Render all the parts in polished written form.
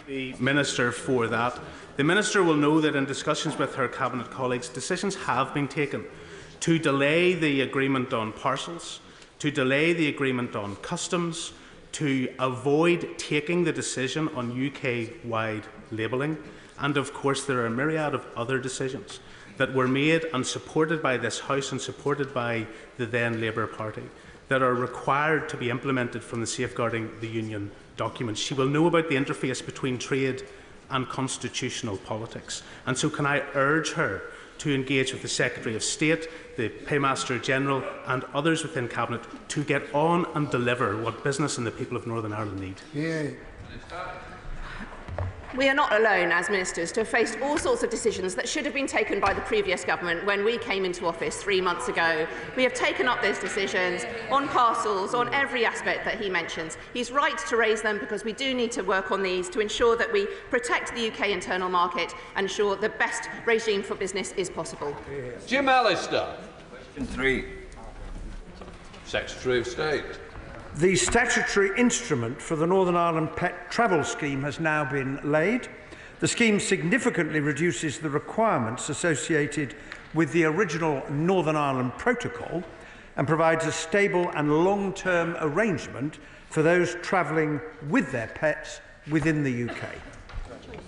The Minister for that. The Minister will know that in discussions with her Cabinet colleagues, decisions have been taken to delay the agreement on parcels, to delay the agreement on customs, to avoid taking the decision on UK-wide labelling. And of course, there are a myriad of other decisions that were made and supported by this House and supported by the then Labour Party that are required to be implemented from the Safeguarding the Union documents. She will know about the interface between trade and constitutional politics. And so can I urge her to engage with the Secretary of State, the Paymaster General and others within Cabinet to get on and deliver what business and the people of Northern Ireland need. Yeah. We are not alone as ministers to have faced all sorts of decisions that should have been taken by the previous government when we came into office 3 months ago. We have taken up those decisions on parcels, on every aspect that he mentions. He's right to raise them because we do need to work on these to ensure that we protect the UK internal market and ensure the best regime for business is possible. Jim Allister. Question 3. Secretary of State. The statutory instrument for the Northern Ireland Pet Travel Scheme has now been laid. The scheme significantly reduces the requirements associated with the original Northern Ireland Protocol and provides a stable and long-term arrangement for those travelling with their pets within the UK.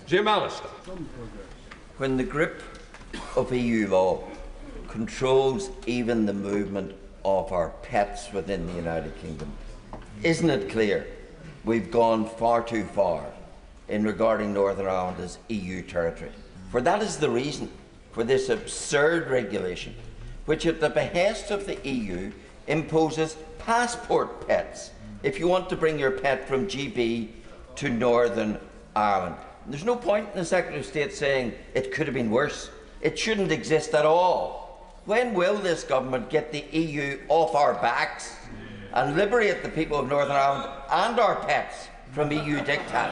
Jim Allister. When the grip of EU law controls even the movement of our pets within the United Kingdom, isn't it clear we've gone far too far in regarding Northern Ireland as EU territory? For that is the reason for this absurd regulation, which at the behest of the EU imposes passport pets if you want to bring your pet from GB to Northern Ireland. There's no point in the Secretary of State saying it could have been worse. It shouldn't exist at all. When will this government get the EU off our backs and liberate the people of Northern Ireland and our pets from EU diktat?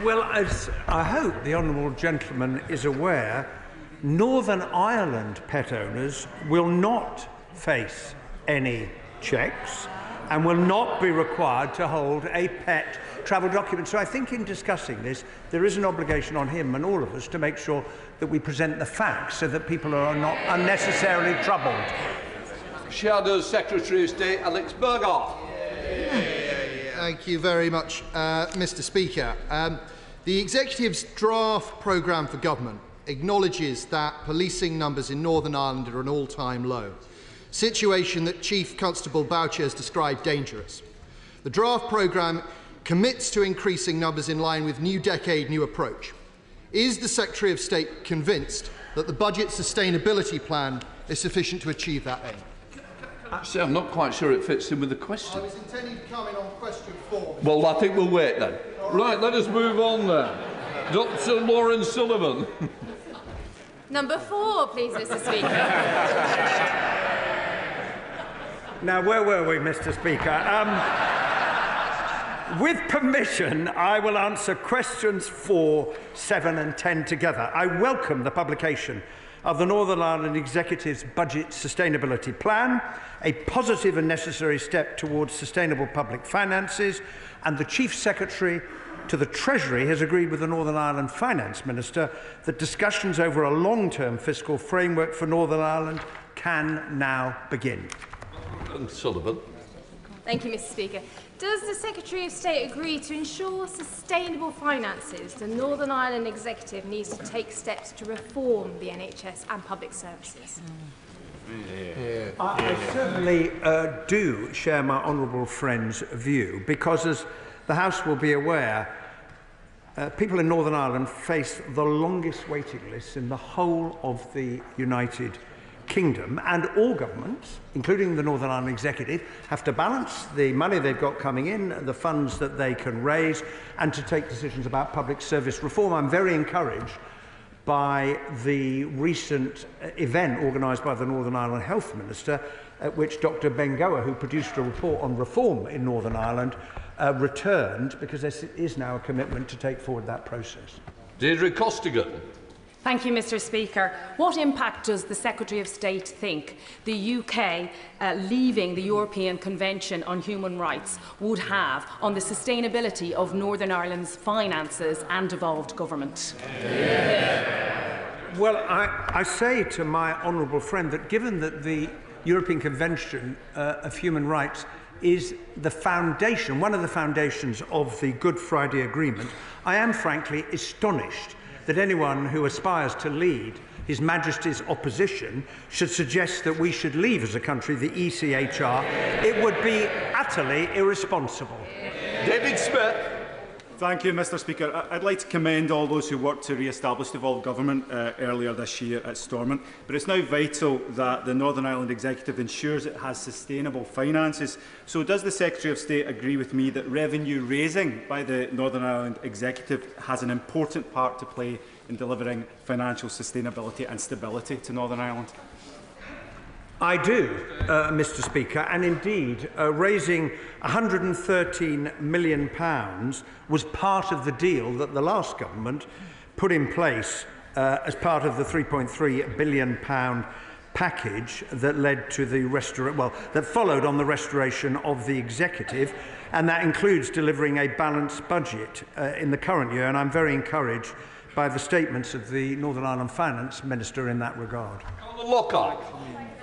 Well, as I hope the honourable gentleman is aware, Northern Ireland pet owners will not face any checks and will not be required to hold a pet travel document. So I think in discussing this, there is an obligation on him and all of us to make sure that we present the facts so that people are not unnecessarily troubled. Shadow Secretary of State Alex Burghardt. Thank you very much, Mr. Speaker. The Executive's draft programme for government acknowledges that policing numbers in Northern Ireland are an all-time low, situation that Chief Constable Boucher has described dangerous. The draft programme commits to increasing numbers in line with New Decade, New Approach. Is the Secretary of State convinced that the budget sustainability plan is sufficient to achieve that aim? Actually, I'm not quite sure it fits in with the question. I was intending to come in on question 4. Well, I think we'll wait then. Right, let us move on then. Dr. Lauren Sullivan. Number 4, please, Mr. Speaker. Now, where were we, Mr. Speaker? With permission, I will answer questions 4, 7 and 10 together. I welcome the publication of the Northern Ireland Executive's Budget Sustainability Plan, a positive and necessary step towards sustainable public finances, and the Chief Secretary to the Treasury has agreed with the Northern Ireland Finance Minister that discussions over a long-term fiscal framework for Northern Ireland can now begin. Sullivan. Thank you, Mr. Speaker. Does the Secretary of State agree to ensure sustainable finances? The Northern Ireland Executive needs to take steps to reform the NHS and public services. I certainly do share my honourable friend's view, because as the House will be aware, people in Northern Ireland face the longest waiting lists in the whole of the United Kingdom, and all governments, including the Northern Ireland Executive, have to balance the money they've got coming in, the funds that they can raise, and to take decisions about public service reform. I'm very encouraged by the recent event organised by the Northern Ireland Health Minister, at which Dr Bengoa, who produced a report on reform in Northern Ireland, returned, because there is now a commitment to take forward that process. Deirdre Costigan. Thank you, Mr Speaker. What impact does the Secretary of State think the UK leaving the European Convention on Human Rights would have on the sustainability of Northern Ireland's finances and devolved government? Well, I say to my honourable friend that given that the European Convention of Human Rights is the foundation, one of the foundations of the Good Friday Agreement, I am frankly astonished that anyone who aspires to lead His Majesty's opposition should suggest that we should leave as a country the ECHR. It would be utterly irresponsible. David Smith. Thank you, Mr Speaker. I'd like to commend all those who worked to re-establish devolved government earlier this year at Stormont, but it's now vital that the Northern Ireland Executive ensures it has sustainable finances. So does the Secretary of State agree with me that revenue raising by the Northern Ireland Executive has an important part to play in delivering financial sustainability and stability to Northern Ireland? I do, Mr Speaker, and indeed raising £113 million was part of the deal that the last government put in place as part of the £3.3 billion package that led to the that followed on the restoration of the executive, and that includes delivering a balanced budget in the current year, and I'm very encouraged by the statements of the Northern Ireland Finance Minister in that regard. Lockhart.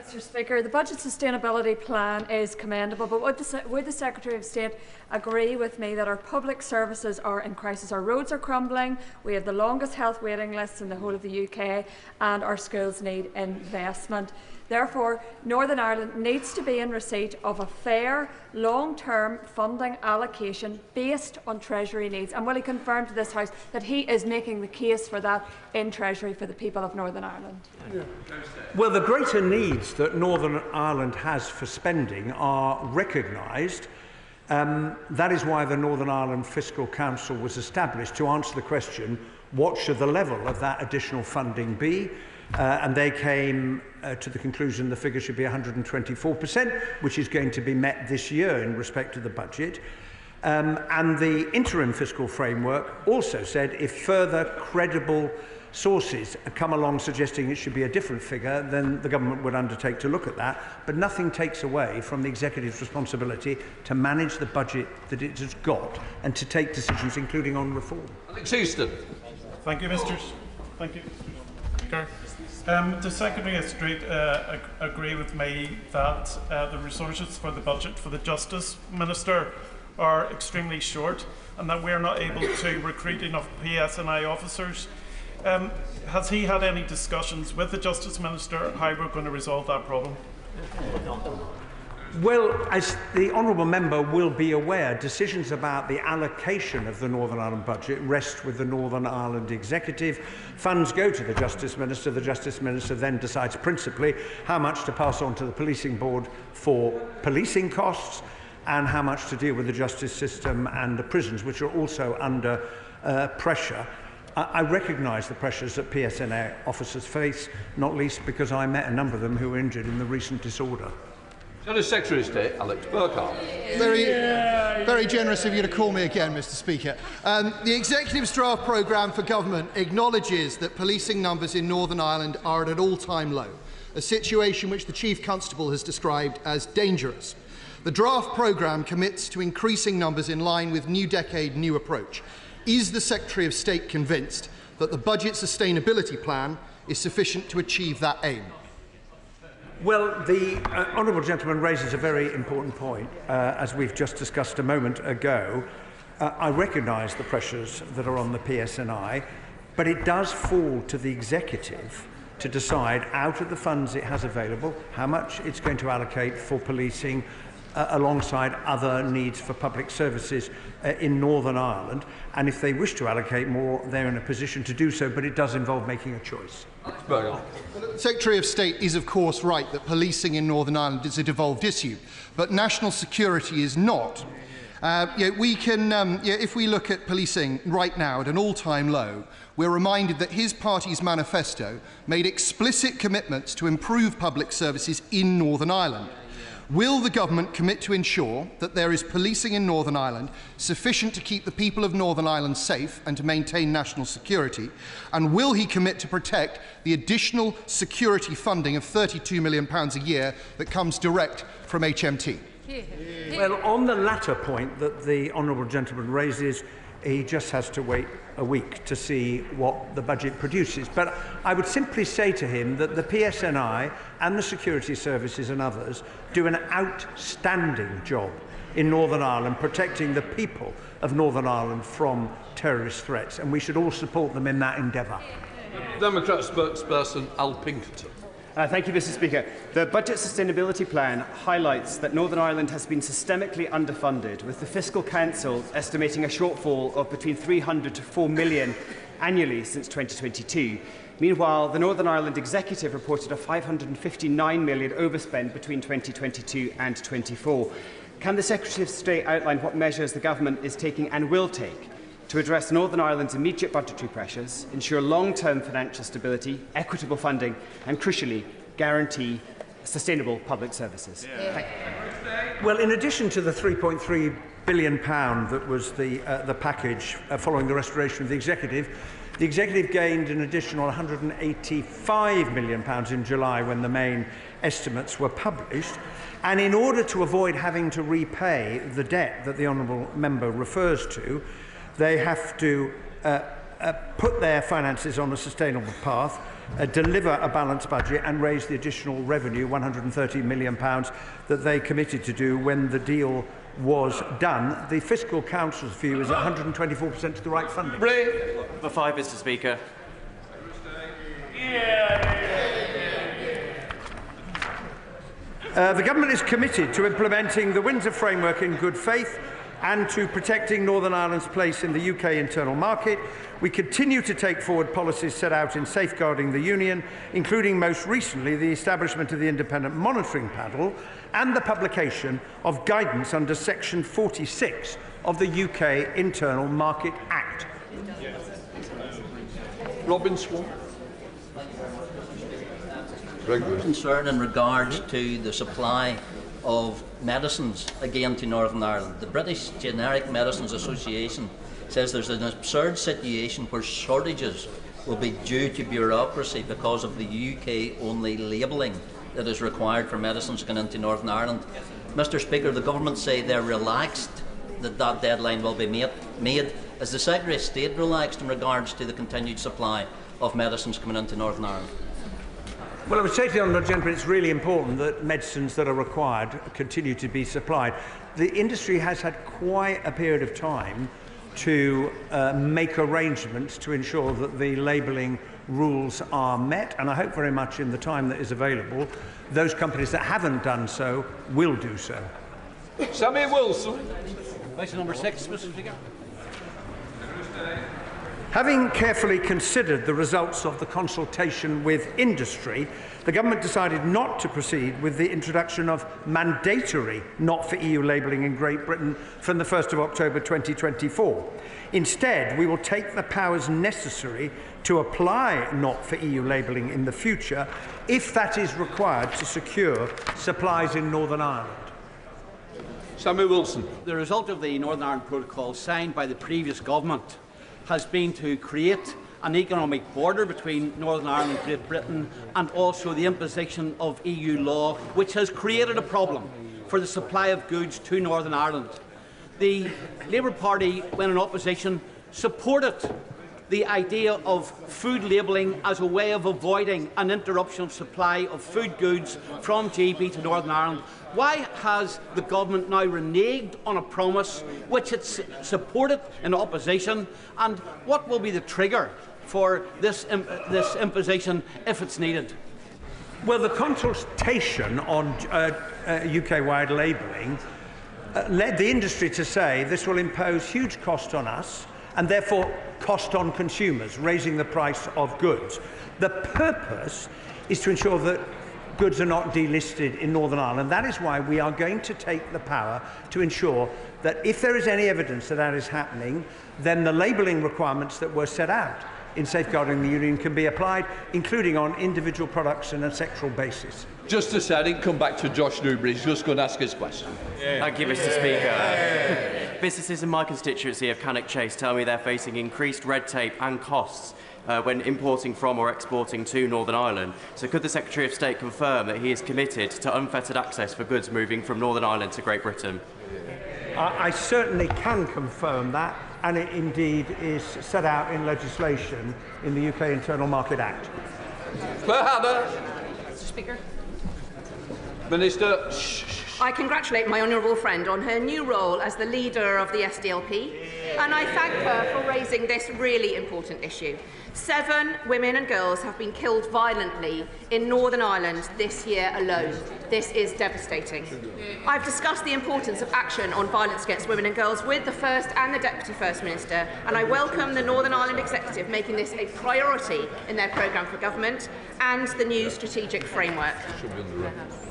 Mr Speaker, the Budget Sustainability Plan is commendable, but would the Secretary of State agree with me that our public services are in crisis? Our roads are crumbling, we have the longest health waiting lists in the whole of the UK, and our schools need investment. Therefore, Northern Ireland needs to be in receipt of a fair, long-term funding allocation based on Treasury needs. And will he confirm to this House that he is making the case for that in Treasury for the people of Northern Ireland? Yeah. Well, the greater needs that Northern Ireland has for spending are recognised. That is why the Northern Ireland Fiscal Council was established, to answer the question, what should the level of that additional funding be? And they came to the conclusion the figure should be 124%, which is going to be met this year in respect to the budget. And the interim fiscal framework also said if further credible sources come along suggesting it should be a different figure, then the government would undertake to look at that. But nothing takes away from the executive's responsibility to manage the budget that it has got and to take decisions, including on reform. Alex Easton. Thank you, Mr. Speaker. Does Secretary of State agree with me that the resources for the budget for the Justice Minister are extremely short and that we are not able to recruit enough PSNI officers? Has he had any discussions with the Justice Minister how we're going to resolve that problem? Well, as the honourable member will be aware, decisions about the allocation of the Northern Ireland budget rest with the Northern Ireland Executive. Funds go to the Justice Minister. The Justice Minister then decides principally how much to pass on to the Policing Board for policing costs and how much to deal with the justice system and the prisons, which are also under pressure. I recognise the pressures that PSNA officers face, not least because I met a number of them who were injured in the recent disorder. Secretary of State Alex Burkhardt. Very generous of you to call me again, Mr. Speaker. The Executive's draft programme for government acknowledges that policing numbers in Northern Ireland are at an all-time low, a situation which the Chief Constable has described as dangerous. The draft programme commits to increasing numbers in line with New Decade, New Approach. Is the Secretary of State convinced that the Budget Sustainability Plan is sufficient to achieve that aim? Well, the honourable gentleman raises a very important point, as we've just discussed a moment ago. I recognise the pressures that are on the PSNI, but it does fall to the executive to decide, out of the funds it has available, how much it's going to allocate for policing alongside other needs for public services in Northern Ireland. And if they wish to allocate more, they're in a position to do so, but it does involve making a choice. The Secretary of State is, of course, right that policing in Northern Ireland is a devolved issue, but national security is not. If we look at policing right now at an all-time low, we're reminded that his party's manifesto made explicit commitments to improve public services in Northern Ireland. Will the government commit to ensure that there is policing in Northern Ireland sufficient to keep the people of Northern Ireland safe and to maintain national security? And will he commit to protect the additional security funding of £32 million a year that comes direct from HMT? Well, on the latter point that the honourable gentleman raises, he just has to wait a week to see what the budget produces. But I would simply say to him that the PSNI and the security services and others do an outstanding job in Northern Ireland protecting the people of Northern Ireland from terrorist threats, and we should all support them in that endeavour. Democrat spokesperson Al Pinkerton. Thank you, Mr. Speaker. The Budget Sustainability Plan highlights that Northern Ireland has been systemically underfunded, with the Fiscal Council estimating a shortfall of between 300 to 4 million annually since 2022. Meanwhile, the Northern Ireland Executive reported a 559 million overspend between 2022 and 24. Can the Secretary of State outline what measures the Government is taking and will take to address Northern Ireland's immediate budgetary pressures, ensure long-term financial stability, equitable funding and, crucially, guarantee sustainable public services? Well, in addition to the £3.3 billion that was the package following the restoration of the Executive gained an additional £185 million in July when the main estimates were published. And in order to avoid having to repay the debt that the honourable member refers to, they have to put their finances on a sustainable path, deliver a balanced budget and raise the additional revenue, £130 million, that they committed to do when the deal was done. The Fiscal Council's view is 124% to the right funding. For 5, Mr. Speaker. The Government is committed to implementing the Windsor Framework in good faith and to protecting Northern Ireland's place in the UK internal market. We continue to take forward policies set out in safeguarding the Union, including most recently the establishment of the Independent Monitoring Panel and the publication of guidance under Section 46 of the UK Internal Market Act. Robin Swan. Concern in regards to the supply of medicines again to Northern Ireland. The British Generic Medicines Association says there's an absurd situation where shortages will be due to bureaucracy because of the UK-only labelling that is required for medicines going into Northern Ireland. Mr. Speaker, the government say they're relaxed that that deadline will be made. Is the Secretary of State relaxed in regards to the continued supply of medicines coming into Northern Ireland? Well, I would say to the honourable gentleman it's really important that medicines that are required continue to be supplied. The industry has had quite a period of time to make arrangements to ensure that the labelling rules are met, and I hope very much in the time that is available, those companies that haven't done so will do so. Sammy Wilson. Question number 6, Mr. Speaker. Having carefully considered the results of the consultation with industry, the Government decided not to proceed with the introduction of mandatory not-for-EU labelling in Great Britain from the 1st of October 2024. Instead, we will take the powers necessary to apply not-for-EU labelling in the future if that is required to secure supplies in Northern Ireland. Sammy Wilson. The result of the Northern Ireland Protocol signed by the previous government has been to create an economic border between Northern Ireland and Great Britain, and also the imposition of EU law, which has created a problem for the supply of goods to Northern Ireland. The Labour Party, when in opposition, supported the idea of food labelling as a way of avoiding an interruption of supply of food goods from GB to Northern Ireland. Why has the government now reneged on a promise which it supported in opposition, and what will be the trigger for this imposition if it's needed? Well, the consultation on UK-wide labelling led the industry to say this will impose huge cost on us and therefore cost on consumers, raising the price of goods. The purpose is to ensure that goods are not delisted in Northern Ireland. That is why we are going to take the power to ensure that if there is any evidence that that is happening, then the labelling requirements that were set out in safeguarding the Union can be applied, including on individual products on a sectoral basis. Just a second, come back to Josh Newbury. He's just going to ask his question. Thank you, Mr. Speaker. Businesses in my constituency of Cannock Chase tell me they're facing increased red tape and costs when importing from or exporting to Northern Ireland. So could the Secretary of State confirm that he is committed to unfettered access for goods moving from Northern Ireland to Great Britain? I certainly can confirm that, and it indeed is set out in legislation in the UK Internal Market Act. Mr. Speaker. Minister. I congratulate my honourable friend on her new role as the leader of the SDLP, and I thank her for raising this really important issue. 7 women and girls have been killed violently in Northern Ireland this year alone. This is devastating. I've discussed the importance of action on violence against women and girls with the First and the Deputy First Minister, and I welcome the Northern Ireland Executive making this a priority in their programme for government and the new strategic framework.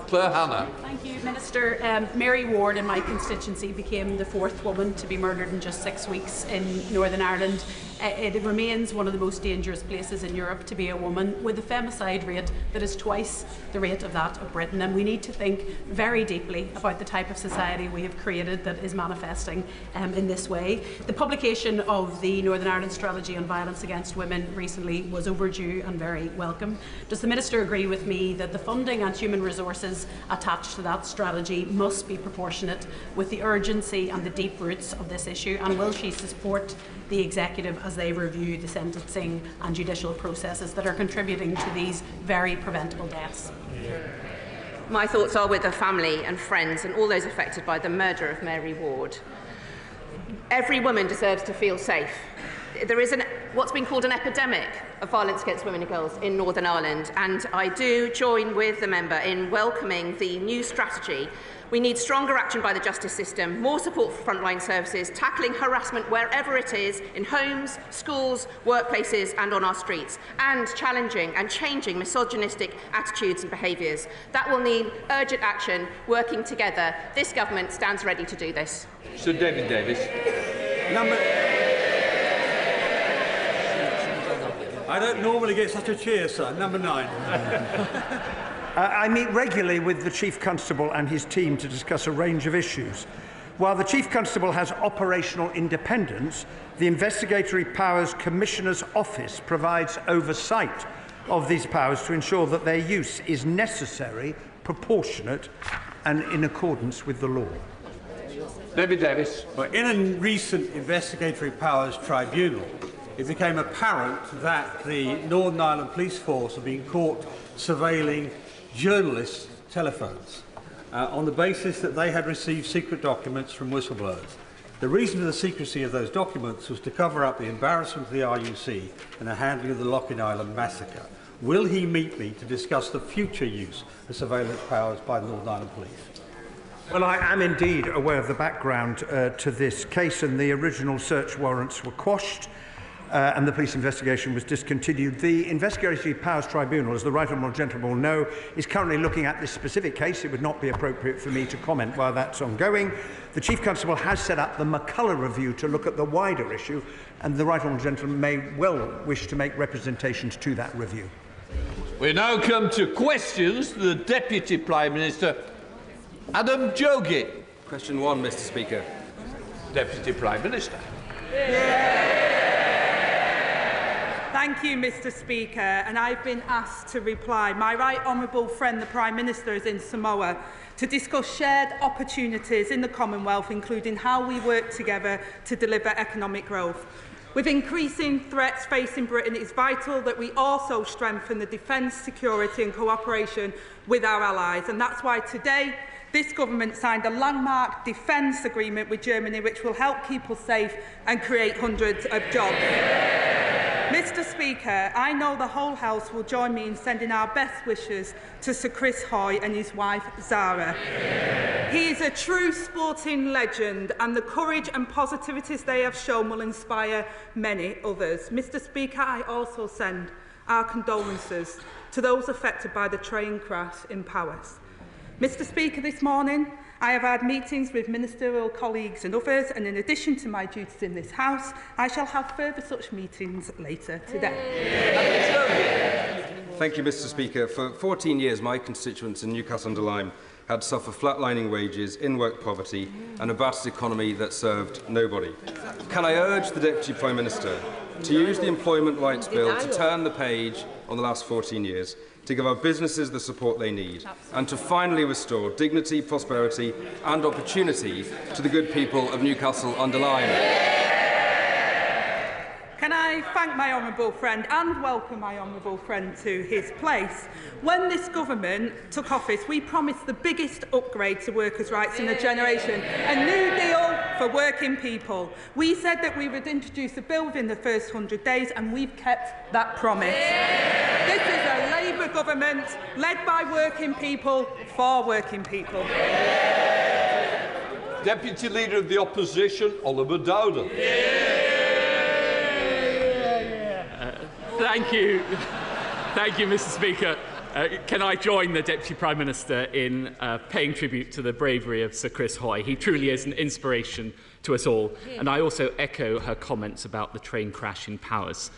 Thank you, Minister. Mary Ward in my constituency became the 4th woman to be murdered in just 6 weeks in Northern Ireland. It remains one of the most dangerous places in Europe to be a woman, with a femicide rate that is twice the rate of that of Britain. And we need to think very deeply about the type of society we have created that is manifesting in this way. The publication of the Northern Ireland Strategy on Violence Against Women recently was overdue and very welcome. Does the Minister agree with me that the funding and human resources attached to that strategy must be proportionate with the urgency and the deep roots of this issue? And will she support the Executive as they review the sentencing and judicial processes that are contributing to these very preventable deaths? My thoughts are with the family and friends and all those affected by the murder of Mary Ward. Every woman deserves to feel safe. There is what's been called an epidemic of violence against women and girls in Northern Ireland, and I do join with the member in welcoming the new strategy. We need stronger action by the justice system, more support for frontline services, tackling harassment wherever it is, in homes, schools, workplaces and on our streets, and challenging and changing misogynistic attitudes and behaviours. That will need urgent action, working together. This government stands ready to do this. Sir David Davis. I don't normally get such a cheer, sir. Number 9. I meet regularly with the Chief Constable and his team to discuss a range of issues. While the Chief Constable has operational independence, the Investigatory Powers Commissioner's Office provides oversight of these powers to ensure that their use is necessary, proportionate and in accordance with the law. David Davis. Well, in a recent Investigatory Powers Tribunal, it became apparent that the Northern Ireland Police Force had been caught surveilling journalists' telephones on the basis that they had received secret documents from whistleblowers. The reason for the secrecy of those documents was to cover up the embarrassment of the RUC and the handling of the Loughlin Island massacre. Will he meet me to discuss the future use of surveillance powers by the Northern Ireland Police? Well, I am indeed aware of the background to this case, and the original search warrants were quashed. And the police investigation was discontinued. The Investigatory Powers Tribunal, as the Right Honourable Gentleman will know, is currently looking at this specific case. It would not be appropriate for me to comment while that's ongoing. The Chief Constable has set up the McCullough Review to look at the wider issue, and the Right Honourable Gentleman may well wish to make representations to that review. We now come to questions to the Deputy Prime Minister, Adam Jogi. Question 1, Mr. Speaker. Deputy Prime Minister. Thank you, Mr. Speaker, and I've been asked to reply. My right honourable friend, the Prime Minister, is in Samoa to discuss shared opportunities in the Commonwealth, including how we work together to deliver economic growth. With increasing threats facing Britain, it is vital that we also strengthen the defence, security and cooperation with our allies, and that's why today this government signed a landmark defence agreement with Germany which will help keep us safe and create hundreds of jobs. Mr. Speaker, I know the whole House will join me in sending our best wishes to Sir Chris Hoy and his wife Zara. He is a true sporting legend, and the courage and positivities they have shown will inspire many others. Mr. Speaker, I also send our condolences to those affected by the train crash in Powys. Mr. Speaker, this morning I have had meetings with ministerial colleagues and others, and in addition to my duties in this House, I shall have further such meetings later today. Thank you, Mr. Speaker. For 14 years, my constituents in Newcastle-under-Lyme had to suffer flatlining wages, in-work poverty and a battered economy that served nobody. Can I urge the Deputy Prime Minister to use the Employment Rights Bill to turn the page on the last 14 years, to give our businesses the support they need, and to finally restore dignity, prosperity and opportunity to the good people of Newcastle-under-Lyme? Can I thank my honourable friend and welcome my honourable friend to his place? When this government took office, we promised the biggest upgrade to workers' rights in a generation, a new deal for working people. We said that we would introduce a bill within the first 100 days, and we've kept that promise. This is a Labour government led by working people for working people. Deputy Leader of the Opposition, Oliver Dowden. Thank you, Mr. Speaker. Can I join the Deputy Prime Minister in paying tribute to the bravery of Sir Chris Hoy? He truly is an inspiration to us all. And I also echo her comments about the train crash in Powers.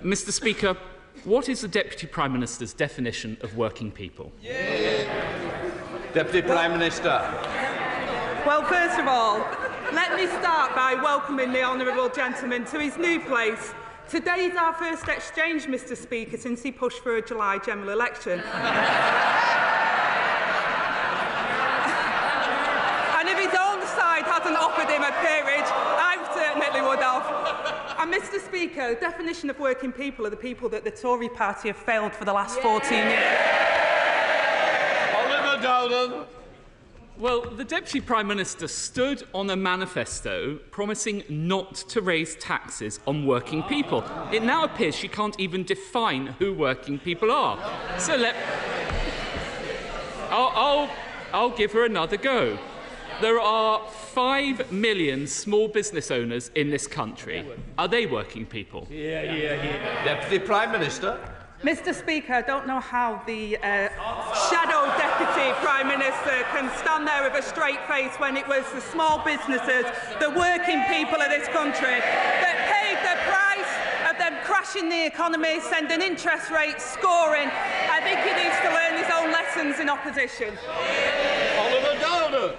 Mr. Speaker, what is the Deputy Prime Minister's definition of working people? Deputy Prime Minister. Well, first of all, let me start by welcoming the honourable gentleman to his new place. Today is our first exchange, Mr. Speaker, since he pushed for a July general election. And if his own side hasn't offered him a peerage, I certainly would have. And Mr. Speaker, the definition of working people are the people that the Tory party have failed for the last 14 years. Oliver Dowden. Well, the Deputy Prime Minister stood on a manifesto promising not to raise taxes on working people. It now appears she can't even define who working people are. So I'll give her another go. There are 5 million small business owners in this country. Are they working people? Deputy Prime Minister. Mr. Speaker, I don't know how the shadow Deputy Prime Minister can stand there with a straight face when it was the small businesses, the working people of this country that paid the price of them crashing the economy, sending interest rates scoring. I think he needs to learn his own lessons in opposition. Oliver Dowden.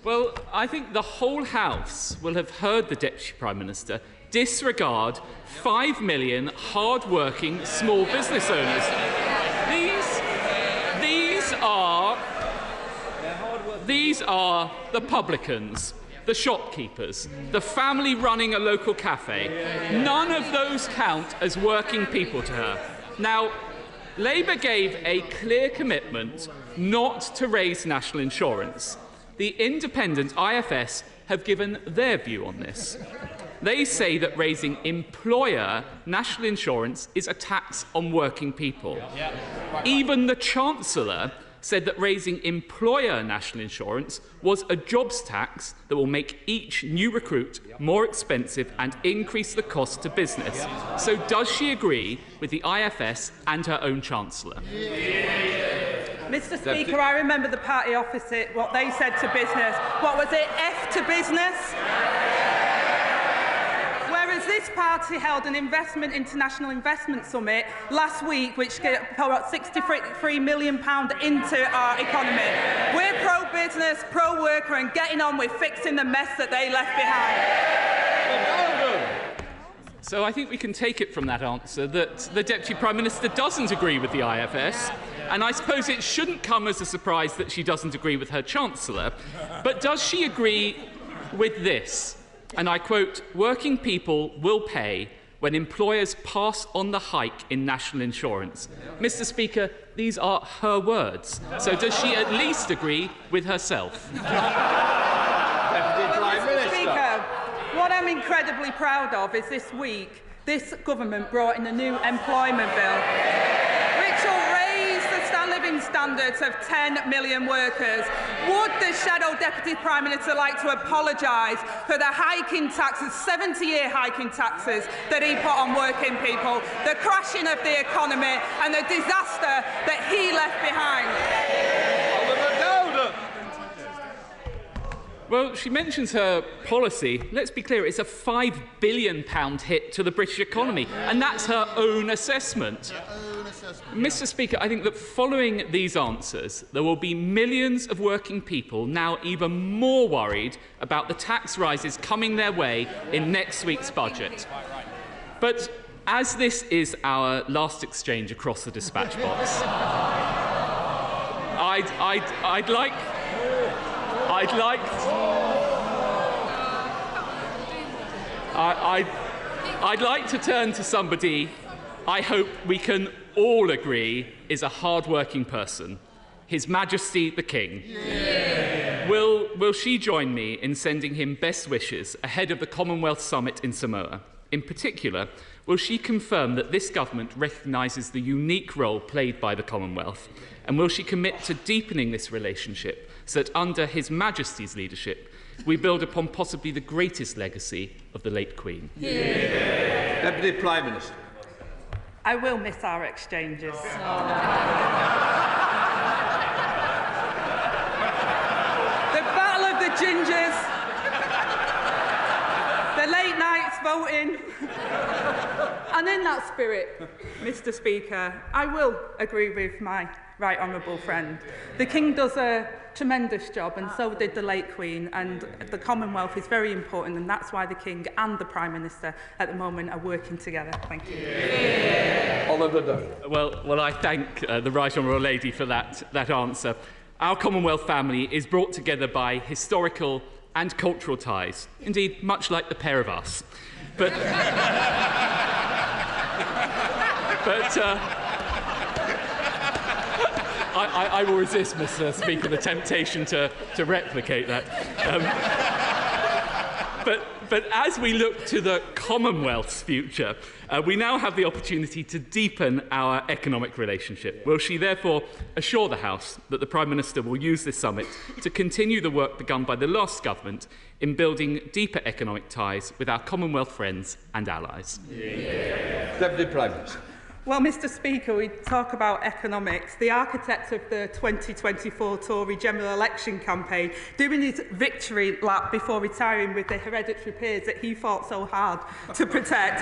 Well, I think the whole House will have heard the Deputy Prime Minister disregard 5 million hard-working small business owners. These are the publicans, the shopkeepers, the family running a local cafe. None of those count as working people to her. Now, Labour gave a clear commitment not to raise national insurance. The independent IFS have given their view on this. They say that raising employer national insurance is a tax on working people. Even the Chancellor said that raising employer national insurance was a jobs tax that will make each new recruit more expensive and increase the cost to business. So does she agree with the IFS and her own Chancellor? Mr. Speaker, I remember the party opposite, what they said to business. What was it? F to business? Whereas this party held an international investment summit last week, which poured £63 million into our economy. We're pro-business, pro-worker, and getting on with fixing the mess that they left behind. So I think we can take it from that answer that the Deputy Prime Minister doesn't agree with the IFS, and I suppose it shouldn't come as a surprise that she doesn't agree with her Chancellor. But does she agree with this? And I quote, "Working people will pay when employers pass on the hike in national insurance." Mr. Speaker, these are her words. So does she at least agree with herself? Mr. Speaker, what I'm incredibly proud of is this week, this government brought in a new employment bill, which will raise the living standards of 10 million workers. Would the shadow Deputy Prime Minister like to apologise for the hiking taxes, 70-year hiking taxes that he put on working people, the crashing of the economy and the disaster that he left behind? Well, she mentions her policy. Let's be clear, it's a £5 billion hit to the British economy, and that's her own assessment. Mr. Speaker, I think that following these answers, there will be millions of working people now even more worried about the tax rises coming their way in next week's budget. But as this is our last exchange across the dispatch box, I'd like to turn to somebody I hope we can all agree is a hard-working person, His Majesty the King. Yeah. Will she join me in sending him best wishes ahead of the Commonwealth Summit in Samoa? In particular, will she confirm that this government recognises the unique role played by the Commonwealth? And will she commit to deepening this relationship so that under His Majesty's leadership, we build upon possibly the greatest legacy of the late Queen? Yeah. Deputy Prime Minister. I will miss our exchanges. The Battle of the Gingers, the late nights voting, and in that spirit, Mr. Speaker, I will agree with my right honourable friend. The King does a tremendous job, and so did the late Queen, and the Commonwealth is very important, and that's why the King and the Prime Minister at the moment are working together. Thank you. Yeah. Oliver Dowden. Well, I thank the Right Honourable Lady for that answer. Our Commonwealth family is brought together by historical and cultural ties, indeed much like the pair of us. But I will resist, Mr. Speaker, the temptation to replicate that. But as we look to the Commonwealth's future, we now have the opportunity to deepen our economic relationship. Will she therefore assure the House that the Prime Minister will use this summit to continue the work begun by the last government in building deeper economic ties with our Commonwealth friends and allies? Yeah. Deputy Prime Minister. Well, Mr. Speaker, we talk about economics. The architect of the 2024 Tory general election campaign, doing his victory lap before retiring with the hereditary peers that he fought so hard to protect.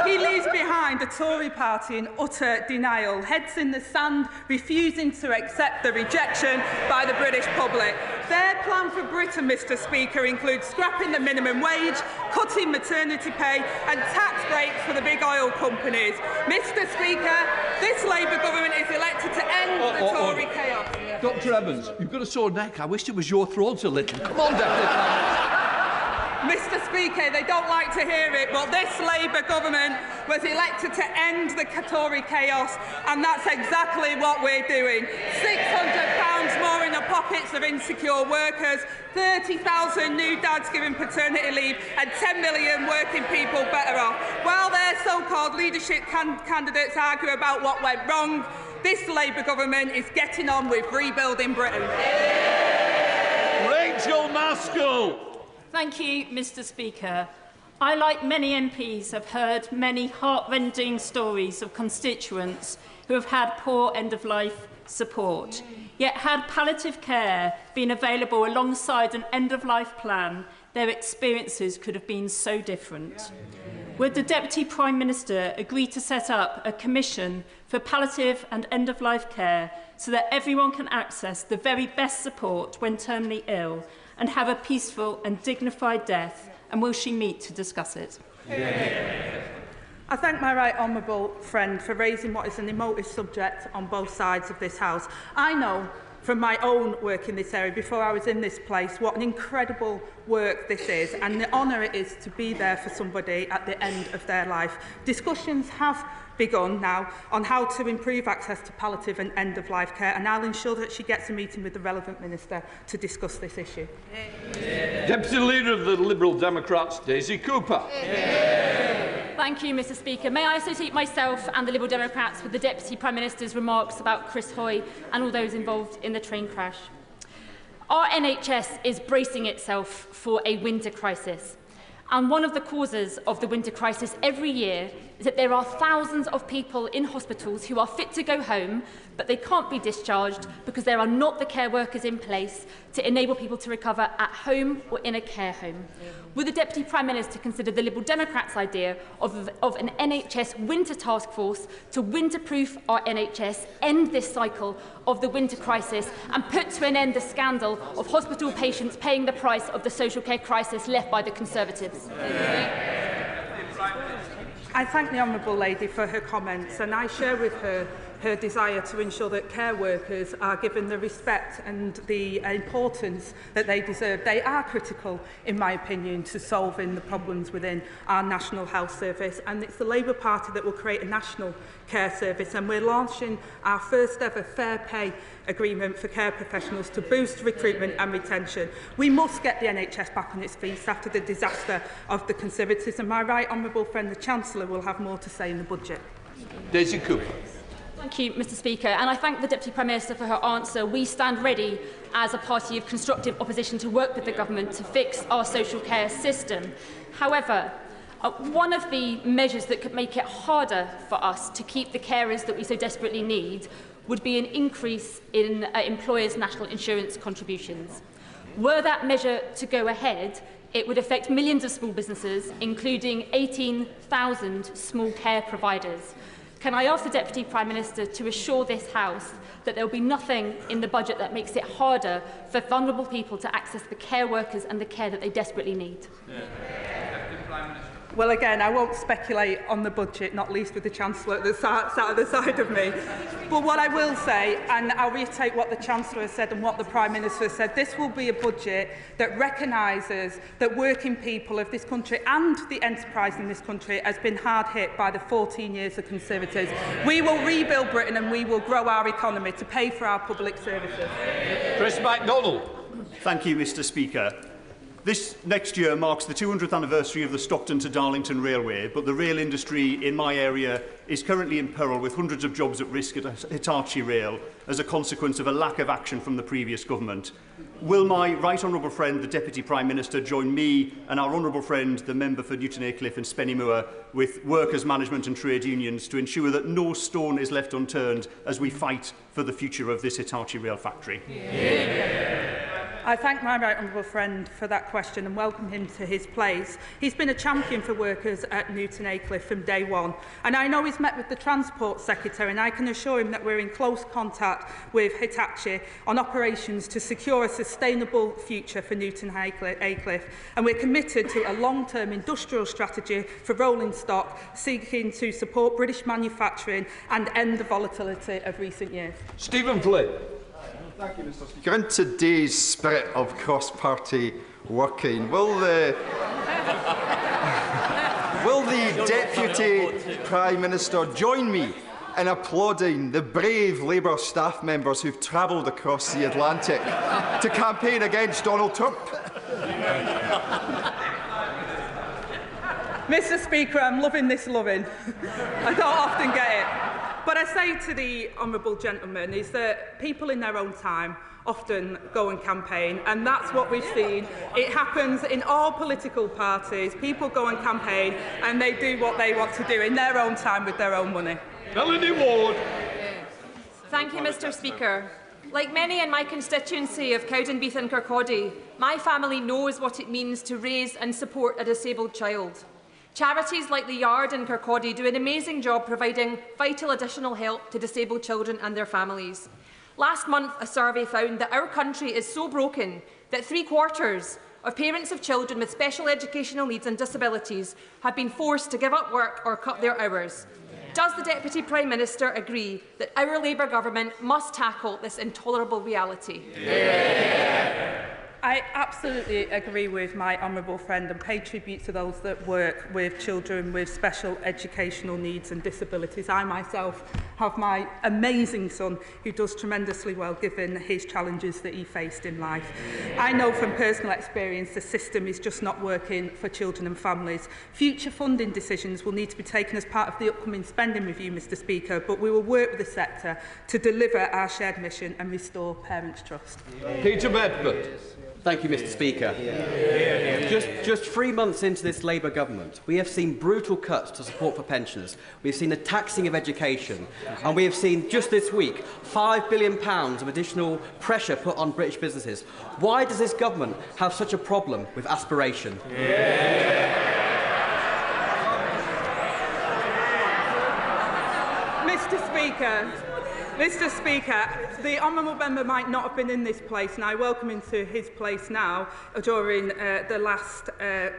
He leaves behind a Tory party in utter denial, heads in the sand, refusing to accept the rejection by the British public. Their plan for Britain, Mr. Speaker, includes scrapping the minimum wage, cutting maternity pay and tax breaks for the big oil companies. Mr. Speaker, this Labour government is elected to end the Tory chaos. Dr Evans, you've got a sore neck. I wish it was your throat a little. Come on, Deputy Prime Minister. Mr. Speaker, they don't like to hear it, but this Labour government was elected to end the Tory chaos, and that's exactly what we're doing. £600 more in the pockets of insecure workers, 30,000 new dads given paternity leave, and 10 million working people better off. While their so-called leadership candidates argue about what went wrong, this Labour government is getting on with rebuilding Britain. Rachel Maskell. Thank you, Mr. Speaker. I, like many MPs, have heard many heart-rending stories of constituents who have had poor end-of-life support. Yet, had palliative care been available alongside an end-of-life plan, their experiences could have been so different. Would the Deputy Prime Minister agree to set up a commission for palliative and end-of-life care so that everyone can access the very best support when terminally ill and have a peaceful and dignified death, and will she meet to discuss it? Yeah. I thank my right honourable friend for raising what is an emotive subject on both sides of this House. I know from my own work in this area, before I was in this place, what an incredible work this is, and the honour it is to be there for somebody at the end of their life. Discussions have begun now on how to improve access to palliative and end-of-life care, and I'll ensure that she gets a meeting with the relevant minister to discuss this issue. Yeah. Deputy Leader of the Liberal Democrats, Daisy Cooper. Yeah. Thank you, Mr. Speaker. May I associate myself and the Liberal Democrats with the Deputy Prime Minister's remarks about Chris Hoy and all those involved in the train crash. Our NHS is bracing itself for a winter crisis. And one of the causes of the winter crisis every year is that there are thousands of people in hospitals who are fit to go home, but they can't be discharged because there are not the care workers in place to enable people to recover at home or in a care home. Would the Deputy Prime Minister consider the Liberal Democrats' idea of an NHS winter task force to winter-proof our NHS, end this cycle of the winter crisis and put to an end the scandal of hospital patients paying the price of the social care crisis left by the Conservatives? I thank the Honourable Lady for her comments, and I share with her desire to ensure that care workers are given the respect and the importance that they deserve. They are critical, in my opinion, to solving the problems within our National Health Service, and it's the Labour Party that will create a national care service, and we're launching our first ever fair pay agreement for care professionals to boost recruitment and retention. We must get the NHS back on its feet after the disaster of the Conservatives, and my right honourable friend, the Chancellor, will have more to say in the budget. Daisy Cooper. Thank you, Mr Speaker, and I thank the Deputy Prime Minister for her answer. We stand ready as a party of constructive opposition to work with the government to fix our social care system. However, one of the measures that could make it harder for us to keep the carers that we so desperately need would be an increase in employers' national insurance contributions. Were that measure to go ahead, it would affect millions of small businesses, including 18,000 small care providers. Can I ask the Deputy Prime Minister to assure this House that there will be nothing in the budget that makes it harder for vulnerable people to access the care workers and the care that they desperately need? Well, again, I won't speculate on the budget, not least with the Chancellor that sat at the side of me. But what I will say, and I'll reiterate what the Chancellor has said and what the Prime Minister has said, this will be a budget that recognises that working people of this country and the enterprise in this country has been hard hit by the 14 years of Conservatives. We will rebuild Britain and we will grow our economy to pay for our public services. Chris MacDonald. Thank you, Mr Speaker. This next year marks the 200th anniversary of the Stockton to Darlington Railway, but the rail industry in my area is currently in peril, with hundreds of jobs at risk at Hitachi Rail as a consequence of a lack of action from the previous government. Will my right honourable friend, the Deputy Prime Minister, join me and our honourable friend, the member for Newton Aycliffe and Spennymoor, with workers, management and trade unions to ensure that no stone is left unturned as we fight for the future of this Hitachi Rail factory? I thank my right honourable friend for that question and welcome him to his place. He's been a champion for workers at Newton Aycliffe from day one, and I know he's met with the Transport Secretary, and I can assure him that we're in close contact with Hitachi on operations to secure a sustainable future for Newton Aycliffe, and we're committed to a long-term industrial strategy for rolling stock, seeking to support British manufacturing and end the volatility of recent years. Stephen Flynn. Thank you, Mr Speaker. In today's spirit of cross-party working, will the Deputy Prime Minister join me in applauding the brave Labour staff members who've travelled across the Atlantic to campaign against Donald Trump? Mr Speaker, I'm loving this loving. I don't often get it. What I say to the honourable gentleman is that people in their own time often go and campaign, and that's what we've seen. It happens in all political parties. People go and campaign and they do what they want to do in their own time with their own money. Melanie Ward. Thank you, Mr Speaker. Like many in my constituency of Cowdenbeath and Kirkcaldy, my family knows what it means to raise and support a disabled child. Charities like the Yard in Kirkcaldy do an amazing job providing vital additional help to disabled children and their families. Last month, a survey found that our country is so broken that 3/4 of parents of children with special educational needs and disabilities have been forced to give up work or cut their hours. Does the Deputy Prime Minister agree that our Labour government must tackle this intolerable reality? I absolutely agree with my honourable friend and pay tribute to those that work with children with special educational needs and disabilities. I myself have my amazing son who does tremendously well given his challenges that he faced in life. I know from personal experience the system is just not working for children and families. Future funding decisions will need to be taken as part of the upcoming spending review, Mr Speaker, but we will work with the sector to deliver our shared mission and restore parents' trust. Peter Bedford. Thank you, Mr. Speaker. Just 3 months into this Labour government, we have seen brutal cuts to support for pensioners. We have seen a taxing of education, and we have seen just this week £5 billion of additional pressure put on British businesses. Why does this government have such a problem with aspiration? Mr. Speaker, the honourable member might not have been in this place, and I welcome him to his place now during the last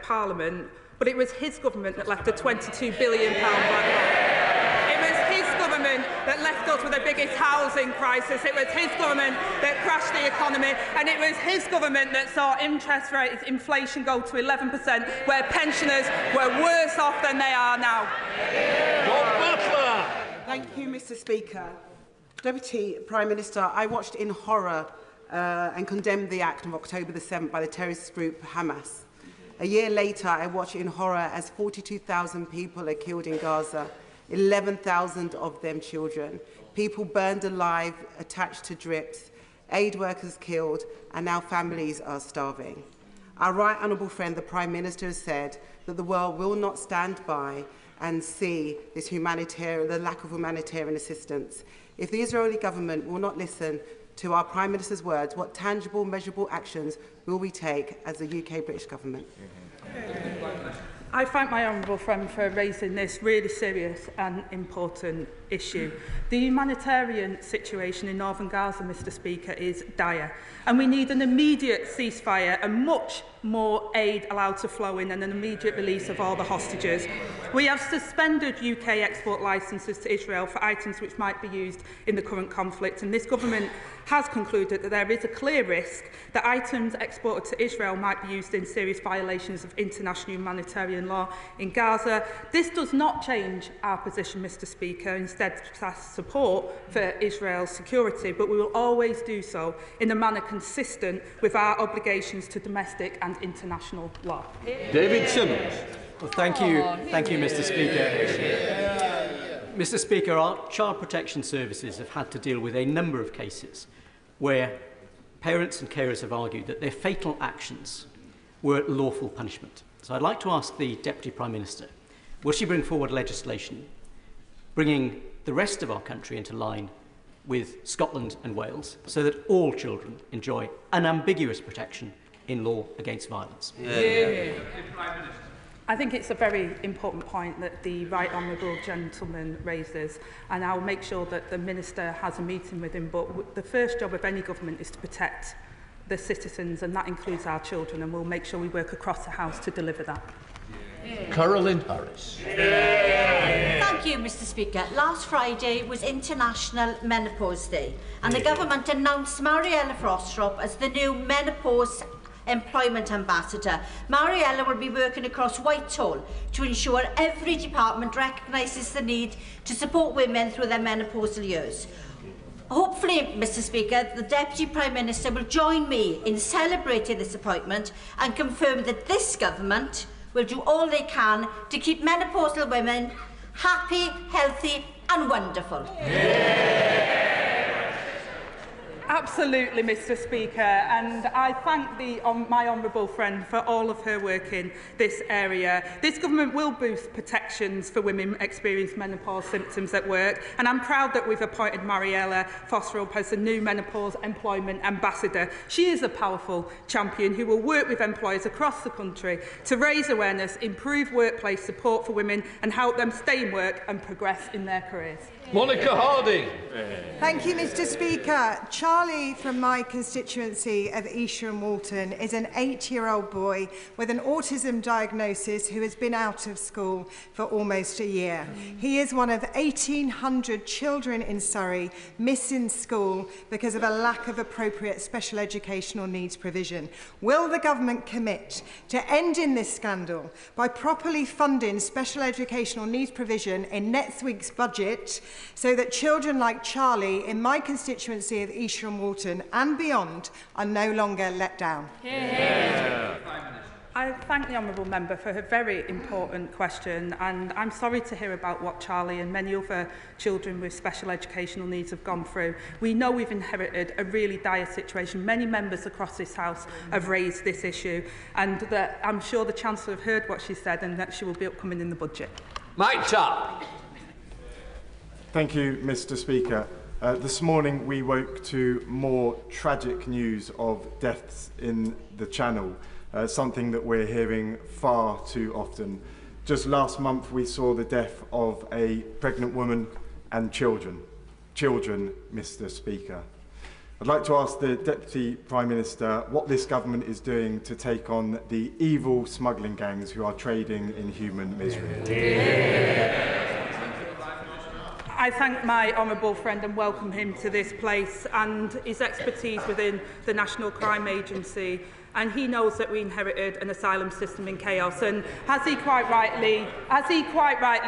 Parliament, but it was his government that left a £22 billion backlog. It was his government that left us with the biggest housing crisis. It was his government that crashed the economy, and it was his government that saw interest rates, inflation go to 11%, where pensioners were worse off than they are now. Thank you, Mr. Speaker. Deputy Prime Minister, I watched in horror and condemned the act of October the 7th by the terrorist group Hamas. A year later, I watched in horror as 42,000 people are killed in Gaza, 11,000 of them children, people burned alive, attached to drips, aid workers killed, and now families are starving. Our right honourable friend, the Prime Minister, has said that the world will not stand by and see this the lack of humanitarian assistance. If the Israeli government will not listen to our Prime Minister's words, what tangible, measurable actions will we take as the UK-British government? I thank my honourable friend for raising this really serious and important issue. The humanitarian situation in northern Gaza, Mr. Speaker, is dire, and we need an immediate ceasefire and much more aid allowed to flow in and an immediate release of all the hostages. We have suspended UK export licences to Israel for items which might be used in the current conflict, and this government has concluded that there is a clear risk that items exported to Israel might be used in serious violations of international humanitarian law in Gaza. This does not change our position, Mr. Speaker, instead support for Israel's security, but we will always do so in a manner consistent with our obligations to domestic and international law. David Simmons. Well, thank you, Mr. Speaker. Mr. Speaker, our child protection services have had to deal with a number of cases where parents and carers have argued that their fatal actions were lawful punishment. So I'd like to ask the Deputy Prime Minister, will she bring forward legislation bringing the rest of our country into line with Scotland and Wales so that all children enjoy unambiguous protection in law against violence? I think it's a very important point that the right honourable gentleman raises, and I'll make sure that the Minister has a meeting with him. But the first job of any government is to protect the citizens, and that includes our children, and we'll make sure we work across the House to deliver that. Caroline Harris. Thank you, Mr. Speaker. Last Friday was International Menopause Day, and the government announced Mariella Frostrop as the new Menopause Employment Ambassador. Mariella will be working across Whitehall to ensure every department recognises the need to support women through their menopausal years. Hopefully, Mr. Speaker, the Deputy Prime Minister will join me in celebrating this appointment and confirm that this government will do all they can to keep menopausal women happy, healthy and wonderful. Absolutely, Mr. Speaker, and I thank my honourable friend for all of her work in this area. This government will boost protections for women experiencing menopause symptoms at work, and I'm proud that we've appointed Mariella Frostrop as the new Menopause Employment Ambassador. She is a powerful champion who will work with employers across the country to raise awareness, improve workplace support for women and help them stay in work and progress in their careers. Monica Harding. Thank you, Mr. Speaker. Charlie from my constituency of Esher and Walton is an 8-year-old boy with an autism diagnosis who has been out of school for almost a year. He is one of 1,800 children in Surrey missing school because of a lack of appropriate special educational needs provision. Will the government commit to ending this scandal by properly funding special educational needs provision in next week's budget so that children like Charlie in my constituency of Esher and Walton and beyond are no longer let down? I thank the honourable member for her very important question, and I'm sorry to hear about what Charlie and many other children with special educational needs have gone through. We know we've inherited a really dire situation. Many members across this House have raised this issue, and that I'm sure the Chancellor have heard what she said and that she will be upcoming in the budget. Mike Tuck. Thank you, Mr. Speaker. This morning we woke to more tragic news of deaths in the Channel. Something that we're hearing far too often. Just last month we saw the death of a pregnant woman and children. Children, Mr. Speaker. I'd like to ask the Deputy Prime Minister what this government is doing to take on the evil smuggling gangs who are trading in human misery. I thank my honourable friend and welcome him to this place and his expertise within the National Crime Agency. And he knows that we inherited an asylum system in chaos. And as he quite rightly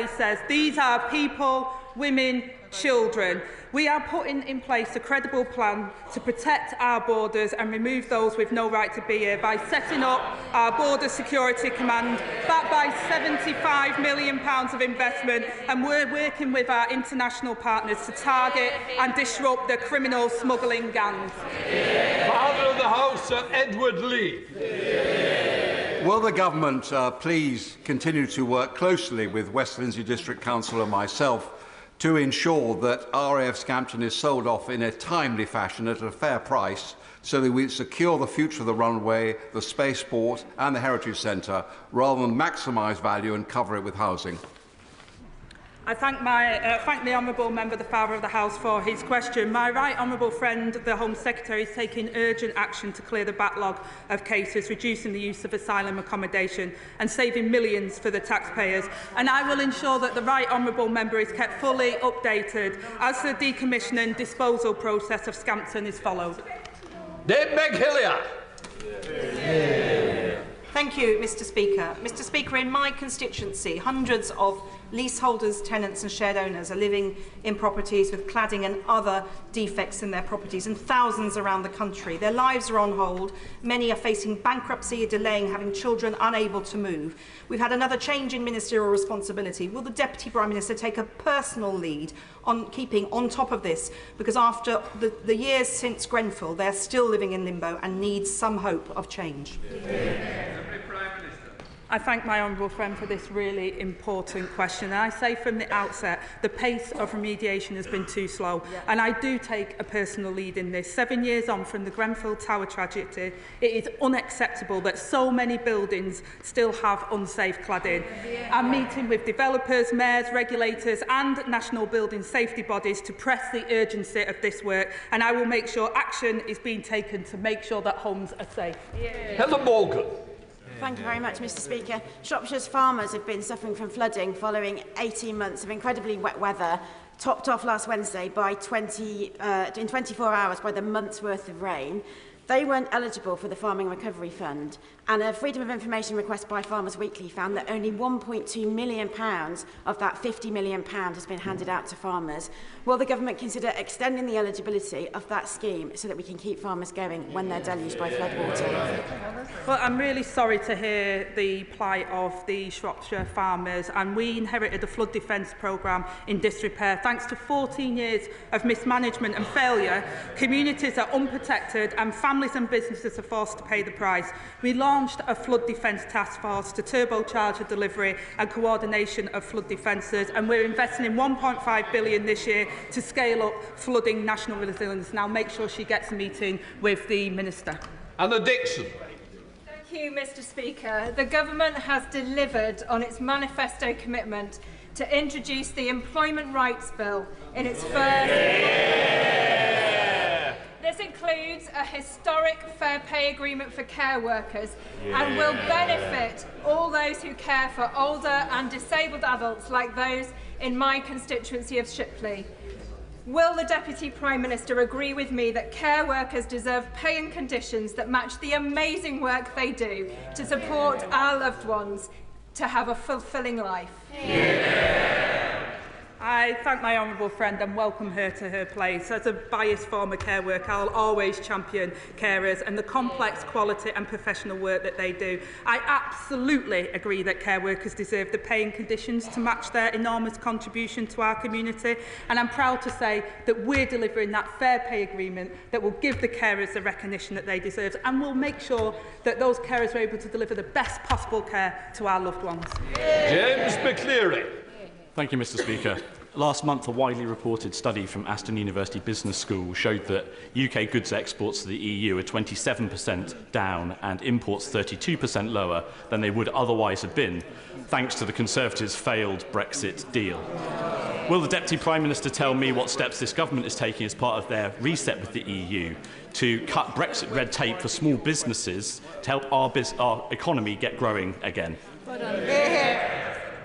says, these are people, women, children. We are putting in place a credible plan to protect our borders and remove those with no right to be here by setting up our Border Security Command, backed by £75 million of investment, and we're working with our international partners to target and disrupt the criminal smuggling gangs. Father of the House, Sir Edward Lee. Will the government please continue to work closely with West Lindsey District Council and myself to ensure that RAF Scampton is sold off in a timely fashion at a fair price so that we secure the future of the runway, the spaceport and the Heritage Centre, rather than maximise value and cover it with housing? I thank the honourable member, the Father of the House, for his question. My right honourable friend, the Home Secretary, is taking urgent action to clear the backlog of cases, reducing the use of asylum accommodation and saving millions for the taxpayers. And I will ensure that the right honourable member is kept fully updated as the decommissioning disposal process of Scampton is followed. Dame Meg Hilliard. Thank you, Mr. Speaker. Mr. Speaker, in my constituency, hundreds of leaseholders, tenants and shared owners are living in properties with cladding and other defects in their properties, and thousands around the country. Their lives are on hold. Many are facing bankruptcy, delaying, having children unable to move. We've had another change in ministerial responsibility. Will the Deputy Prime Minister take a personal lead on keeping on top of this? Because after the years since Grenfell, they're still living in limbo and need some hope of change. I thank my honourable friend for this really important question. And I say from the outset, the pace of remediation has been too slow. And I do take a personal lead in this. 7 years on from the Grenfell Tower tragedy, it is unacceptable that so many buildings still have unsafe cladding. I'm meeting with developers, mayors, regulators and national building safety bodies to press the urgency of this work. And I will make sure action is being taken to make sure that homes are safe. Helen Morgan. Thank you very much, Mr. Speaker. Shropshire's farmers have been suffering from flooding following 18 months of incredibly wet weather, topped off last Wednesday by in 24 hours by the month's worth of rain. They weren't eligible for the Farming Recovery Fund, and a Freedom of Information request by Farmers Weekly found that only £1.2 million of that £50 million has been handed out to farmers. Will the government consider extending the eligibility of that scheme so that we can keep farmers going when they're deluged by floodwater? Well, I'm really sorry to hear the plight of the Shropshire farmers, and we inherited a flood defence programme in disrepair. Thanks to 14 years of mismanagement and failure, communities are unprotected and families and businesses are forced to pay the price. We launched a flood defence task force to turbocharge the delivery and coordination of flood defences, and we're investing in £1.5 billion this year to scale up flooding national resilience. And I'll make sure she gets a meeting with the Minister. Anna Dixon. Thank you, Mr. Speaker. The government has delivered on its manifesto commitment to introduce the Employment Rights Bill in its first... This includes a historic fair pay agreement for care workers and will benefit all those who care for older and disabled adults like those in my constituency of Shipley. Will the Deputy Prime Minister agree with me that care workers deserve pay and conditions that match the amazing work they do to support our loved ones to have a fulfilling life? I thank my honourable friend and welcome her to her place. As a biased former care worker, I'll always champion carers and the complex quality and professional work that they do. I absolutely agree that care workers deserve the pay and conditions to match their enormous contribution to our community, and I'm proud to say that we're delivering that fair pay agreement that will give the carers the recognition that they deserve and will make sure that those carers are able to deliver the best possible care to our loved ones. James McCleary. Thank you, Mr. Speaker. Last month, a widely reported study from Aston University Business School showed that UK goods exports to the EU are 27% down and imports 32% lower than they would otherwise have been, thanks to the Conservatives' failed Brexit deal. Will the Deputy Prime Minister tell me what steps this government is taking as part of their reset with the EU to cut Brexit red tape for small businesses to help our economy get growing again?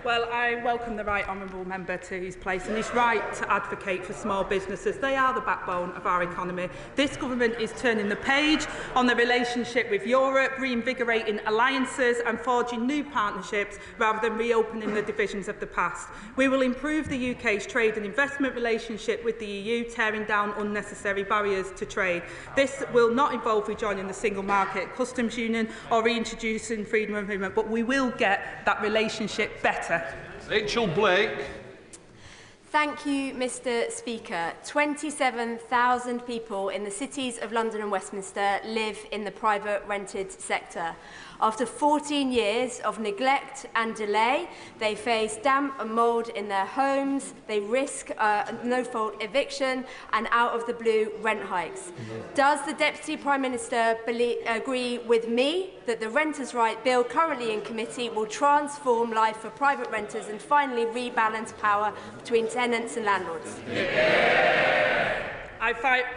Well, I welcome the right honourable member to his place and his right to advocate for small businesses. They are the backbone of our economy. This government is turning the page on the relationship with Europe, reinvigorating alliances and forging new partnerships rather than reopening the divisions of the past. We will improve the UK's trade and investment relationship with the EU, tearing down unnecessary barriers to trade. This will not involve rejoining the single market, customs union or reintroducing freedom of movement, but we will get that relationship better. Rachel Blake. Thank you, Mr. Speaker. 27,000 people in the cities of London and Westminster live in the private rented sector. After 14 years of neglect and delay, they face damp and mould in their homes, they risk no-fault eviction and out-of-the-blue rent hikes. Does the Deputy Prime Minister agree with me that the Renters' Right Bill currently in committee will transform life for private renters and finally rebalance power between tenants and landlords? I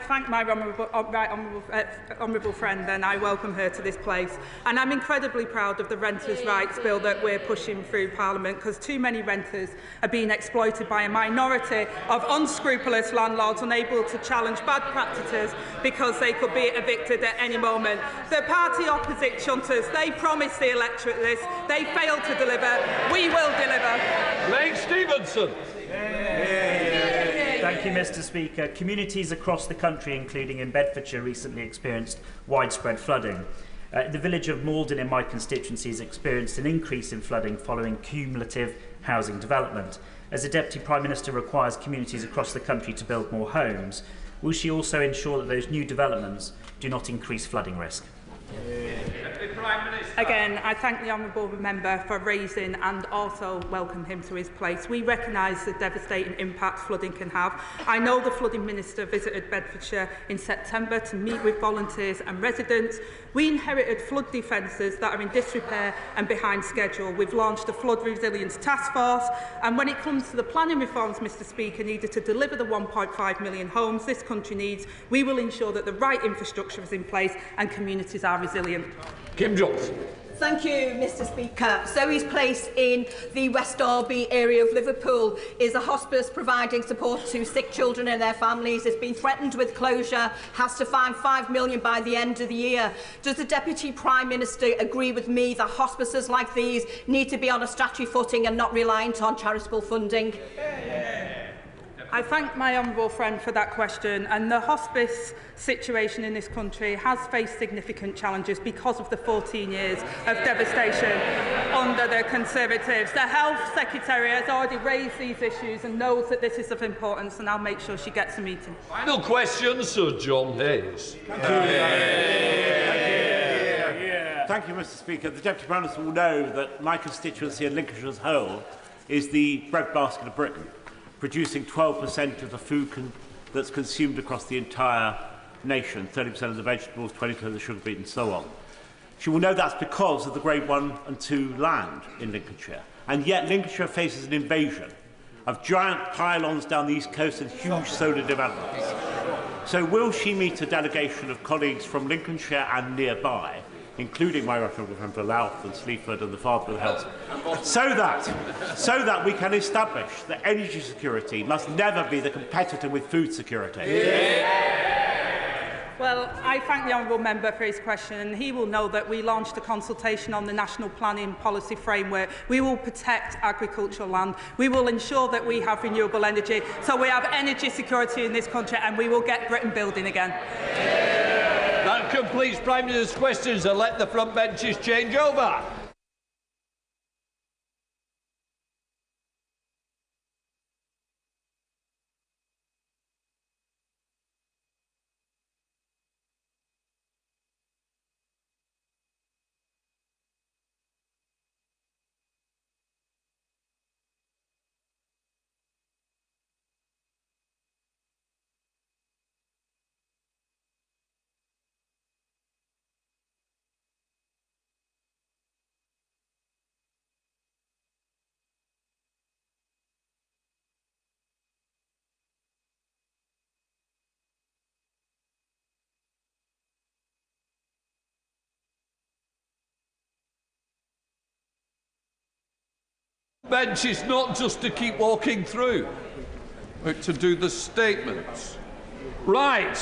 thank my honourable friend and I welcome her to this place. And I'm incredibly proud of the Renters' Rights Bill that we're pushing through Parliament, because too many renters are being exploited by a minority of unscrupulous landlords unable to challenge bad practices because they could be evicted at any moment. The party opposite chunters, they promised the electorate this, they failed to deliver. We will deliver. Blake Stevenson. Thank you, Mr. Speaker. Communities across the country, including in Bedfordshire, recently experienced widespread flooding. The village of Malden in my constituency has experienced an increase in flooding following cumulative housing development. As the Deputy Prime Minister requires communities across the country to build more homes, will she also ensure that those new developments do not increase flooding risk? Again, I thank the honourable member for raising and also welcome him to his place. We recognise the devastating impact flooding can have. I know the flooding minister visited Bedfordshire in September to meet with volunteers and residents. We inherited flood defences that are in disrepair and behind schedule. We've launched a flood resilience task force, and when it comes to the planning reforms, Mr. Speaker, needed to deliver the 1.5 million homes this country needs, we will ensure that the right infrastructure is in place and communities are resilient. Kim Jones. Thank you, Mr. Speaker. Zoe's Place in the West Derby area of Liverpool is a hospice providing support to sick children and their families. It's been threatened with closure, has to find £5 million by the end of the year. Does the Deputy Prime Minister agree with me that hospices like these need to be on a statutory footing and not reliant on charitable funding? I thank my honourable friend for that question, and the hospice situation in this country has faced significant challenges because of the 14 years of devastation under the Conservatives. The Health Secretary has already raised these issues and knows that this is of importance, and I'll make sure she gets a meeting. Final question, Sir John Hayes. Thank you, Mr. Speaker. The Deputy Prime Minister will know that my constituency and Lincolnshire as a whole is the breadbasket of Britain, producing 12% of the food that's consumed across the entire nation, 30% of the vegetables, 20% of the sugar beet and so on. She will know that's because of the Grade 1 and 2 land in Lincolnshire. And yet Lincolnshire faces an invasion of giant pylons down the east coast and huge solar developments. So will she meet a delegation of colleagues from Lincolnshire and nearby, including my referendum friend for Louth and Sleaford and the Farnborough Hills, so that we can establish that energy security must never be the competitor with food security? Well, I thank the honourable member for his question, and he will know that we launched a consultation on the National Planning Policy Framework. We will protect agricultural land. We will ensure that we have renewable energy, so we have energy security in this country, and we will get Britain building again. That completes Prime Minister's questions. I'll let the front benches change over. Bench is not just to keep walking through, but to do the statements. Right.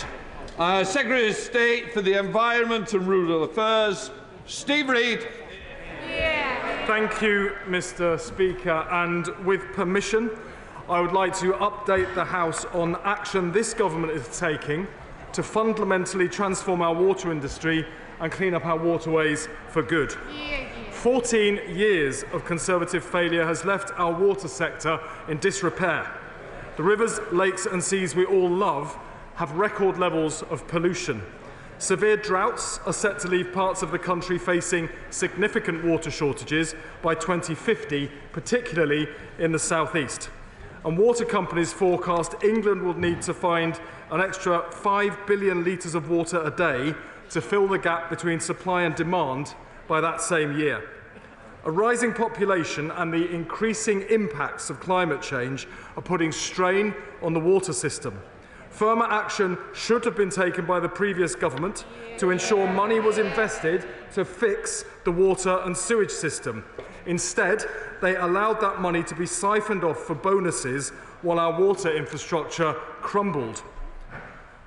Secretary of State for the Environment and Rural Affairs, Steve Reid. Thank you, Mr. Speaker. And with permission, I would like to update the House on action this government is taking to fundamentally transform our water industry and clean up our waterways for good. 14 years of Conservative failure has left our water sector in disrepair. The rivers, lakes and seas we all love have record levels of pollution. Severe droughts are set to leave parts of the country facing significant water shortages by 2050, particularly in the southeast. And water companies forecast England will need to find an extra 5 billion litres of water a day to fill the gap between supply and demand by that same year. A rising population and the increasing impacts of climate change are putting strain on the water system. Firmer action should have been taken by the previous government to ensure money was invested to fix the water and sewage system. Instead, they allowed that money to be siphoned off for bonuses while our water infrastructure crumbled.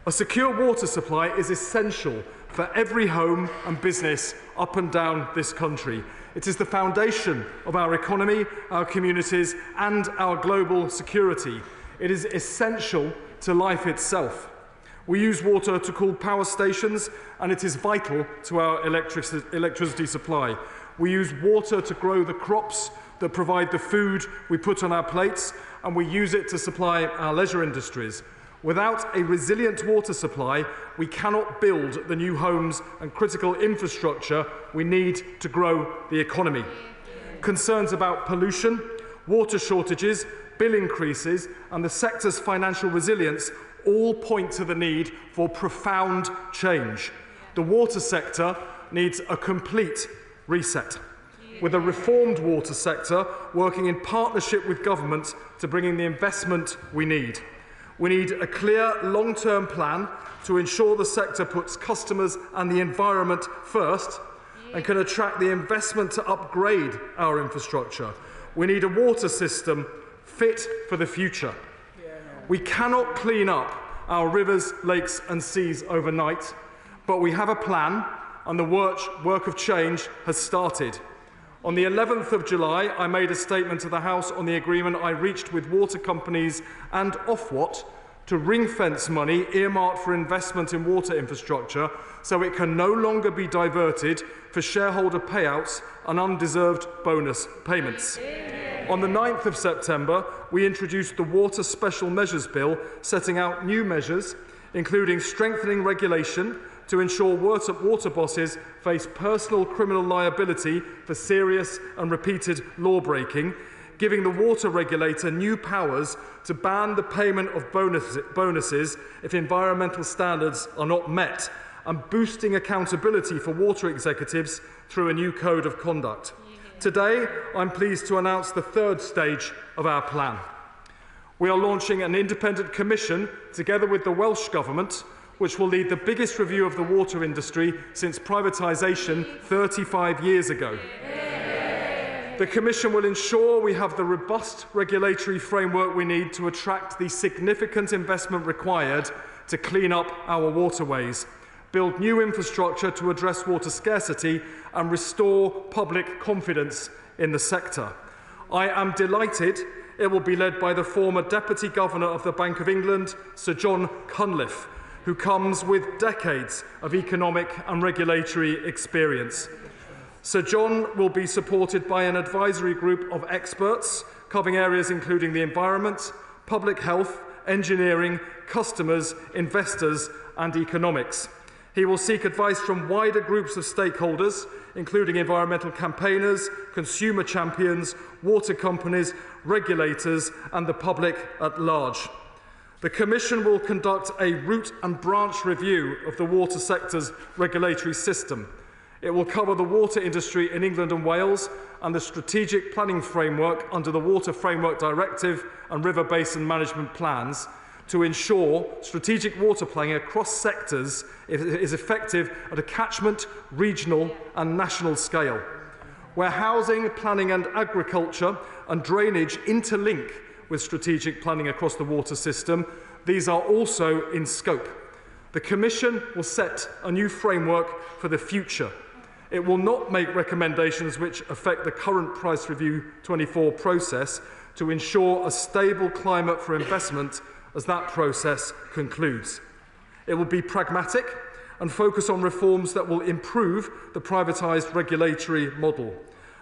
A secure water supply is essential for every home and business up and down this country. It is the foundation of our economy, our communities, and our global security. It is essential to life itself. We use water to cool power stations, and it is vital to our electricity supply. We use water to grow the crops that provide the food we put on our plates, and we use it to supply our leisure industries. Without a resilient water supply, we cannot build the new homes and critical infrastructure we need to grow the economy. Concerns about pollution, water shortages, bill increases, and the sector's financial resilience all point to the need for profound change. The water sector needs a complete reset, with a reformed water sector working in partnership with government to bring in the investment we need. We need a clear long-term plan to ensure the sector puts customers and the environment first and can attract the investment to upgrade our infrastructure. We need a water system fit for the future. We cannot clean up our rivers, lakes and seas overnight, but we have a plan and the work of change has started. On the 11th of July, I made a statement to the House on the agreement I reached with water companies and Ofwat to ring-fence money earmarked for investment in water infrastructure so it can no longer be diverted for shareholder payouts and undeserved bonus payments. On the 9th of September, we introduced the Water Special Measures Bill, setting out new measures, including strengthening regulation to ensure water bosses face personal criminal liability for serious and repeated law-breaking, giving the water regulator new powers to ban the payment of bonuses if environmental standards are not met, and boosting accountability for water executives through a new code of conduct. Today, I'm pleased to announce the third stage of our plan. We are launching an independent commission together with the Welsh Government, which will lead the biggest review of the water industry since privatisation 35 years ago. The Commission will ensure we have the robust regulatory framework we need to attract the significant investment required to clean up our waterways. build new infrastructure to address water scarcity and restore public confidence in the sector. I am delighted it will be led by the former Deputy Governor of the Bank of England, Sir John Cunliffe, who comes with decades of economic and regulatory experience. Sir John will be supported by an advisory group of experts covering areas including the environment, public health, engineering, customers, investors and economics. He will seek advice from wider groups of stakeholders, including environmental campaigners, consumer champions, water companies, regulators and the public at large. The Commission will conduct a root and branch review of the water sector's regulatory system. It will cover the water industry in England and Wales and the strategic planning framework under the Water Framework Directive and River Basin Management Plans to ensure strategic water planning across sectors is effective at a catchment, regional and national scale. Where housing, planning and agriculture and drainage interlink with strategic planning across the water system, these are also in scope. The Commission will set a new framework for the future. It will not make recommendations which affect the current Price Review 24 process to ensure a stable climate for investment as that process concludes. It will be pragmatic and focus on reforms that will improve the privatised regulatory model.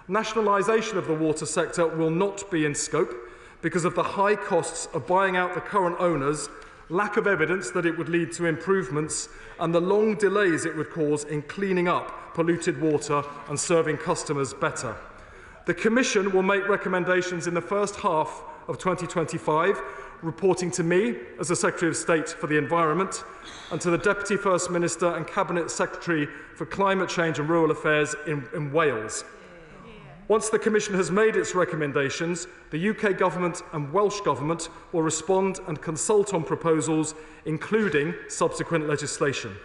Nationalisation of the water sector will not be in scope because of the high costs of buying out the current owners, lack of evidence that it would lead to improvements, and the long delays it would cause in cleaning up polluted water and serving customers better. The Commission will make recommendations in the first half of 2025, reporting to me as the Secretary of State for the Environment and to the Deputy First Minister and Cabinet Secretary for Climate Change and Rural Affairs in Wales. Once the Commission has made its recommendations, the UK Government and Welsh Government will respond and consult on proposals, including subsequent legislation.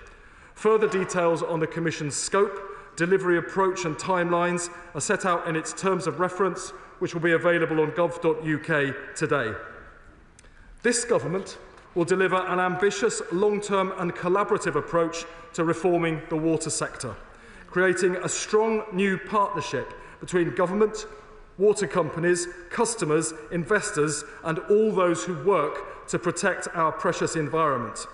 Further details on the Commission's scope, delivery approach and timelines are set out in its terms of reference, which will be available on gov.uk today. This Government will deliver an ambitious, long-term and collaborative approach to reforming the water sector, creating a strong new partnership between government, water companies, customers, investors and all those who work to protect our precious environment.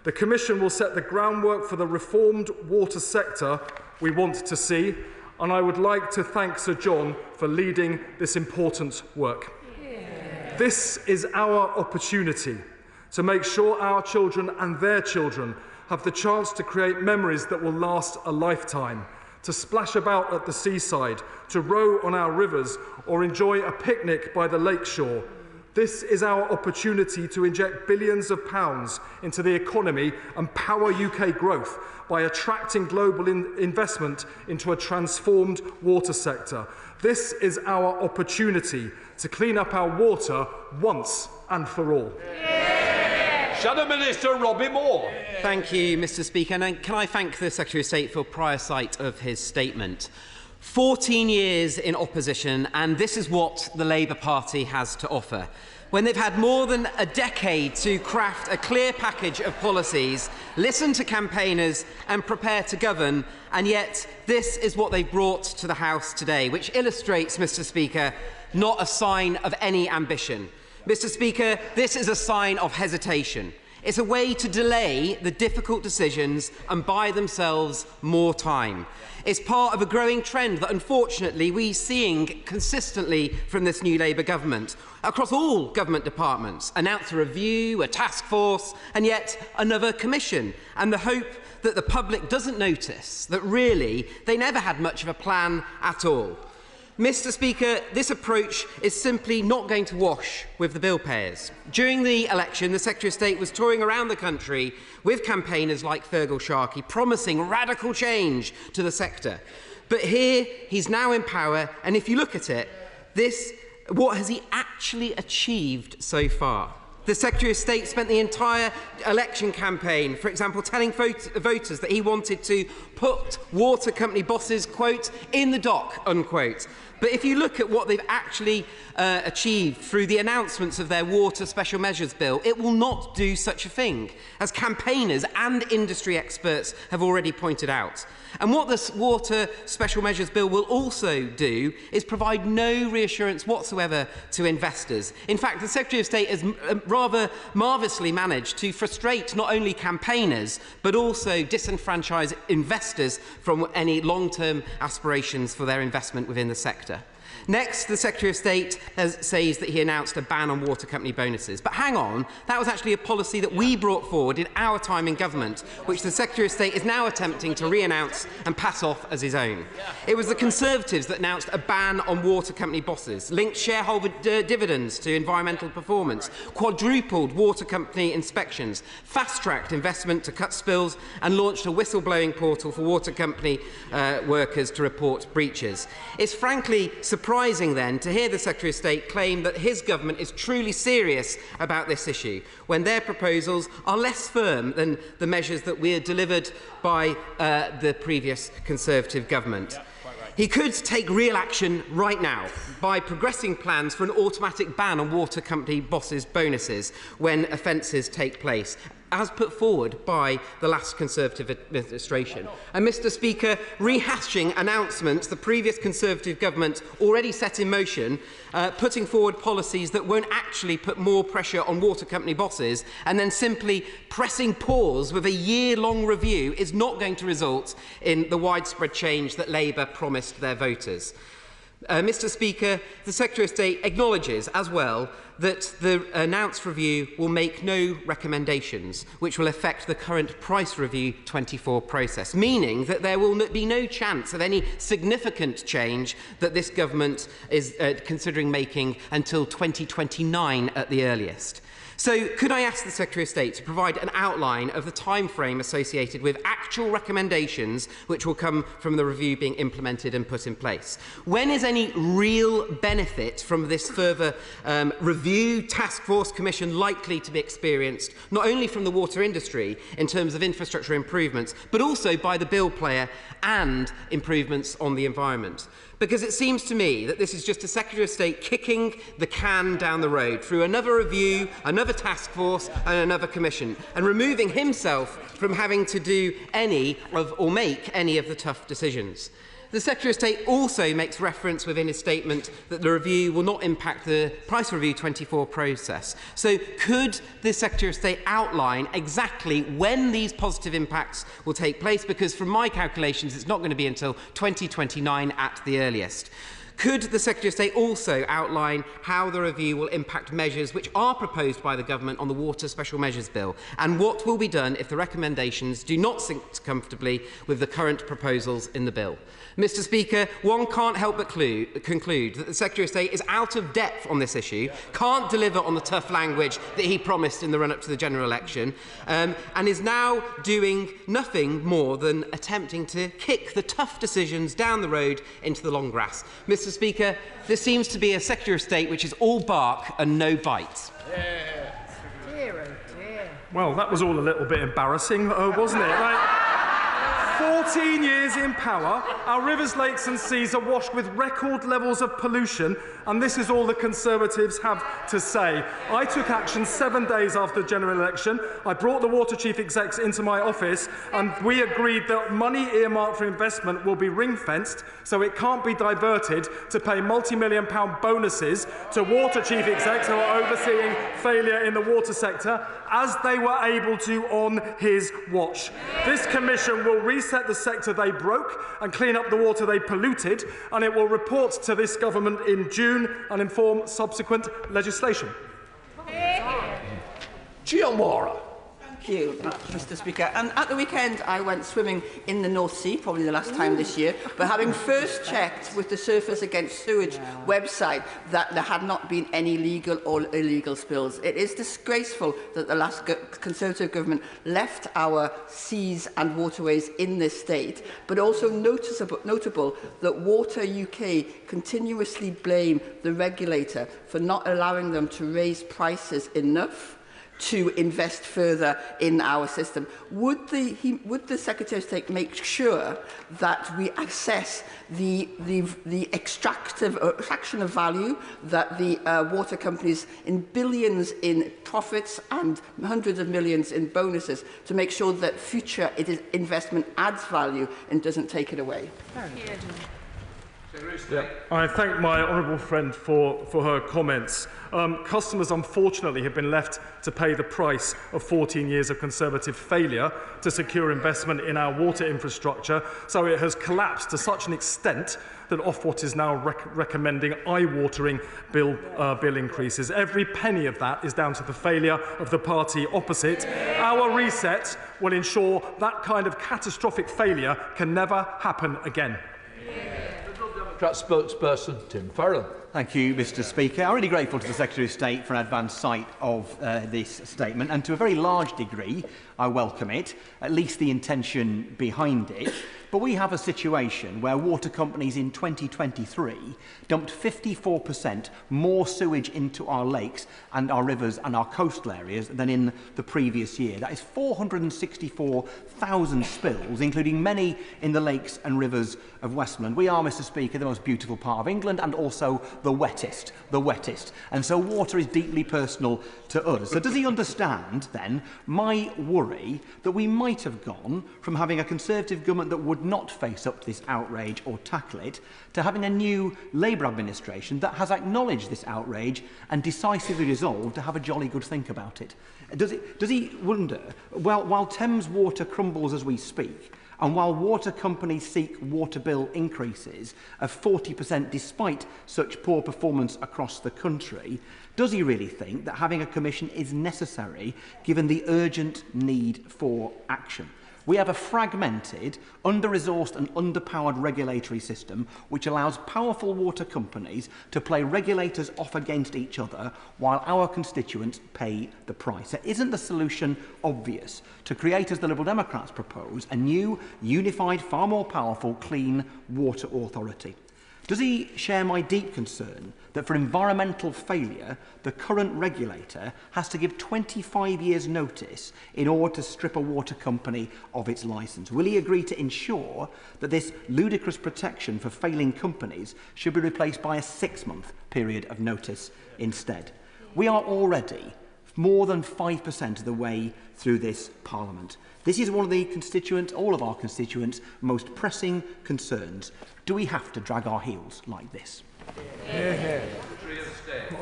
The Commission will set the groundwork for the reformed water sector we want to see, and I would like to thank Sir John for leading this important work. This is our opportunity to make sure our children and their children have the chance to create memories that will last a lifetime, to splash about at the seaside, to row on our rivers, or enjoy a picnic by the lakeshore. This is our opportunity to inject billions of pounds into the economy and power UK growth by attracting global investment into a transformed water sector. This is our opportunity to clean up our water once and for all. Shadow Minister Robbie Moore. Thank you, Mr. Speaker. And can I thank the Secretary of State for prior sight of his statement. 14 years in opposition, and this is what the Labour Party has to offer. When they've had more than a decade to craft a clear package of policies, listen to campaigners and prepare to govern, and yet this is what they've brought to the House today, which illustrates, Mr. Speaker, not a sign of any ambition. Mr. Speaker, this is a sign of hesitation. It's a way to delay the difficult decisions and buy themselves more time. It's part of a growing trend that, unfortunately, we're seeing consistently from this new Labour government. Across all government departments, announce a review, a task force, and yet another commission, and the hope that the public doesn't notice that really they never had much of a plan at all. Mr. Speaker, this approach is simply not going to wash with the bill payers. During the election, the Secretary of State was touring around the country with campaigners like Fergal Sharkey, promising radical change to the sector. But here, he's now in power, and if you look at it, what has he actually achieved so far? The Secretary of State spent the entire election campaign, for example, telling voters that he wanted to put water company bosses, quote, in the dock, unquote. But if you look at what they've actually achieved through the announcements of their water special measures bill, it will not do such a thing, as campaigners and industry experts have already pointed out. And what this water special measures bill will also do is provide no reassurance whatsoever to investors. In fact, the Secretary of State has rather marvellously managed to frustrate not only campaigners, but also disenfranchise investors from any long-term aspirations for their investment within the sector. Next, the Secretary of State says that he announced a ban on water company bonuses. But hang on, that was actually a policy that we brought forward in our time in government, which the Secretary of State is now attempting to re-announce and pass off as his own. It was the Conservatives that announced a ban on water company bosses, linked shareholder dividends to environmental performance, quadrupled water company inspections, fast-tracked investment to cut spills, and launched a whistleblowing portal for water company workers to report breaches. It's frankly surprising then to hear the Secretary of State claim that his government is truly serious about this issue, when their proposals are less firm than the measures that were delivered by the previous Conservative government. He could take real action right now by progressing plans for an automatic ban on water company bosses' bonuses when offences take place, as put forward by the last Conservative administration. And, Mr Speaker, rehashing announcements the previous Conservative government already set in motion, putting forward policies that won't actually put more pressure on water company bosses, and then simply pressing pause with a year-long review is not going to result in the widespread change that Labour promised their voters. Mr Speaker, the Secretary of State acknowledges as well that the announced review will make no recommendations which will affect the current Price Review 24 process, meaning that there will be no chance of any significant change that this government is considering making until 2029 at the earliest. So, could I ask the Secretary of State to provide an outline of the timeframe associated with actual recommendations which will come from the review being implemented and put in place? When is any real benefit from this further review task force commission likely to be experienced, not only from the water industry in terms of infrastructure improvements, but also by the bill player and improvements on the environment? Because it seems to me that this is just a Secretary of State kicking the can down the road through another review, another task force and another commission, and removing himself from having to do any of or make any of the tough decisions. The Secretary of State also makes reference within his statement that the review will not impact the Price Review 24 process. So could the Secretary of State outline exactly when these positive impacts will take place? Because from my calculations, it's not going to be until 2029 at the earliest. Could the Secretary of State also outline how the review will impact measures which are proposed by the government on the Water Special Measures Bill, and what will be done if the recommendations do not sync comfortably with the current proposals in the bill? Mr Speaker, one can't help but conclude that the Secretary of State is out of depth on this issue, can't deliver on the tough language that he promised in the run-up to the general election, and is now doing nothing more than attempting to kick the tough decisions down the road into the long grass. Mr Speaker, this seems to be a Secretary of State which is all bark and no bite. Well, that was all a little bit embarrassing, wasn't it? Right? 14 years in power, our rivers, lakes and seas are washed with record levels of pollution, and this is all the Conservatives have to say. I took action 7 days after the general election. I brought the water chief execs into my office, and we agreed that money earmarked for investment will be ring-fenced, so it can't be diverted to pay multi-million-pound bonuses to water chief execs who are overseeing failure in the water sector, as they were able to on his watch. This commission will reset the sector they broke and clean up the water they polluted, and it will report to this government in June and inform subsequent legislation. Giamora. Thank Thank you, Mr. Speaker. And at the weekend, I went swimming in the North Sea, probably the last time this year, but having first checked with the Surface Against Sewage website that there had not been any legal or illegal spills. It is disgraceful that the last Conservative government left our seas and waterways in this state, but also notable that Water UK continuously blame the regulator for not allowing them to raise prices enough to invest further in our system. Would the Secretary of State make sure that we assess the extraction of value that the water companies in billions in profits and hundreds of millions in bonuses to make sure that future investment adds value and doesn't take it away? Yeah. I thank my honourable friend for her comments. Customers, unfortunately, have been left to pay the price of 14 years of Conservative failure to secure investment in our water infrastructure, so it has collapsed to such an extent that Ofwat is now recommending eye-watering bill increases. Every penny of that is down to the failure of the party opposite. Our reset will ensure that kind of catastrophic failure can never happen again. Spokesperson Tim Farron. Thank you, Mr. Speaker. I'm really grateful to the Secretary of State for an advance sight of this statement, and to a very large degree, I welcome it, at least the intention behind it. But we have a situation where water companies in 2023 dumped 54% more sewage into our lakes and our rivers and our coastal areas than in the previous year. That is 464,000 spills, including many in the lakes and rivers of Westmoreland. We are, Mr. Speaker, the most beautiful part of England and also the wettest. And so water is deeply personal to us. So does he understand, then, my worry that we might have gone from having a Conservative government that would not face up to this outrage or tackle it, to having a new Labour administration that has acknowledged this outrage and decisively resolved to have a jolly good think about it? Does he wonder, while Thames Water crumbles as we speak, and while water companies seek water bill increases of 40% despite such poor performance across the country, does he really think that having a commission is necessary given the urgent need for action? We have a fragmented, under-resourced and underpowered regulatory system which allows powerful water companies to play regulators off against each other while our constituents pay the price. Isn't the solution obvious? To create, as the Liberal Democrats propose, a new, unified, far more powerful, clean water authority? Does he share my deep concern that for environmental failure, the current regulator has to give 25 years' notice in order to strip a water company of its licence? Will he agree to ensure that this ludicrous protection for failing companies should be replaced by a 6-month period of notice instead? We are already more than 5% of the way through this Parliament. This is one of the constituents, all of our constituents' most pressing concerns. Do we have to drag our heels like this?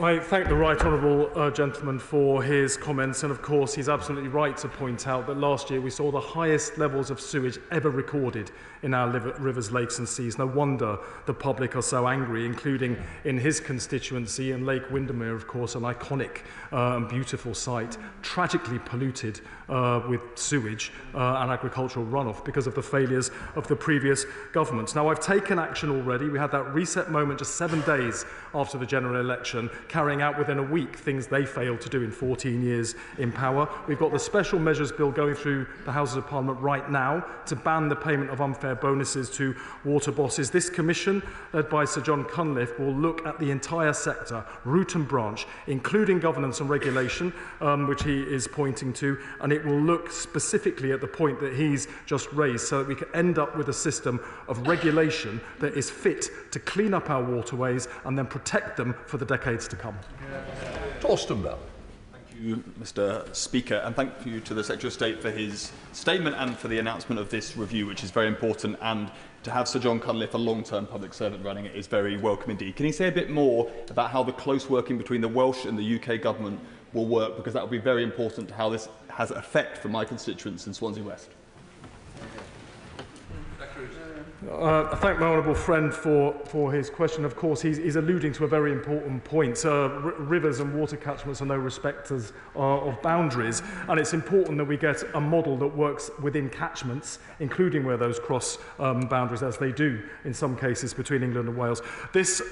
I thank the right honourable gentleman for his comments, and of course he's absolutely right to point out that last year we saw the highest levels of sewage ever recorded in our rivers, lakes and seas. No wonder the public are so angry, including in his constituency, and Lake Windermere, of course, an iconic and beautiful site, tragically polluted with sewage and agricultural runoff because of the failures of the previous governments. Now, I've taken action already. We had that reset moment just 7 days after the general election, carrying out within a week things they failed to do in 14 years in power. We've got the special measures bill going through the Houses of Parliament right now to ban the payment of unfair bonuses to water bosses. This commission, led by Sir John Cunliffe, will look at the entire sector, root and branch, including governance and regulation, which he is pointing to, and it will look specifically at the point that he's just raised so that we can end up with a system of regulation that is fit to clean up our waterways and then protect them for the decades to come. Torsten Bell. Thank you, Mr. Speaker, and thank you to the Secretary of State for his statement and for the announcement of this review, which is very important, and to have Sir John Cunliffe, a long-term public servant, running it is very welcome indeed. Can he say a bit more about how the close working between the Welsh and the UK government will work, because that will be very important to how this has effect for my constituents in Swansea West? I thank my honourable friend for his question. Of course, he's alluding to a very important point. Rivers and water catchments are no respecters of boundaries, and it's important that we get a model that works within catchments, including where those cross boundaries, as they do in some cases between England and Wales. This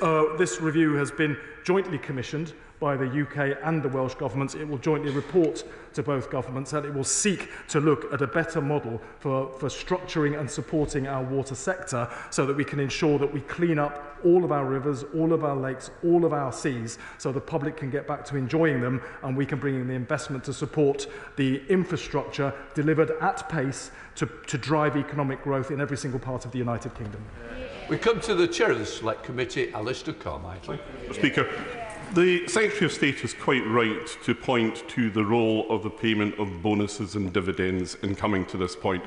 review has been jointly commissioned by the UK and the Welsh governments. It will jointly report to both governments, and it will seek to look at a better model for structuring and supporting our water sector so that we can ensure that we clean up all of our rivers, all of our lakes, all of our seas, so the public can get back to enjoying them, and we can bring in the investment to support the infrastructure delivered at pace to drive economic growth in every single part of the United Kingdom. We come to the Chair of the Select Committee, Alistair Carmichael. Speaker, the Secretary of State is quite right to point to the role of the payment of bonuses and dividends in coming to this point,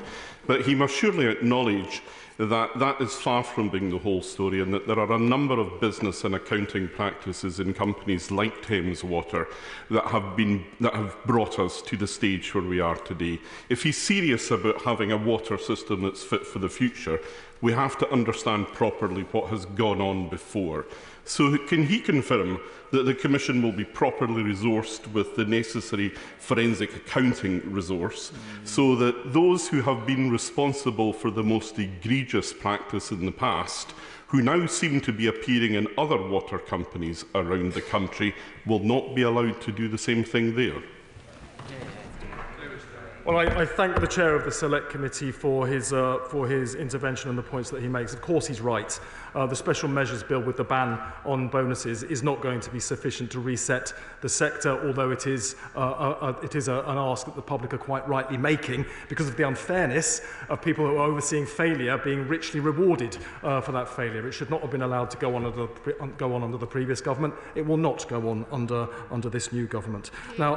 but he must surely acknowledge that that is far from being the whole story, and that there are a number of business and accounting practices in companies like Thames Water that have brought us to the stage where we are today. If he's serious about having a water system that's fit for the future, we have to understand properly what has gone on before. So can he confirm that the Commission will be properly resourced with the necessary forensic accounting resource so that those who have been responsible for the most egregious practice in the past, who now seem to be appearing in other water companies around the country, will not be allowed to do the same thing there? Well, I thank the Chair of the Select Committee for his intervention and the points that he makes. Of course, he's right. The Special Measures Bill with the ban on bonuses is not going to be sufficient to reset the sector, although it is an ask that the public are quite rightly making because of the unfairness of people who are overseeing failure being richly rewarded for that failure. It should not have been allowed to go on under the previous government. It will not go on under this new government. Now,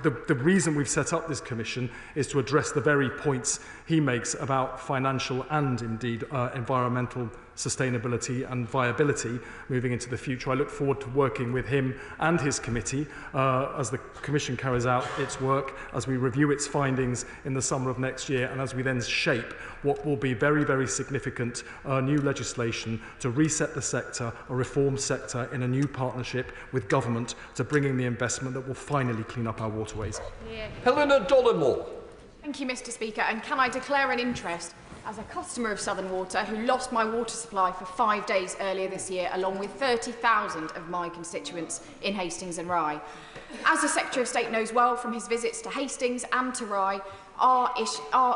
the reason we've set up this commission is to address the very points he makes about financial and indeed environmental sustainability and viability moving into the future. I look forward to working with him and his committee as the Commission carries out its work, as we review its findings in the summer of next year, and as we then shape what will be very, very significant new legislation to reset the sector, a reformed sector in a new partnership with government to bring in the investment that will finally clean up our waterways. Helena Dollimore. Thank you, Mr. Speaker, and can I declare an interest as a customer of Southern Water who lost my water supply for 5 days earlier this year, along with 30,000 of my constituents in Hastings and Rye. As the Secretary of State knows well from his visits to Hastings and to Rye,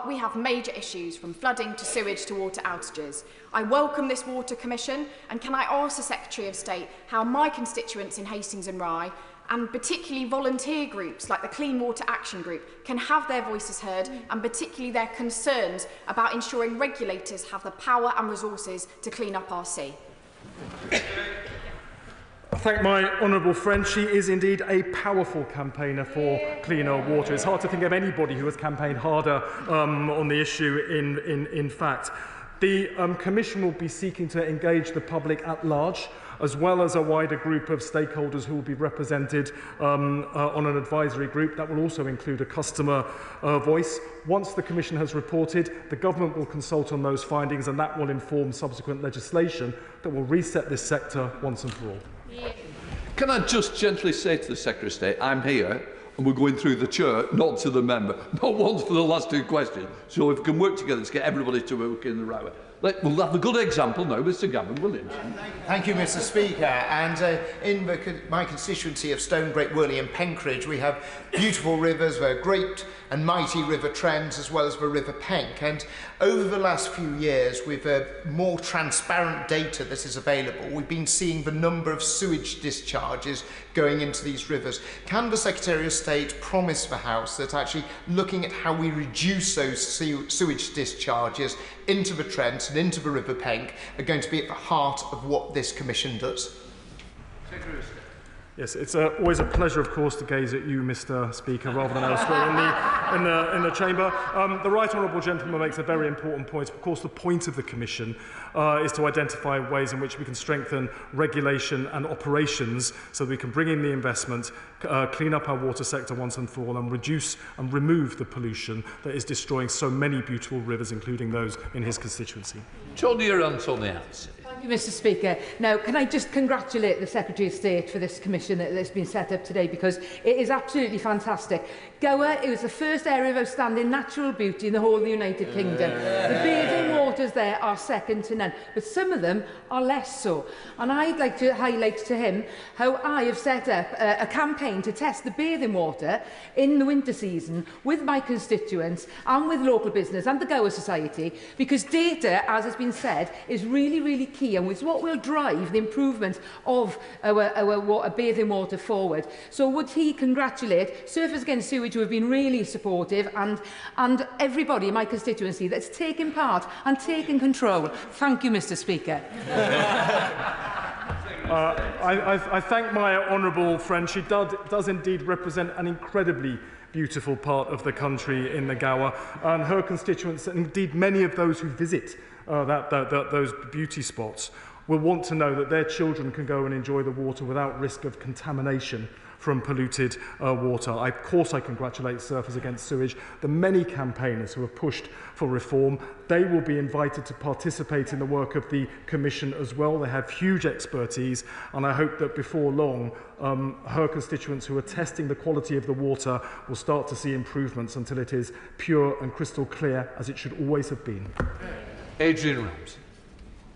we have major issues from flooding to sewage to water outages. I welcome this Water Commission, and can I ask the Secretary of State how my constituents in Hastings and Rye, and particularly volunteer groups like the Clean Water Action Group, can have their voices heard, and particularly their concerns about ensuring regulators have the power and resources to clean up our sea. I thank my honourable friend. She is indeed a powerful campaigner for cleaner water. It's hard to think of anybody who has campaigned harder on the issue in fact. The Commission will be seeking to engage the public at large, as well as a wider group of stakeholders who will be represented on an advisory group. That will also include a customer voice. Once the Commission has reported, the Government will consult on those findings, and that will inform subsequent legislation that will reset this sector once and for all. Can I just gently say to the Secretary of State, I'm here and we're going through the chair, not to the member, not once for the last two questions. So if we can work together to get everybody to work in the right way. We'll have a good example now, Mr. Gavin Williams. Thank you, Mr. Speaker. And in my constituency of Stonebreak, Worley and Penkridge, we have beautiful rivers, great and mighty river Trent, as well as the River Penk. And over the last few years, with more transparent data that is available, we've been seeing the number of sewage discharges going into these rivers. Can the Secretary of State promise the House that actually looking at how we reduce those sewage discharges into the Trent and into the River Penk are going to be at the heart of what this Commission does? Yes, it's always a pleasure, of course, to gaze at you, Mr. Speaker, rather than elsewhere in the chamber. The right honourable gentleman makes a very important point. Of course, the point of the Commission is to identify ways in which we can strengthen regulation and operations so that we can bring in the investment, clean up our water sector once and for all, and reduce and remove the pollution that is destroying so many beautiful rivers, including those in his constituency. Tony Runt on the answer. Thank you, Mr. Speaker. Now, can I just congratulate the Secretary of State for this commission that's been set up today, because it is absolutely fantastic. Gower, it was the first area of outstanding natural beauty in the whole of the United Kingdom. The bathing waters there are second to none, but some of them are less so. And I'd like to highlight to him how I have set up a campaign to test the bathing water in the winter season with my constituents and with local business and the Gower Society, because data, as has been said, is really, really key and is what will drive the improvement of our bathing water forward. So would he congratulate Surfers Against Sewage, who have been really supportive, and everybody in my constituency that's taken part and taken control. Thank you, Mr. Speaker. I thank my honourable friend. She does indeed represent an incredibly beautiful part of the country in the Gower, and her constituents, and indeed many of those who visit those beauty spots, will want to know that their children can go and enjoy the water without risk of contamination from polluted water. Of course, I congratulate Surfers Against Sewage, the many campaigners who have pushed for reform. They will be invited to participate in the work of the Commission as well. They have huge expertise, and I hope that before long, her constituents who are testing the quality of the water will start to see improvements until it is pure and crystal clear, as it should always have been. Adrian Ramsey.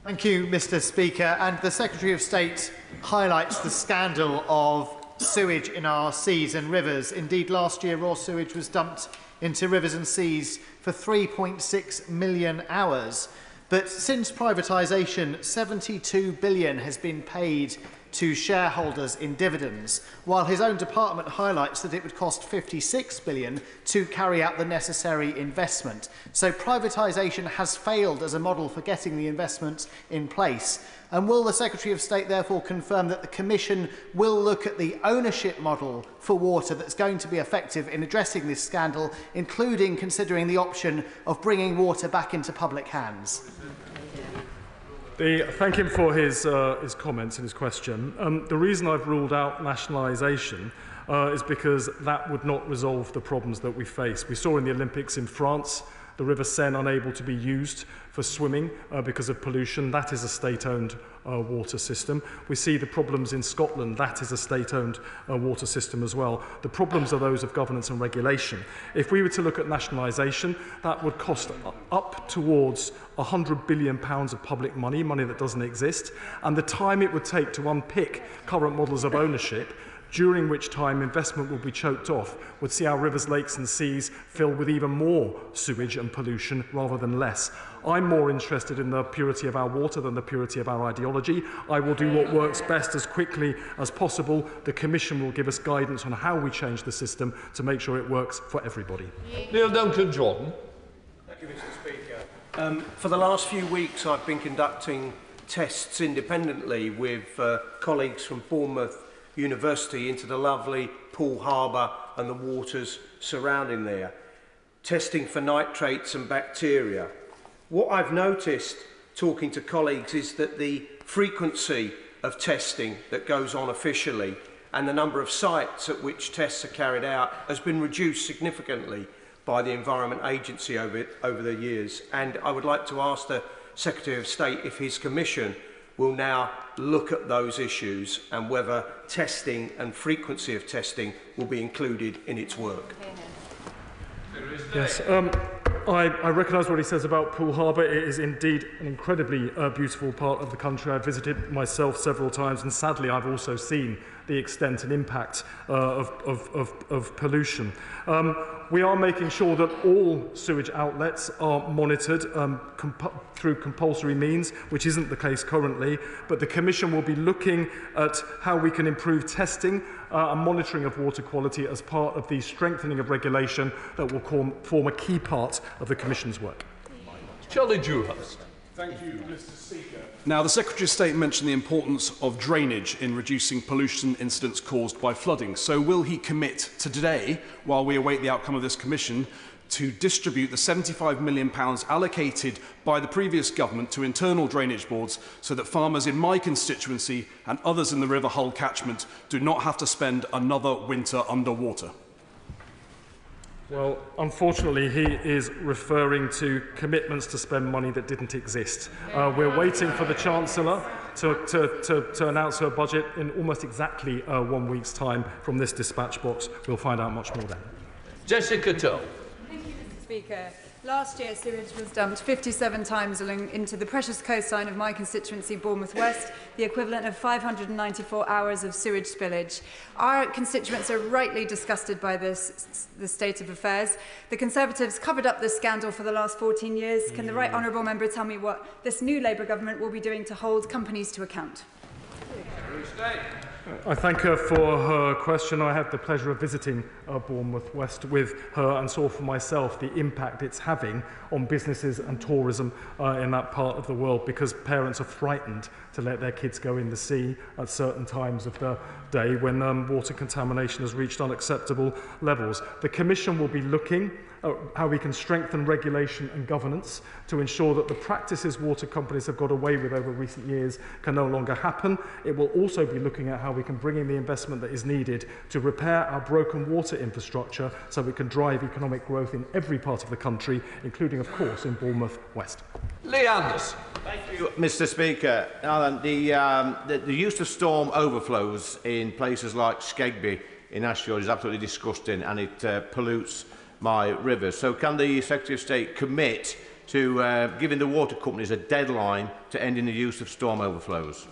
Thank you, Mr. Speaker. And the Secretary of State highlights the scandal of sewage in our seas and rivers. Indeed, last year, raw sewage was dumped into rivers and seas for 3.6 million hours. But since privatisation, 72 billion has been paid to shareholders in dividends, while his own department highlights that it would cost 56 billion to carry out the necessary investment. So privatisation has failed as a model for getting the investment in place. And will the Secretary of State therefore confirm that the Commission will look at the ownership model for water that's going to be effective in addressing this scandal, including considering the option of bringing water back into public hands? Thank him for his comments and his question. The reason I've ruled out nationalisation is because that would not resolve the problems that we face. We saw in the Olympics in France the River Seine unable to be used for swimming because of pollution. That is a state-owned water system. We see the problems in Scotland. That is a state-owned water system as well. The problems are those of governance and regulation. If we were to look at nationalisation, that would cost up towards £100 billion of public money that doesn't exist, and the time it would take to unpick current models of ownership, during which time investment will be choked off, would see our rivers, lakes and seas filled with even more sewage and pollution rather than less. I'm more interested in the purity of our water than the purity of our ideology. I will do what works best as quickly as possible. The Commission will give us guidance on how we change the system to make sure it works for everybody. Neil Duncan-Jordan. Thank you, Mr. Speaker. For the last few weeks, I've been conducting tests independently with colleagues from Bournemouth University into the lovely Poole Harbour and the waters surrounding there, testing for nitrates and bacteria. What I've noticed talking to colleagues is that the frequency of testing that goes on officially and the number of sites at which tests are carried out has been reduced significantly by the Environment Agency over the years. And I would like to ask the Secretary of State if his Commission will now look at those issues and whether testing and frequency of testing will be included in its work. Yes, I recognise what he says about Poole Harbour. It is indeed an incredibly beautiful part of the country. I've visited myself several times, and sadly I've also seen the extent and impact of pollution. We are making sure that all sewage outlets are monitored through compulsory means, which isn't the case currently, but the Commission will be looking at how we can improve testing and monitoring of water quality as part of the strengthening of regulation that will form a key part of the Commission's work. Charlie Dewhurst. Thank you, Mr. Speaker. Now, the Secretary of State mentioned the importance of drainage in reducing pollution incidents caused by flooding. So will he commit to today, while we await the outcome of this commission, to distribute the £75 million allocated by the previous government to internal drainage boards so that farmers in my constituency and others in the River Hull catchment do not have to spend another winter underwater? Well, unfortunately, he is referring to commitments to spend money that didn't exist. We're waiting for the Chancellor to announce her budget in almost exactly 1 week's time from this dispatch box. We'll find out much more then. Jessica Tull. Thank you, Mr. Speaker. Last year, sewage was dumped 57 times into the precious coastline of my constituency, Bournemouth West, the equivalent of 594 hours of sewage spillage. Our constituents are rightly disgusted by the state of affairs. The Conservatives covered up this scandal for the last 14 years. Can the right honourable member tell me what this new Labour government will be doing to hold companies to account? I thank her for her question. I had the pleasure of visiting Bournemouth West with her and saw for myself the impact it's having on businesses and tourism in that part of the world, because parents are frightened to let their kids go in the sea at certain times of the day when water contamination has reached unacceptable levels. The Commission will be looking at how we can strengthen regulation and governance to ensure that the practices water companies have got away with over recent years can no longer happen. It will also be looking at how we can bring in the investment that is needed to repair our broken water infrastructure so we can drive economic growth in every part of the country, including, of course, in Bournemouth West. Lee Anderson. Thank you, Mr. Speaker. Now then, the use of storm overflows in places like Skegby in Ashfield is absolutely disgusting, and it pollutes my rivers. So can the Secretary of State commit to giving the water companies a deadline to ending the use of storm overflows?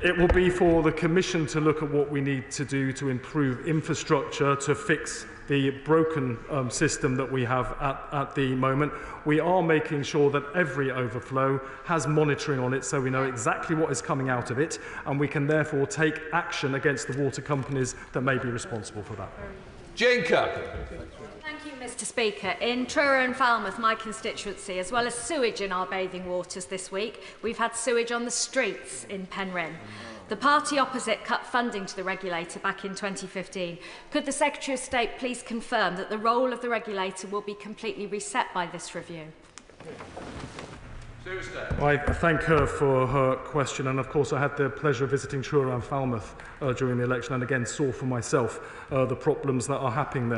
It will be for the Commission to look at what we need to do to improve infrastructure, to fix the broken system that we have at the moment. We are making sure that every overflow has monitoring on it so we know exactly what is coming out of it, and we can therefore take action against the water companies that may be responsible for that. Jane Kirk. Thank you, Mr. Speaker. In Truro and Falmouth, my constituency, as well as sewage in our bathing waters this week, we've had sewage on the streets in Penryn. The party opposite cut funding to the regulator back in 2015. Could the Secretary of State please confirm that the role of the regulator will be completely reset by this review? I thank her for her question, and of course I had the pleasure of visiting Truro and Falmouth during the election, and again saw for myself the problems that are happening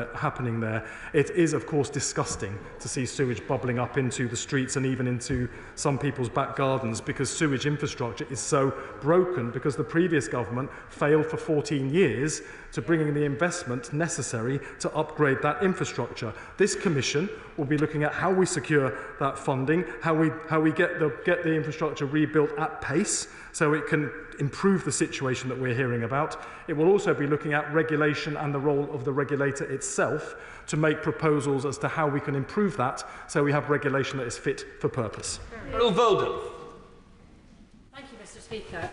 there. It is of course disgusting to see sewage bubbling up into the streets and even into some people's back gardens, because sewage infrastructure is so broken because the previous government failed for 14 years to bring in the investment necessary to upgrade that infrastructure. This Commission will be looking at how we secure that funding, how we get the infrastructure rebuilt at pace so it can improve the situation that we're hearing about. It will also be looking at regulation and the role of the regulator itself to make proposals as to how we can improve that so we have regulation that is fit for purpose. Thank you, Mr. Speaker.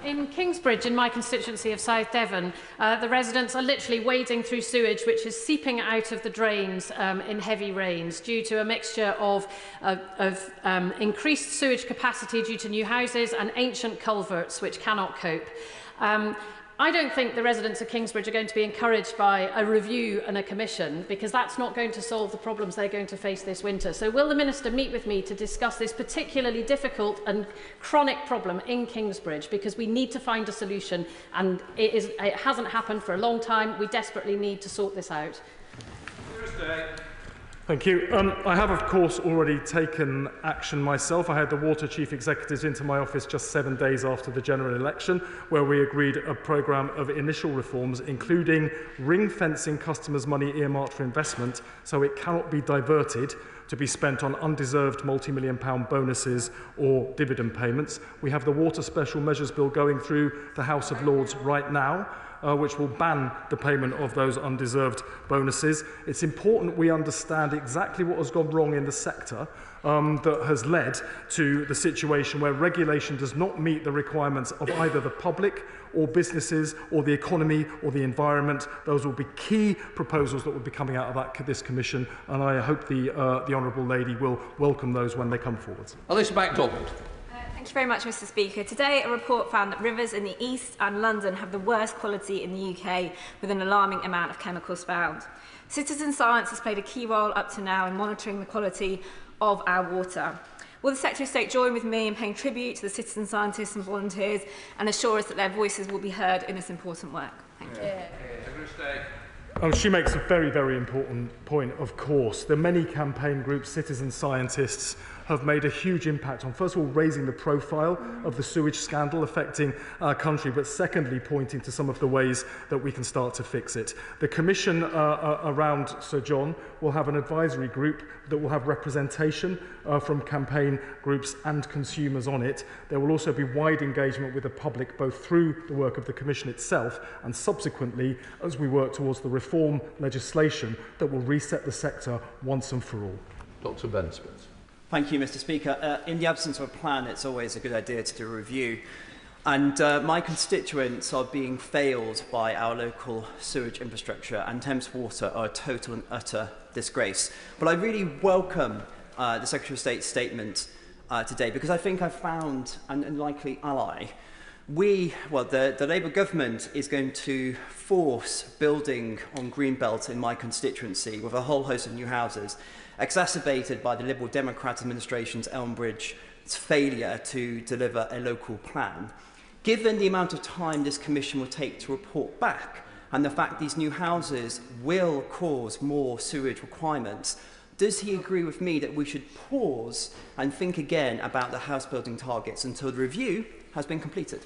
In Kingsbridge, in my constituency of South Devon, the residents are literally wading through sewage which is seeping out of the drains in heavy rains due to a mixture of increased sewage capacity due to new houses and ancient culverts which cannot cope. I don't think the residents of Kingsbridge are going to be encouraged by a review and a commission, because that's not going to solve the problems they're going to face this winter. So will the Minister meet with me to discuss this particularly difficult and chronic problem in Kingsbridge, because we need to find a solution, and it hasn't happened for a long time. We desperately need to sort this out. Thank you. I have, of course, already taken action myself. I had the Water Chief Executives into my office just 7 days after the general election, where we agreed a programme of initial reforms, including ring-fencing customers' money earmarked for investment so it cannot be diverted to be spent on undeserved multi-million-pound bonuses or dividend payments. We have the Water Special Measures Bill going through the House of Lords right now, which will ban the payment of those undeserved bonuses. It's important we understand exactly what has gone wrong in the sector that has led to the situation where regulation does not meet the requirements of either the public or businesses or the economy or the environment. Those will be key proposals that will be coming out of this Commission, and I hope the Honourable Lady will welcome those when they come forward. Alice MacDonald. Thank you very much, Mr. Speaker. Today, a report found that rivers in the East and London have the worst quality in the UK, with an alarming amount of chemicals found. Citizen science has played a key role up to now in monitoring the quality of our water. Will the Secretary of State join with me in paying tribute to the citizen scientists and volunteers and assure us that their voices will be heard in this important work? Thank you. She makes a very, very important point, of course. The many campaign groups, citizen scientists, have made a huge impact on, first of all, raising the profile of the sewage scandal affecting our country, but secondly, pointing to some of the ways that we can start to fix it. The Commission around Sir John will have an advisory group that will have representation from campaign groups and consumers on it. There will also be wide engagement with the public, both through the work of the Commission itself and subsequently as we work towards the reform legislation that will reset the sector once and for all. Dr. Ben Smith. Thank you, Mr. Speaker. In the absence of a plan, it's always a good idea to do a review. And my constituents are being failed by our local sewage infrastructure, and Thames Water are a total and utter disgrace. But I really welcome the Secretary of State's statement today, because I think I've found an unlikely ally. The Labour government is going to force building on Greenbelt in my constituency with a whole host of new houses, exacerbated by the Liberal Democrat administration's Elmbridge's failure to deliver a local plan. Given the amount of time this Commission will take to report back and the fact these new houses will cause more sewage requirements, does he agree with me that we should pause and think again about the house building targets until the review has been completed?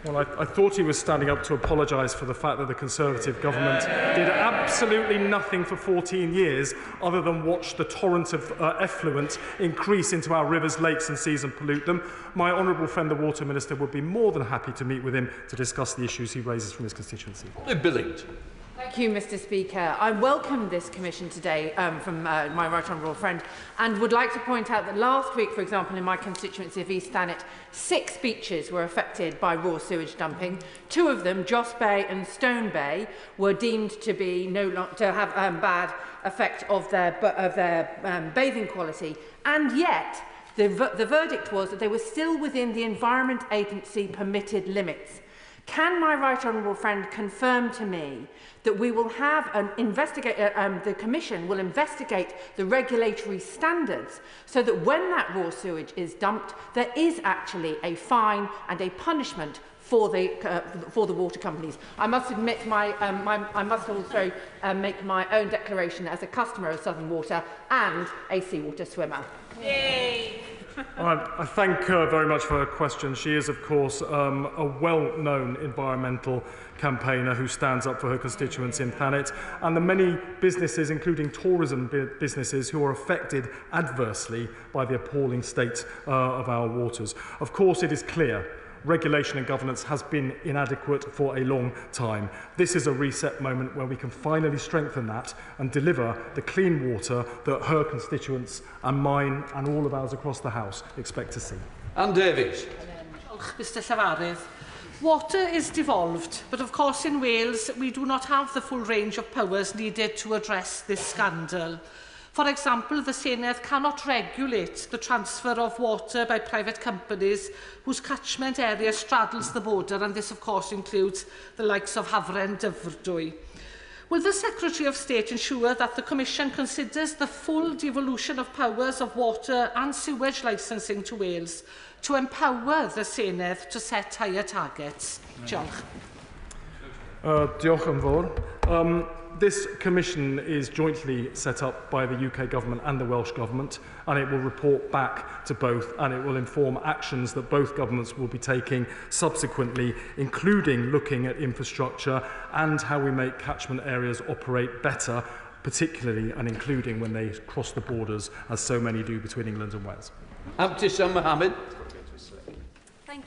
Well, I thought he was standing up to apologise for the fact that the Conservative government did absolutely nothing for 14 years other than watch the torrent of effluent increase into our rivers, lakes and seas and pollute them. My honourable friend, the Water Minister, would be more than happy to meet with him to discuss the issues he raises from his constituency. Billington. Thank you, Mr. Speaker. I welcome this Commission today from my right honourable friend, and would like to point out that last week, for example, in my constituency of East Thanet, 6 beaches were affected by raw sewage dumping. 2 of them, Joss Bay and Stone Bay, were deemed to be to have bad effect of their bathing quality, and yet the verdict was that they were still within the Environment Agency permitted limits. Can my right honourable friend confirm to me that we will have the Commission will investigate the regulatory standards so that when that raw sewage is dumped, there is actually a fine and a punishment for the water companies? I must admit, I must also make my own declaration as a customer of Southern Water and a seawater swimmer. Yay! I thank her very much for her question. She is, of course, a well-known environmental campaigner who stands up for her constituents in Thanet, and the many businesses, including tourism businesses, who are affected adversely by the appalling state of our waters. Of course, it is clear regulation and governance has been inadequate for a long time. This is a reset moment where we can finally strengthen that and deliver the clean water that her constituents and mine and all of ours across the House expect to see. Anne Davies. Mr Llafarydd. Water is devolved, but of course in Wales we do not have the full range of powers needed to address this scandal. For example, the Senedd cannot regulate the transfer of water by private companies whose catchment area straddles the border, and this of course includes the likes of Hafren and Dyfrdwy. Will the Secretary of State ensure that the Commission considers the full devolution of powers of water and sewage licensing to Wales to empower the Senedd to set higher targets? Diolch. Diolch yn fawr. This Commission is jointly set up by the UK Government and the Welsh Government, and it will report back to both, and it will inform actions that both governments will be taking subsequently, including looking at infrastructure and how we make catchment areas operate better, particularly and including when they cross the borders, as so many do between England and Wales. Abtisam Mohammed.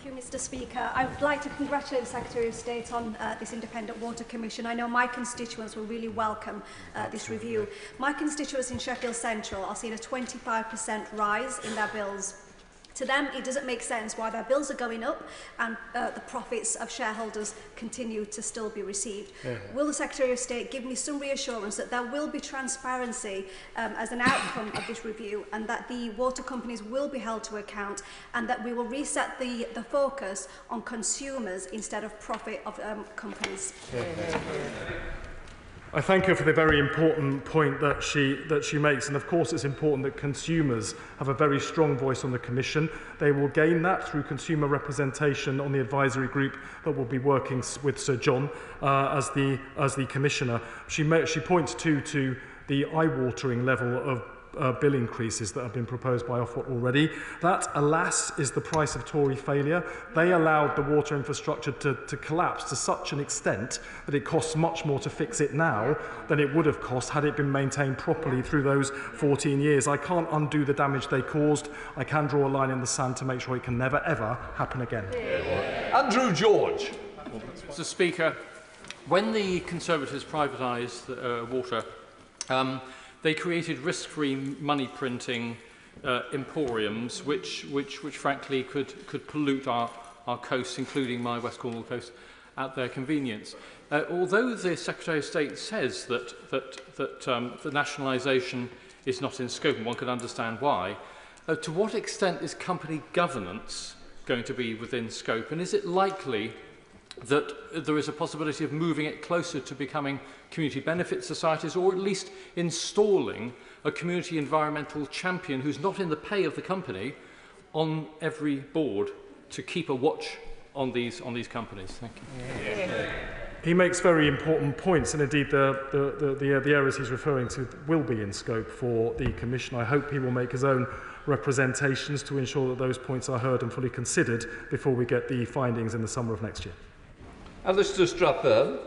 Thank you, Mr. Speaker. I would like to congratulate the Secretary of State on this Independent Water Commission. I know my constituents will really welcome this review. My constituents in Sheffield Central are seeing a 25% rise in their bills. To them, it doesn't make sense why their bills are going up and the profits of shareholders continue to still be received. Will the Secretary of State give me some reassurance that there will be transparency as an outcome of this review, and that the water companies will be held to account, and that we will reset the focus on consumers instead of profit of companies? I thank her for the very important point that she makes, and of course it's important that consumers have a very strong voice on the Commission. They will gain that through consumer representation on the advisory group that will be working with Sir John as the Commissioner. She points to the eye-watering level of bill increases that have been proposed by Ofwat already. That, alas, is the price of Tory failure. They allowed the water infrastructure to collapse to such an extent that it costs much more to fix it now than it would have cost had it been maintained properly through those 14 years. I can't undo the damage they caused. I can draw a line in the sand to make sure it can never, ever happen again. Andrew George. Mr. Speaker, when the Conservatives privatised water, they created risk-free money-printing emporiums, which frankly could pollute our coasts, including my West Cornwall coast, at their convenience. Although the Secretary of State says that the nationalisation is not in scope, and one can understand why, to what extent is company governance going to be within scope, and is it likely that there is a possibility of moving it closer to becoming community benefit societies, or at least installing a community environmental champion who's not in the pay of the company on every board to keep a watch on these companies? Thank you. He makes very important points, and indeed the areas he's referring to will be in scope for the Commission. I hope he will make his own representations to ensure that those points are heard and fully considered before we get the findings in the summer of next year. Alistair Strathern.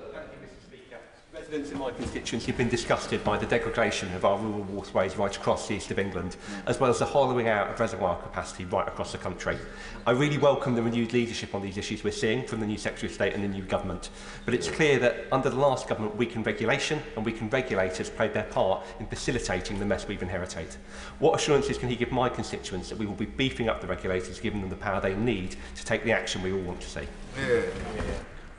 Residents in my constituency have been disgusted by the degradation of our rural waterways right across the east of England, as well as the hollowing out of reservoir capacity right across the country. I really welcome the renewed leadership on these issues we're seeing from the new Secretary of State and the new government. But it's clear that under the last government, weakened regulation and weakened regulators played their part in facilitating the mess we've inherited. What assurances can he give my constituents that we will be beefing up the regulators, giving them the power they need to take the action we all want to see?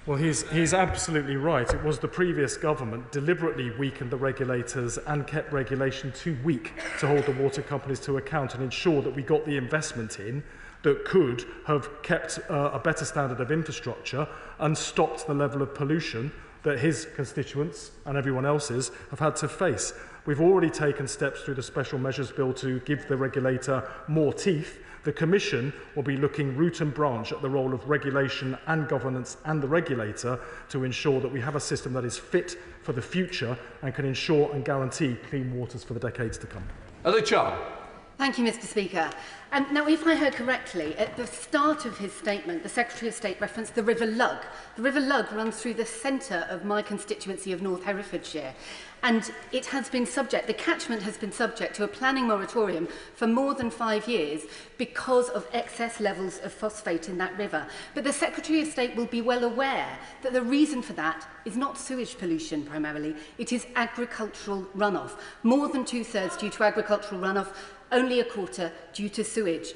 Well, he's absolutely right. It was the previous government deliberately weakened the regulators and kept regulation too weak to hold the water companies to account and ensure that we got the investment in that could have kept a better standard of infrastructure and stopped the level of pollution that his constituents and everyone else's have had to face. We've already taken steps through the Special Measures Bill to give the regulator more teeth. The Commission will be looking root and branch at the role of regulation and governance and the regulator to ensure that we have a system that is fit for the future and can ensure and guarantee clean waters for the decades to come. Thank you, Mr. Speaker. Now, if I heard correctly, at the start of his statement, the Secretary of State referenced the River Lug. The River Lug runs through the centre of my constituency of North Herefordshire, and it has been subject, the catchment has been subject to a planning moratorium for more than 5 years because of excess levels of phosphate in that river. But the Secretary of State will be well aware that the reason for that is not sewage pollution primarily, it is agricultural runoff. More than 2/3 due to agricultural runoff, only a quarter due to sewage.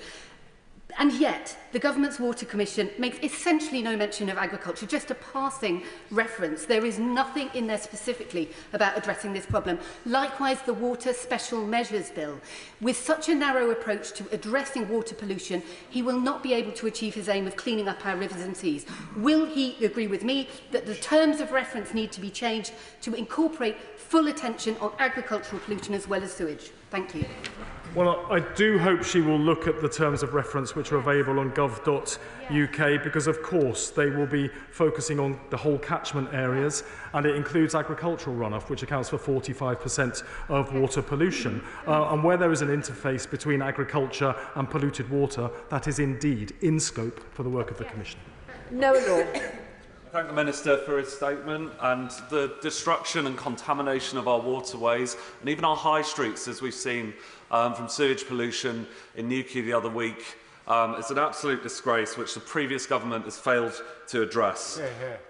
And yet, the Government's Water Commission makes essentially no mention of agriculture, just a passing reference. There is nothing in there specifically about addressing this problem. Likewise, the Water Special Measures Bill. With such a narrow approach to addressing water pollution, he will not be able to achieve his aim of cleaning up our rivers and seas. Will he agree with me that the terms of reference need to be changed to incorporate full attention on agricultural pollution as well as sewage? Thank you. Well, I do hope she will look at the terms of reference which are available on gov.uk because, of course, they will be focusing on the whole catchment areas, and it includes agricultural runoff, which accounts for 45% of water pollution. And where there is an interface between agriculture and polluted water, that is indeed in scope for the work of the Commission. Noah Law. I thank the Minister for his statement. And the destruction and contamination of our waterways and even our high streets, as we've seen from sewage pollution in Newquay the other week, It's an absolute disgrace which the previous government has failed to address.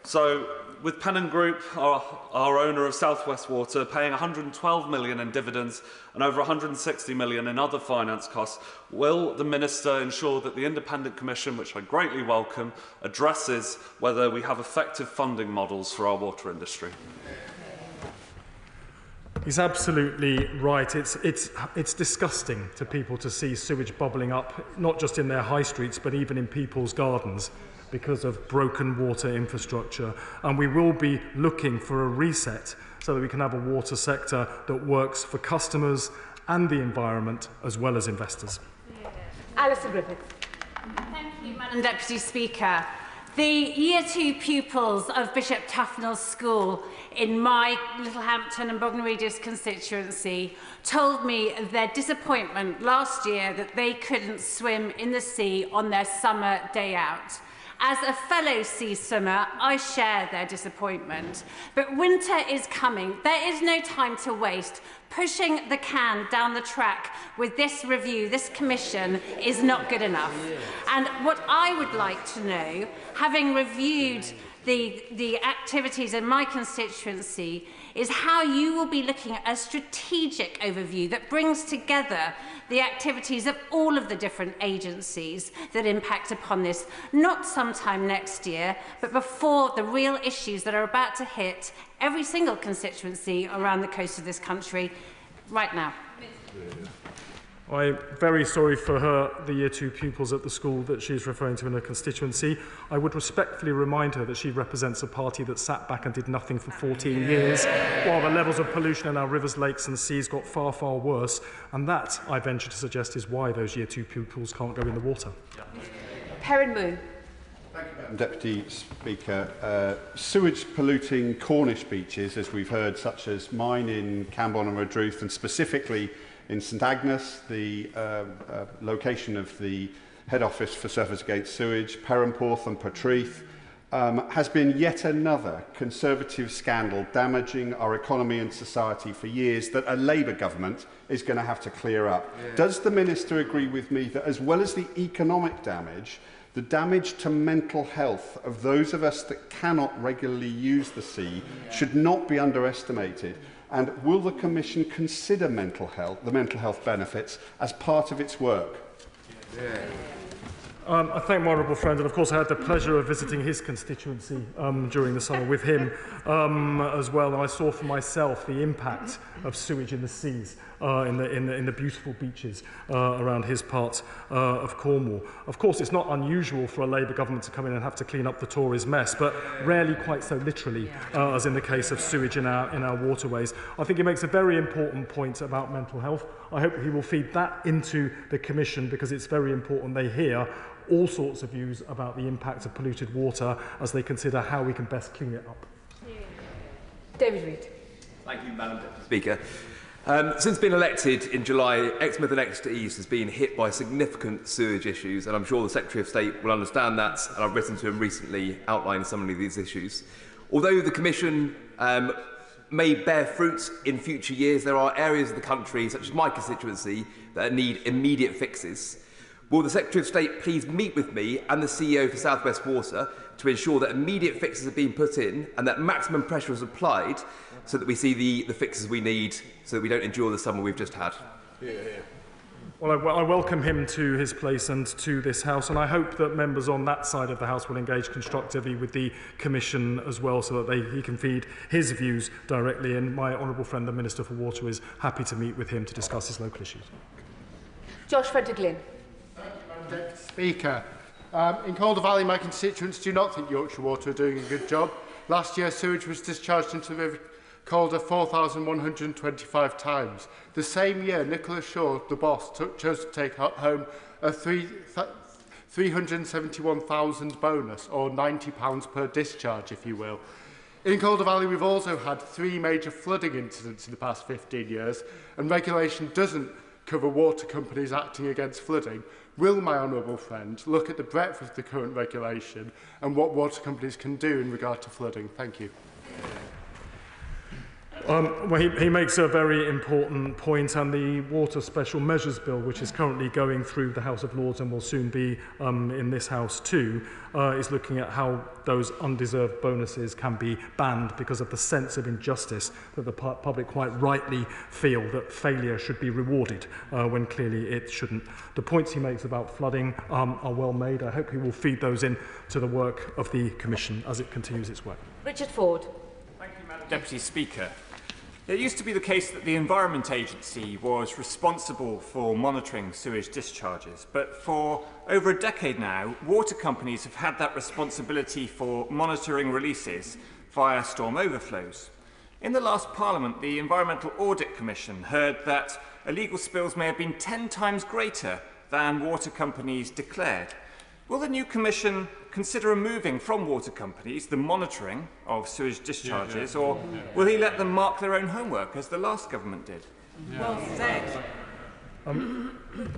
So, with Pennon Group, our owner of South West Water, paying £112 million in dividends and over £160 million in other finance costs, will the Minister ensure that the Independent Commission, which I greatly welcome, addresses whether we have effective funding models for our water industry? He's absolutely right. It's disgusting to people to see sewage bubbling up, not just in their high streets, but even in people's gardens, because of broken water infrastructure. And we will be looking for a reset so that we can have a water sector that works for customers and the environment as well as investors. Alison Griffith. Thank you, Madam Deputy Speaker. The Year 2 pupils of Bishop Tufnell's School in my Littlehampton and Bognor Regis constituency told me their disappointment last year that they couldn't swim in the sea on their summer day out. As a fellow sea swimmer, I share their disappointment. But winter is coming. There is no time to waste. Pushing the can down the track with this review, this commission, is not good enough. And what I would like to know, having reviewed the activities in my constituency, is how you will be looking at a strategic overview that brings together the activities of all of the different agencies that impact upon this, not sometime next year, but before the real issues that are about to hit every single constituency around the coast of this country right now. I'm very sorry for the Year 2 pupils at the school that she's referring to in her constituency. I would respectfully remind her that she represents a party that sat back and did nothing for 14 years, while the levels of pollution in our rivers, lakes and seas got far, far worse. And that, I venture to suggest, is why those Year 2 pupils can't go in the water. Perrin Moon. Thank you, Madam Deputy Speaker. Sewage polluting Cornish beaches, as we've heard, such as mine in Camborne and Redruth, and specifically in St Agnes, the location of the head office for Surfers Against Sewage, Perranporth and Portreath, has been yet another Conservative scandal damaging our economy and society for years that a Labour government is going to have to clear up. Does the Minister agree with me that as well as the economic damage, the damage to mental health of those of us that cannot regularly use the sea should not be underestimated? And will the Commission consider the mental health benefits as part of its work? I thank my honourable friend, and of course I had the pleasure of visiting his constituency during the summer with him as well, and I saw for myself the impact of sewage in the seas in the beautiful beaches around his part of Cornwall. Of course, it's not unusual for a Labour government to come in and have to clean up the Tories' mess, but rarely quite so literally as in the case of sewage in our waterways. I think he makes a very important point about mental health. I hope he will feed that into the Commission, because it's very important they hear all sorts of views about the impact of polluted water as they consider how we can best clean it up. David Reid. Thank you, Madam Deputy Speaker. Since being elected in July, Exmouth and Exeter East has been hit by significant sewage issues, and I'm sure the Secretary of State will understand that, and I've written to him recently outlining some of these issues. Although the Commission may bear fruit in future years, there are areas of the country, such as my constituency, that need immediate fixes. Will the Secretary of State please meet with me and the CEO for South West Water to ensure that immediate fixes are being put in and that maximum pressure is applied so that we see the fixes we need so that we don't endure the summer we've just had? Well, I welcome him to his place and to this House, and I hope that members on that side of the House will engage constructively with the Commission as well, so that he can feed his views directly, and my honourable friend, the Minister for Water, is happy to meet with him to discuss his local issues. Josh Frederick-Lynn. Deputy Speaker. In Calder Valley, my constituents do not think Yorkshire Water are doing a good job. Last year, sewage was discharged into the River Calder 4,125 times. The same year, Nicholas Shaw, the boss, chose to take home a 371,000 bonus, or £90 per discharge, if you will. In Calder Valley, we've also had 3 major flooding incidents in the past 15 years, and regulation doesn't cover water companies acting against flooding. Will my honourable friend look at the breadth of the current regulation and what water companies can do in regard to flooding? Thank you. Well, he makes a very important point, and the Water Special Measures Bill, which is currently going through the House of Lords and will soon be in this House too, is looking at how those undeserved bonuses can be banned because of the sense of injustice that the public quite rightly feel that failure should be rewarded when clearly it shouldn't. The points he makes about flooding are well made. I hope he will feed those in to the work of the Commission as it continues its work. Richard Ford. Thank you, Madam Deputy Speaker. It used to be the case that the Environment Agency was responsible for monitoring sewage discharges, but for over a decade now, water companies have had that responsibility for monitoring releases via storm overflows. In the last Parliament, the Environmental Audit Commission heard that illegal spills may have been 10 times greater than water companies declared. Will the new Commission consider removing from water companies the monitoring of sewage discharges, or will he let them mark their own homework, as the last government did? Well said.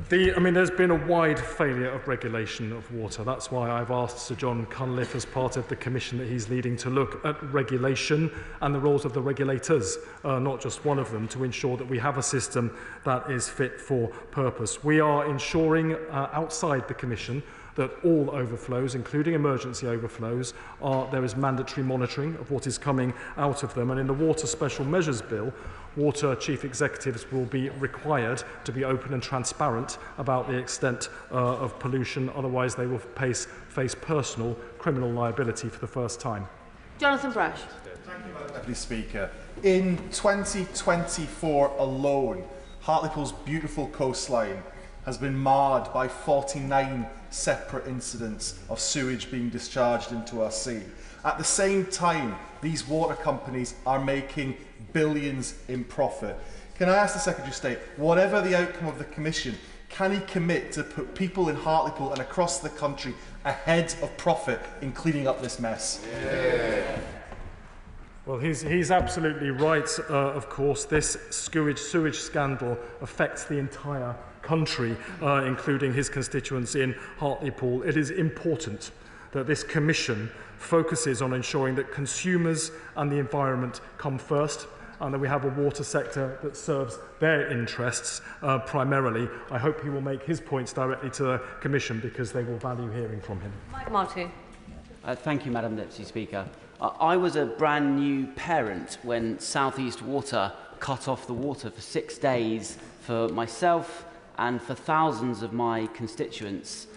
There's been a wide failure of regulation of water. That's why I've asked Sir John Cunliffe, as part of the commission that he's leading, to look at regulation and the roles of the regulators, not just one of them, to ensure that we have a system that is fit for purpose. We are ensuring outside the commission that all overflows, including emergency overflows, there is mandatory monitoring of what is coming out of them. And in the Water Special Measures Bill, water chief executives will be required to be open and transparent about the extent of pollution. Otherwise, they will face personal criminal liability for the first time. Jonathan Brash. Thank you, Madam Deputy Speaker. In 2024 alone, Hartlepool's beautiful coastline has been marred by 49 separate incidents of sewage being discharged into our sea. At the same time, these water companies are making billions in profit. Can I ask the Secretary of State, whatever the outcome of the Commission, can he commit to put people in Hartlepool and across the country ahead of profit in cleaning up this mess? Yeah. Well, he's absolutely right, of course. This sewage scandal affects the entire country, including his constituents in Hartlepool. It is important that this commission focuses on ensuring that consumers and the environment come first, and that we have a water sector that serves their interests primarily. I hope he will make his points directly to the commission, because they will value hearing from him. Mike Martin. Thank you, Madam Deputy Speaker. I was a brand new parent when South East Water cut off the water for 6 days for myself and for thousands of my constituents.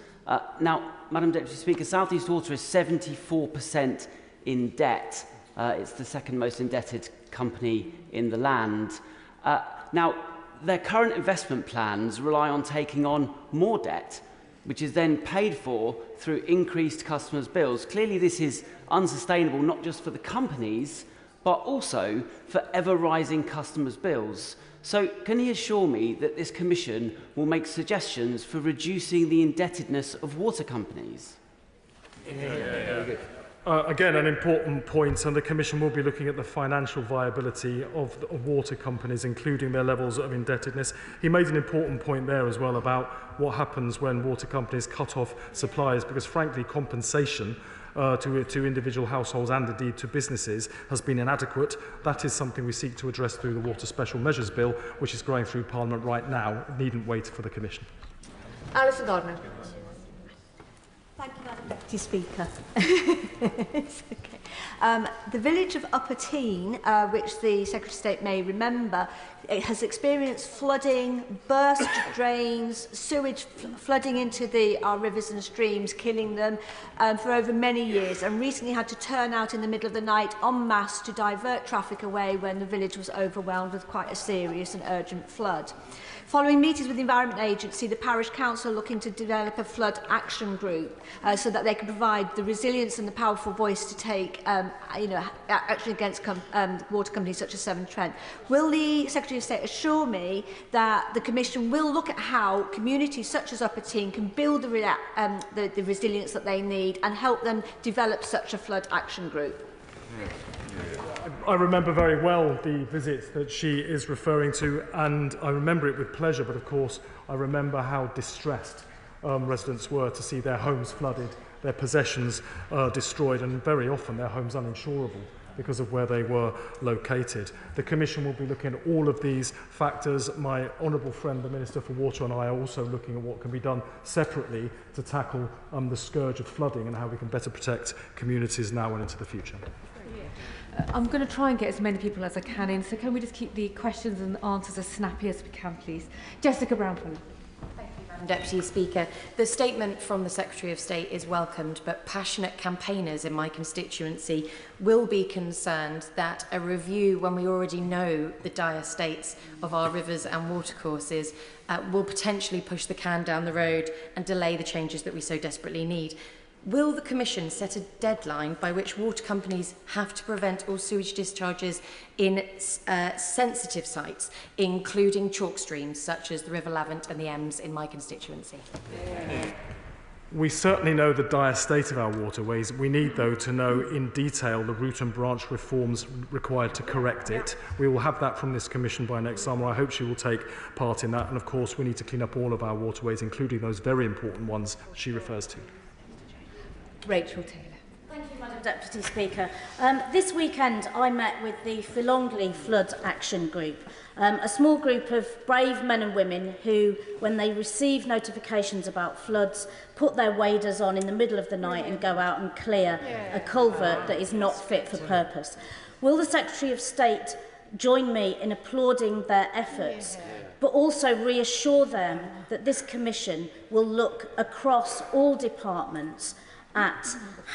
Now, Madam Deputy Speaker, South East Water is 74% in debt. It's the second most indebted company in the land. Now, their current investment plans rely on taking on more debt, which is then paid for through increased customers' bills. Clearly, this is unsustainable, not just for the companies, but also for ever-rising customers' bills. So can he assure me that this Commission will make suggestions for reducing the indebtedness of water companies? Again, an important point, and the Commission will be looking at the financial viability of water companies, including their levels of indebtedness. He made an important point there as well about what happens when water companies cut off supplies, because frankly compensation to individual households and indeed to businesses has been inadequate. That is something we seek to address through the Water Special Measures Bill, which is going through Parliament right now. It needn't wait for the Commission. Alison Gardner. Thank you, Madam Deputy Speaker. It's okay. The village of Upper Tean, which the Secretary of State may remember, it has experienced flooding, burst drains, sewage flooding into our rivers and streams, killing them for over many years, and recently had to turn out in the middle of the night en masse to divert traffic away when the village was overwhelmed with quite a serious and urgent flood. Following meetings with the Environment Agency, the Parish Council are looking to develop a flood action group so that they can provide the resilience and the powerful voice to take action against water companies such as Severn Trent. Will the Secretary of State assure me that the Commission will look at how communities such as Upper Tean can build the resilience that they need and help them develop such a flood action group? I remember very well the visit that she is referring to, and I remember it with pleasure, but of course I remember how distressed residents were to see their homes flooded, their possessions destroyed, and very often their homes uninsurable. because of where they were located. The Commission will be looking at all of these factors. My honourable friend, the Minister for Water, and I are also looking at what can be done separately to tackle the scourge of flooding and how we can better protect communities now and into the future. I'm going to try and get as many people as I can in, so can we just keep the questions and answers as snappy as we can, please? Jessica Brown-Fuller. Deputy Speaker, the statement from the Secretary of State is welcomed, but passionate campaigners in my constituency will be concerned that a review, when we already know the dire states of our rivers and watercourses, will potentially push the can down the road and delay the changes that we so desperately need. Will the Commission set a deadline by which water companies have to prevent all sewage discharges in sensitive sites, including chalk streams such as the River Lavant and the Ems in my constituency? We certainly know the dire state of our waterways. We need, though, to know in detail the root and branch reforms required to correct it. We will have that from this Commission by next summer. I hope she will take part in that. And, of course, we need to clean up all of our waterways, including those very important ones she refers to. Rachel Taylor. Thank you, Madam Deputy Speaker. This weekend I met with the Philongli Flood Action Group, a small group of brave men and women who, when they receive notifications about floods, put their waders on in the middle of the night and go out and clear a culvert that is not fit for purpose. Will the Secretary of State join me in applauding their efforts, but also reassure them that this Commission will look across all departments at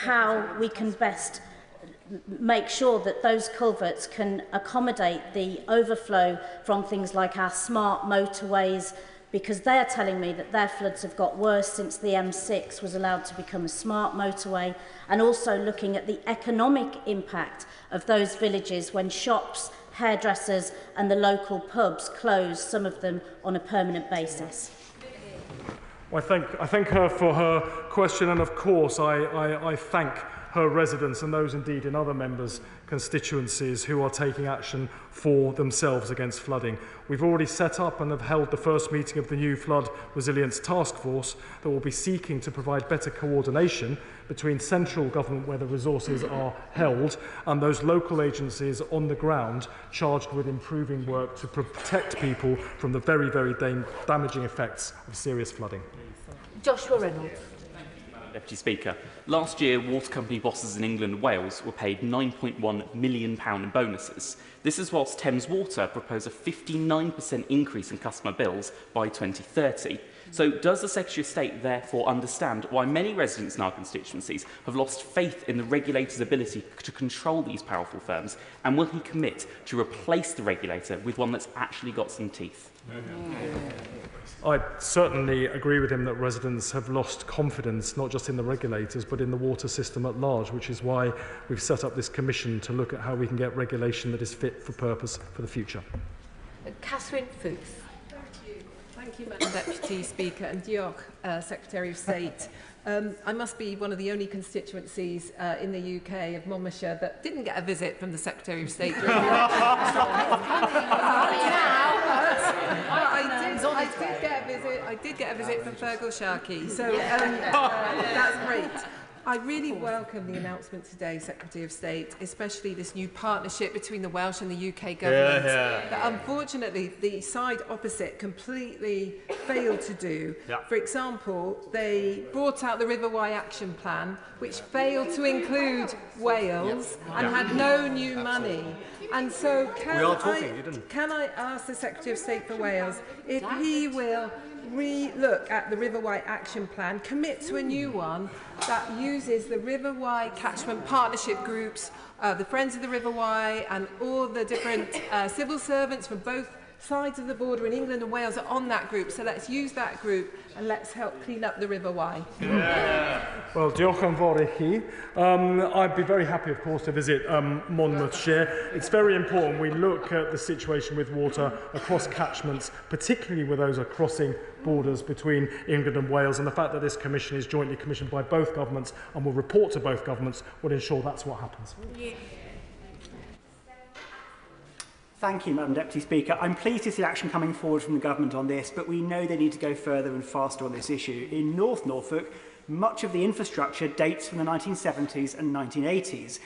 how we can best make sure that those culverts can accommodate the overflow from things like our smart motorways, because they're telling me that their floods have got worse since the M6 was allowed to become a smart motorway, and also looking at the economic impact of those villages when shops, hairdressers and the local pubs close, some of them on a permanent basis. Well, I thank her for her question, and of course I thank her residents and those indeed in other members' constituencies who are taking action for themselves against flooding. We've already set up and have held the first meeting of the new Flood Resilience Task Force that will be seeking to provide better coordination between central government, where the resources are held, and those local agencies on the ground charged with improving work to protect people from the very, very damaging effects of serious flooding. Joshua Reynolds. Deputy Speaker, last year water company bosses in England and Wales were paid £9.1 million in bonuses. This is whilst Thames Water proposed a 59% increase in customer bills by 2030. So does the Secretary of State therefore understand why many residents in our constituencies have lost faith in the regulator's ability to control these powerful firms, and will he commit to replace the regulator with one that's actually got some teeth? I certainly agree with him that residents have lost confidence, not just in the regulators, but in the water system at large, which is why we've set up this commission to look at how we can get regulation that is fit for purpose for the future. Catherine Fuchs. Thank you, Madam Deputy Speaker, and diolch, Secretary of State. I must be one of the only constituencies in the UK of Monmouthshire that didn't get a visit from the Secretary of State during the election. I did get a visit from Fergal Sharkey, so that's great. I really welcome the announcement today, Secretary of State, especially this new partnership between the Welsh and the UK government. That unfortunately, the side opposite completely failed to do. For example, they brought out the River Wye Action Plan, which failed to include Wales and had no new money. And so can I ask the Secretary of State for Wales if he will re-look at the River Wye Action Plan, commit to a new one that uses the River Wye catchment partnership groups, the Friends of the River Wye, and all the different civil servants from both sides of the border in England and Wales are on that group. So let's use that group and let's help clean up the River Wye. Well, diolch yn fawr I chi. I'd be very happy, of course, to visit Monmouthshire. It's very important we look at the situation with water across catchments, particularly with those crossing borders between England and Wales, and the fact that this commission is jointly commissioned by both governments and will report to both governments will ensure that's what happens. Thank you, Madam Deputy Speaker. I'm pleased to see action coming forward from the government on this, but we know they need to go further and faster on this issue. In North Norfolk, much of the infrastructure dates from the 1970s and 1980s.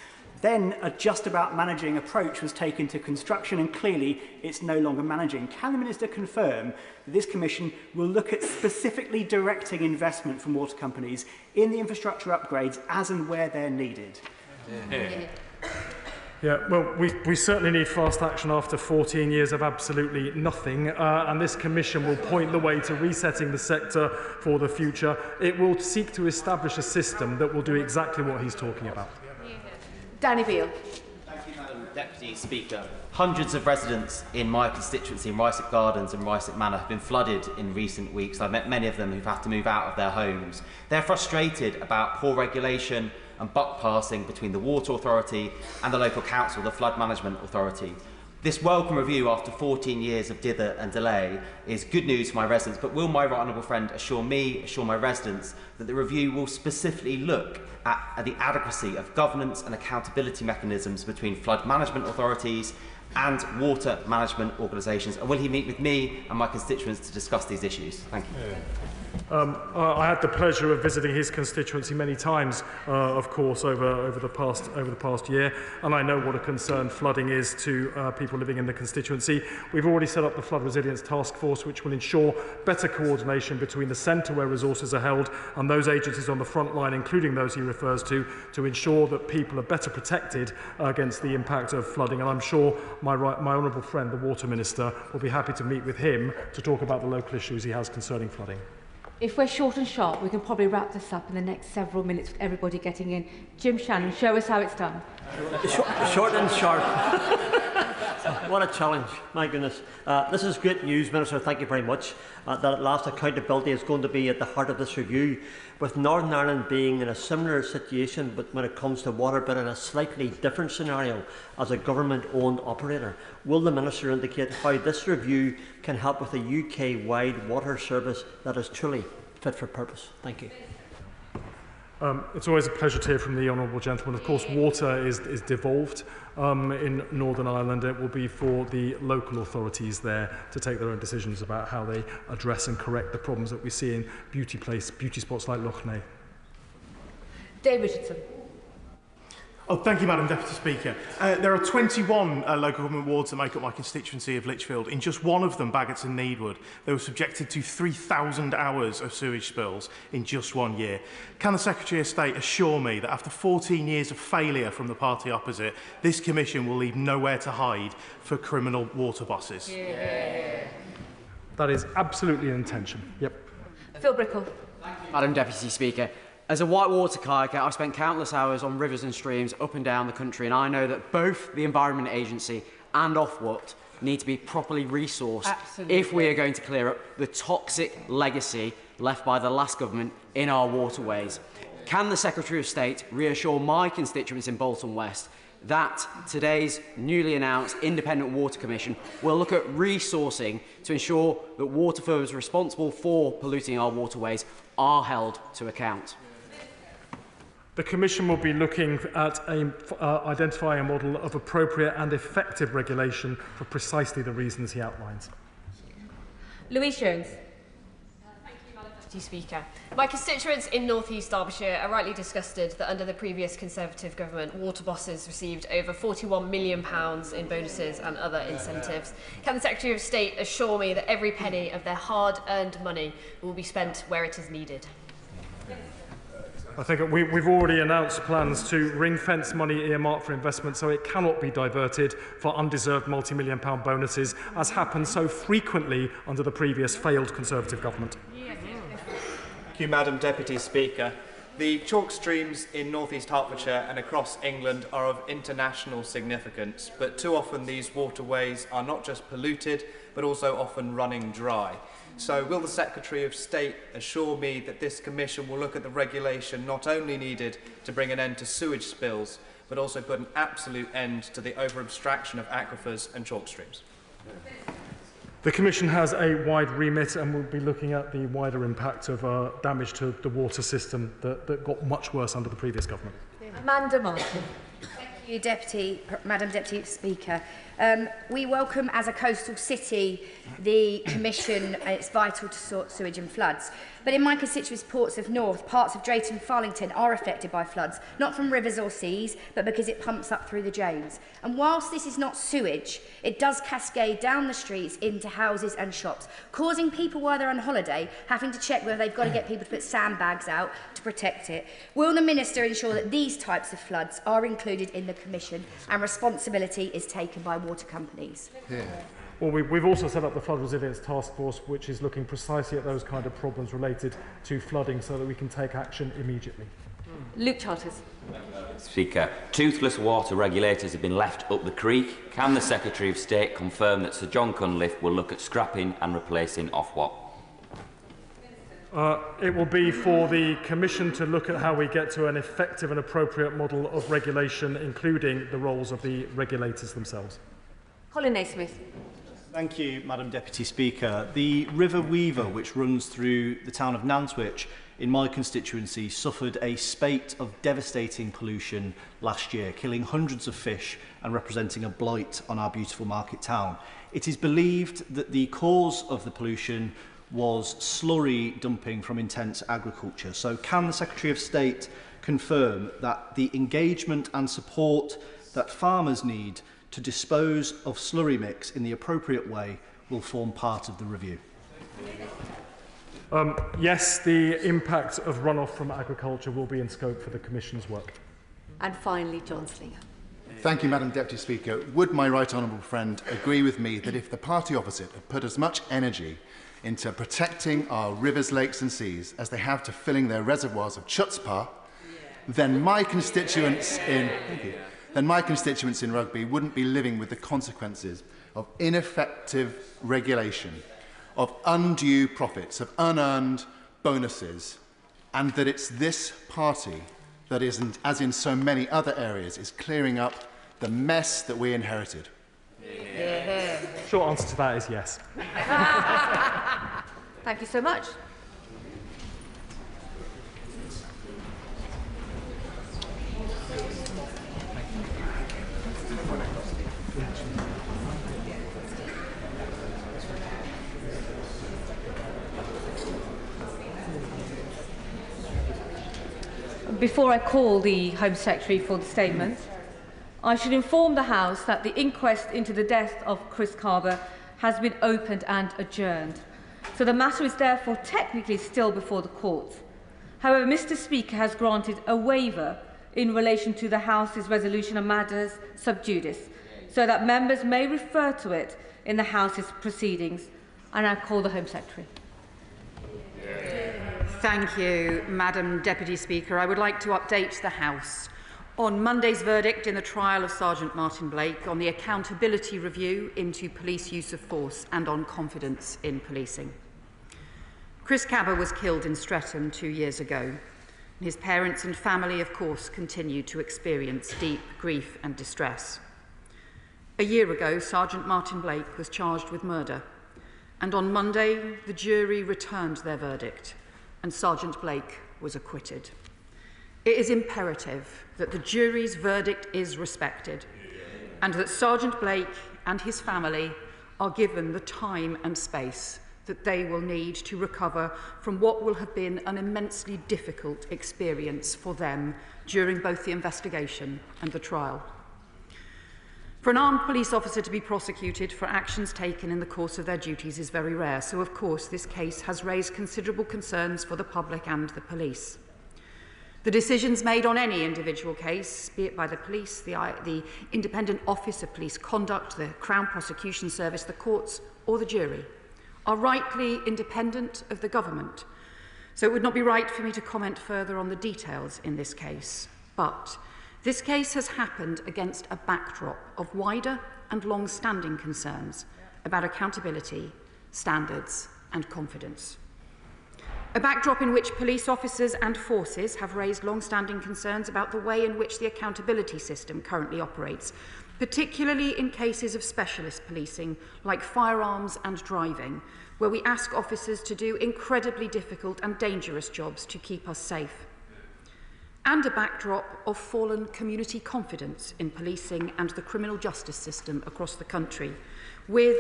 Then a just about managing approach was taken to construction, and clearly it's no longer managing. Can the Minister confirm that this Commission will look at specifically directing investment from water companies in the infrastructure upgrades as and where they're needed? Yeah, well, we certainly need fast action after 14 years of absolutely nothing, and this Commission will point the way to resetting the sector for the future. It will seek to establish a system that will do exactly what he's talking about. Danny Beale. Thank you, Madam Deputy Speaker. Hundreds of residents in my constituency in Ryswick Gardens and Ryswick Manor have been flooded in recent weeks. I've met many of them who've had to move out of their homes. They're frustrated about poor regulation and buck passing between the Water Authority and the local council, the Flood Management Authority. This welcome review after 14 years of dither and delay is good news for my residents, but will my right honourable friend assure my residents that the review will specifically look at the adequacy of governance and accountability mechanisms between flood management authorities and water management organisations? And will he meet with me and my constituents to discuss these issues? Thank you. I had the pleasure of visiting his constituency many times, of course, over the past year, and I know what a concern flooding is to people living in the constituency. We've already set up the Flood Resilience Task Force, which will ensure better coordination between the centre, where resources are held, and those agencies on the front line, including those he refers to ensure that people are better protected against the impact of flooding. And I'm sure my honourable friend, the Water Minister, will be happy to meet with him to talk about the local issues he has concerning flooding. If we're short and sharp, we can probably wrap this up in the next several minutes with everybody getting in. Jim Shannon, show us how it's done. Short and sharp. What a challenge, my goodness. This is great news, Minister, thank you very much. That at last accountability is going to be at the heart of this review, with Northern Ireland being in a similar situation but when it comes to water, but in a slightly different scenario as a government-owned operator. Will the Minister indicate how this review can help with a UK-wide water service that is truly fit for purpose? Thank you. It's always a pleasure to hear from the honourable gentleman. Of course, water is devolved in Northern Ireland. It will be for the local authorities there to take their own decisions about how they address and correct the problems that we see in beauty spots like Lough Neagh. Dave Richardson. Oh, thank you, Madam Deputy Speaker. There are 21 local government wards that make up my constituency of Lichfield. In just one of them, Baggots and Needwood, they were subjected to 3,000 hours of sewage spills in just 1 year. Can the Secretary of State assure me that after 14 years of failure from the party opposite, this Commission will leave nowhere to hide for criminal water bosses? Yeah. That is absolutely an intention. Yep. Phil Brickell. Madam Deputy Speaker, as a whitewater kayaker, I've spent countless hours on rivers and streams up and down the country, and I know that both the Environment Agency and Ofwat need to be properly resourced if we are going to clear up the toxic legacy left by the last government in our waterways. Can the Secretary of State reassure my constituents in Bolton West that today's newly announced Independent Water Commission will look at resourcing to ensure that water firms responsible for polluting our waterways are held to account? The Commission will be looking at identifying a model of appropriate and effective regulation for precisely the reasons he outlines. Louise Jones. Thank you, Madam Deputy Speaker. My constituents in North East Derbyshire are rightly disgusted that under the previous Conservative government, water bosses received over £41 million in bonuses and other incentives. Can the Secretary of State assure me that every penny of their hard-earned money will be spent where it is needed? I think we've already announced plans to ring-fence money earmarked for investment so it cannot be diverted for undeserved multi-million-pound bonuses, as happened so frequently under the previous failed Conservative government. Thank you, Madam Deputy Speaker. The chalk streams in North East Hertfordshire and across England are of international significance, but too often these waterways are not just polluted, but also often running dry. So will the Secretary of State assure me that this Commission will look at the regulation not only needed to bring an end to sewage spills, but also put an absolute end to the over-abstraction of aquifers and chalk streams? The Commission has a wide remit and will be looking at the wider impact of damage to the water system that got much worse under the previous government. Amanda Martin. Thank Thank you, Madam Deputy Speaker. We welcome, as a coastal city, the Commission. It's vital to sort sewage and floods. But in my constituency ports of North, parts of Drayton and Farlington are affected by floods, not from rivers or seas, but because it pumps up through the James. And whilst this is not sewage, it does cascade down the streets into houses and shops, causing people while they're on holiday having to check whether they've got to get people to put sandbags out to protect it. Will the Minister ensure that these types of floods are included in the Commission and responsibility is taken by water companies? Yeah. Well, we've also set up the Flood Resilience Task Force, which is looking precisely at those kind of problems related to flooding so that we can take action immediately. Luke Charters. Speaker, toothless water regulators have been left up the creek. Can the Secretary of State confirm that Sir John Cunliffe will look at scrapping and replacing Ofwat? It will be for the Commission to look at how we get to an effective and appropriate model of regulation, including the roles of the regulators themselves. Colin Naismith. Thank you, Madam Deputy Speaker. The River Weaver, which runs through the town of Nantwich in my constituency, suffered a spate of devastating pollution last year, killing hundreds of fish and representing a blight on our beautiful market town. It is believed that the cause of the pollution was slurry dumping from intense agriculture. So can the Secretary of State confirm that the engagement and support that farmers need to dispose of slurry mix in the appropriate way will form part of the review? Yes, the impact of runoff from agriculture will be in scope for the Commission's work. And finally, John Slinger. Thank you, Madam Deputy Speaker. Would my right honourable friend agree with me that if the party opposite had put as much energy into protecting our rivers, lakes and seas as they have to filling their reservoirs of chutzpah, then my constituents in Rugby wouldn't be living with the consequences of ineffective regulation, of undue profits, of unearned bonuses, and that it's this party that isn't, as in so many other areas, is clearing up the mess that we inherited. Yeah. Short answer to that is yes. Thank you so much. Before I call the Home Secretary for the statement, I should inform the House that the inquest into the death of Chris Carver has been opened and adjourned, so the matter is therefore technically still before the court. However, Mr. Speaker has granted a waiver in relation to the House's resolution on matters sub judice, so that members may refer to it in the House's proceedings. I now call the Home Secretary. Thank you, Madam Deputy Speaker. I would like to update the House on Monday's verdict in the trial of Sergeant Martin Blake, on the accountability review into police use of force and on confidence in policing. Chris Carver was killed in Streatham 2 years ago. His parents and family, of course, continue to experience deep grief and distress. A year ago, Sergeant Martin Blake was charged with murder, and on Monday, the jury returned their verdict, and Sergeant Blake was acquitted. It is imperative that the jury's verdict is respected and that Sergeant Blake and his family are given the time and space that they will need to recover from what will have been an immensely difficult experience for them during both the investigation and the trial. For an armed police officer to be prosecuted for actions taken in the course of their duties is very rare, so of course this case has raised considerable concerns for the public and the police. The decisions made on any individual case, be it by the police, the Independent Office of Police Conduct, the Crown Prosecution Service, the courts or the jury, are rightly independent of the government. So it would not be right for me to comment further on the details in this case. But this case has happened against a backdrop of wider and long-standing concerns about accountability, standards and confidence. A backdrop in which police officers and forces have raised long-standing concerns about the way in which the accountability system currently operates, particularly in cases of specialist policing like firearms and driving, where we ask officers to do incredibly difficult and dangerous jobs to keep us safe. and a backdrop of fallen community confidence in policing and the criminal justice system across the country, with,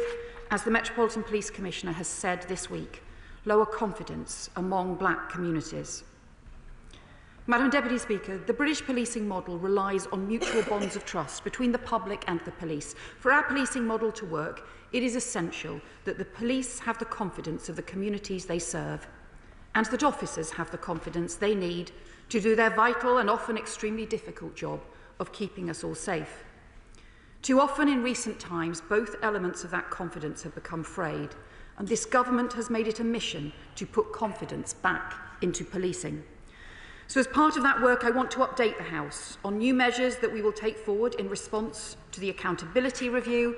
as the Metropolitan Police Commissioner has said this week, lower confidence among black communities. Madam Deputy Speaker, the British policing model relies on mutual bonds of trust between the public and the police. For our policing model to work, it is essential that the police have the confidence of the communities they serve, and that officers have the confidence they need to do their vital and often extremely difficult job of keeping us all safe. Too often in recent times, both elements of that confidence have become frayed, and this government has made it a mission to put confidence back into policing. So as part of that work, I want to update the House on new measures that we will take forward in response to the accountability review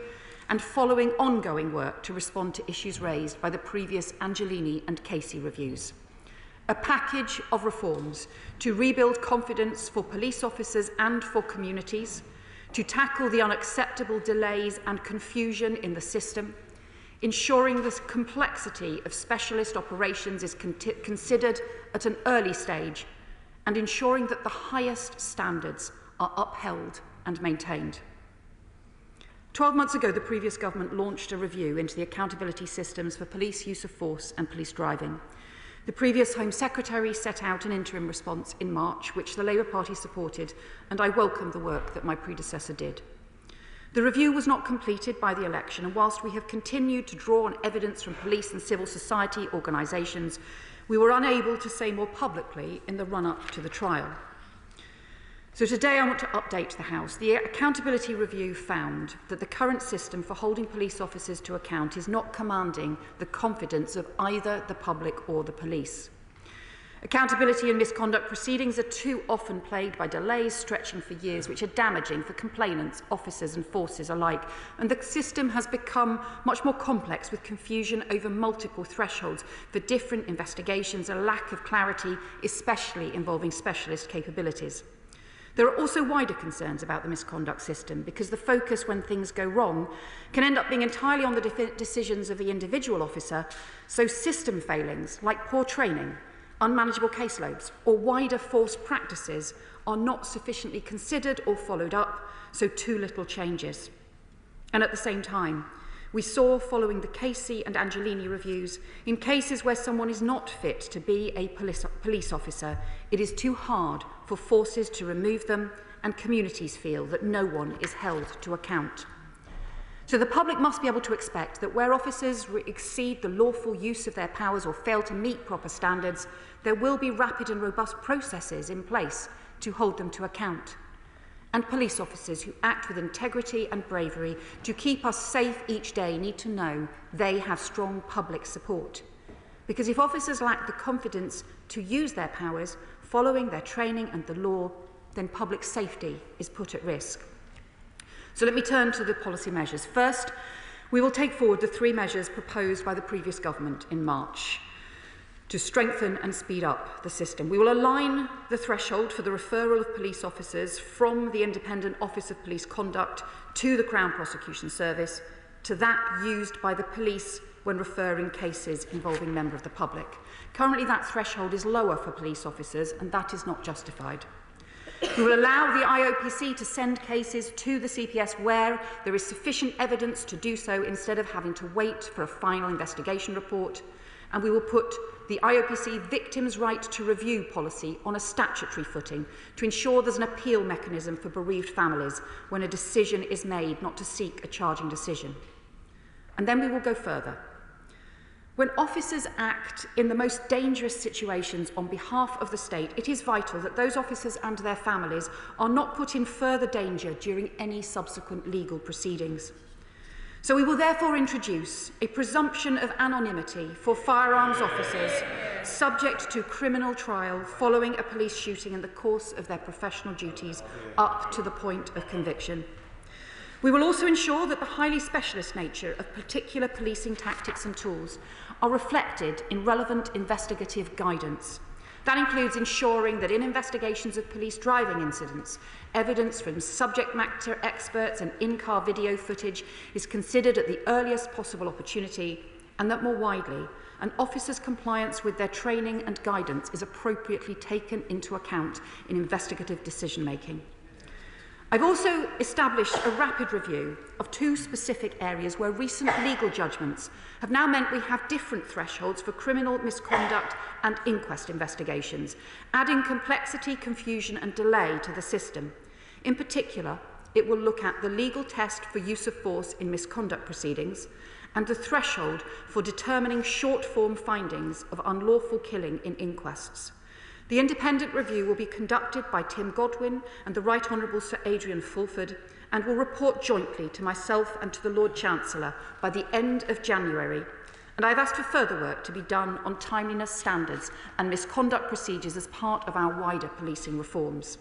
and following ongoing work to respond to issues raised by the previous Angelini and Casey reviews. A package of reforms to rebuild confidence for police officers and for communities, to tackle the unacceptable delays and confusion in the system, ensuring the complexity of specialist operations is considered at an early stage, and ensuring that the highest standards are upheld and maintained. 12 months ago, the previous government launched a review into the accountability systems for police use of force and police driving. The previous Home Secretary set out an interim response in March, which the Labour Party supported, and I welcome the work that my predecessor did. The review was not completed by the election, and whilst we have continued to draw on evidence from police and civil society organisations, we were unable to say more publicly in the run-up to the trial. So today I want to update the House. The accountability review found that the current system for holding police officers to account is not commanding the confidence of either the public or the police. Accountability and misconduct proceedings are too often plagued by delays stretching for years, which are damaging for complainants, officers and forces alike. And the system has become much more complex, with confusion over multiple thresholds for different investigations, a lack of clarity, especially involving specialist capabilities. There are also wider concerns about the misconduct system, because the focus when things go wrong can end up being entirely on the decisions of the individual officer, so system failings like poor training, unmanageable caseloads or wider force practices are not sufficiently considered or followed up, so too little changes. And at the same time, we saw, following the Casey and Angelini reviews, in cases where someone is not fit to be a police officer, it is too hard for forces to remove them, and communities feel that no one is held to account. So the public must be able to expect that where officers exceed the lawful use of their powers or fail to meet proper standards, there will be rapid and robust processes in place to hold them to account. And police officers who act with integrity and bravery to keep us safe each day need to know they have strong public support. Because if officers lack the confidence to use their powers following their training and the law, then public safety is put at risk. So let me turn to the policy measures. First, we will take forward the 3 measures proposed by the previous government in March to strengthen and speed up the system. We will align the threshold for the referral of police officers from the Independent Office of Police Conduct to the Crown Prosecution Service to that used by the police when referring cases involving members of the public. Currently, that threshold is lower for police officers, and that is not justified. We will allow the IOPC to send cases to the CPS where there is sufficient evidence to do so, instead of having to wait for a final investigation report. And we will put the IOPC victims' right to review policy on a statutory footing to ensure there's an appeal mechanism for bereaved families when a decision is made not to seek a charging decision. And then we will go further. When officers act in the most dangerous situations on behalf of the state, it is vital that those officers and their families are not put in further danger during any subsequent legal proceedings. So we will therefore introduce a presumption of anonymity for firearms officers subject to criminal trial following a police shooting in the course of their professional duties up to the point of conviction. We will also ensure that the highly specialist nature of particular policing tactics and tools are reflected in relevant investigative guidance. That includes ensuring that in investigations of police driving incidents, evidence from subject matter experts and in-car video footage is considered at the earliest possible opportunity, and that more widely, an officer's compliance with their training and guidance is appropriately taken into account in investigative decision-making. I've also established a rapid review of 2 specific areas where recent legal judgments have now meant we have different thresholds for criminal misconduct and inquest investigations, adding complexity, confusion and delay to the system. In particular, it will look at the legal test for use of force in misconduct proceedings and the threshold for determining short-form findings of unlawful killing in inquests. The independent review will be conducted by Tim Godwin and the Right Honourable Sir Adrian Fulford and will report jointly to myself and to the Lord Chancellor by the end of January. And I've asked for further work to be done on timeliness standards and misconduct procedures as part of our wider policing reforms.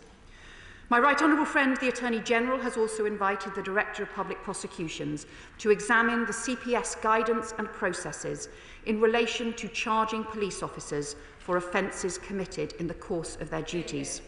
My right honourable friend, the Attorney-General, has also invited the Director of Public Prosecutions to examine the CPS guidance and processes in relation to charging police officers for offences committed in the course of their duties.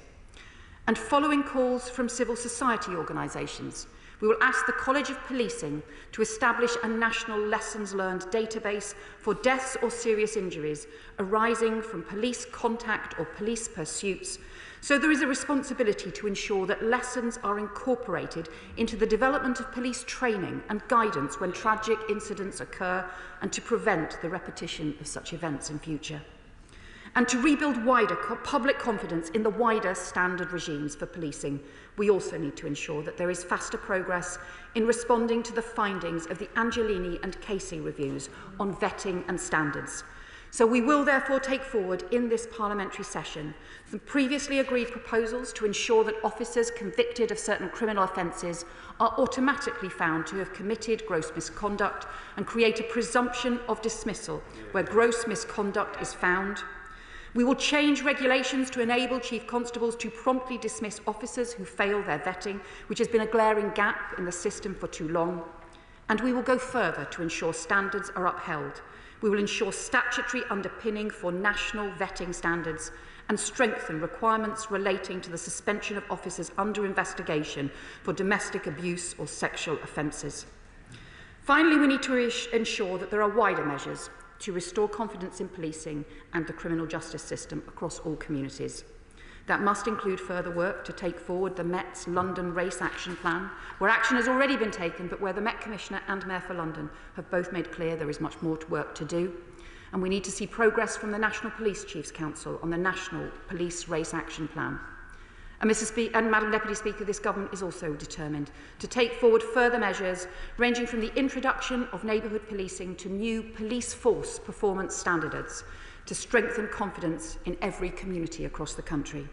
And following calls from civil society organisations, we will ask the College of Policing to establish a national lessons learned database for deaths or serious injuries arising from police contact or police pursuits. So there is a responsibility to ensure that lessons are incorporated into the development of police training and guidance when tragic incidents occur and to prevent the repetition of such events in future. And to rebuild wider public confidence in the wider standard regimes for policing, we also need to ensure that there is faster progress in responding to the findings of the Angelini and Casey reviews on vetting and standards. So we will therefore take forward in this parliamentary session some previously agreed proposals to ensure that officers convicted of certain criminal offences are automatically found to have committed gross misconduct and create a presumption of dismissal where gross misconduct is found. We will change regulations to enable Chief Constables to promptly dismiss officers who fail their vetting, which has been a glaring gap in the system for too long. And we will go further to ensure standards are upheld. We will ensure statutory underpinning for national vetting standards and strengthen requirements relating to the suspension of officers under investigation for domestic abuse or sexual offences. Finally, we need to ensure that there are wider measures to restore confidence in policing and the criminal justice system across all communities. That must include further work to take forward the Met's London Race Action Plan, where action has already been taken, but where the Met Commissioner and Mayor for London have both made clear there is much more work to do. And we need to see progress from the National Police Chiefs Council on the National Police Race Action Plan. And Madam Deputy Speaker, this government is also determined to take forward further measures ranging from the introduction of neighbourhood policing to new police force performance standards to strengthen confidence in every community across the country.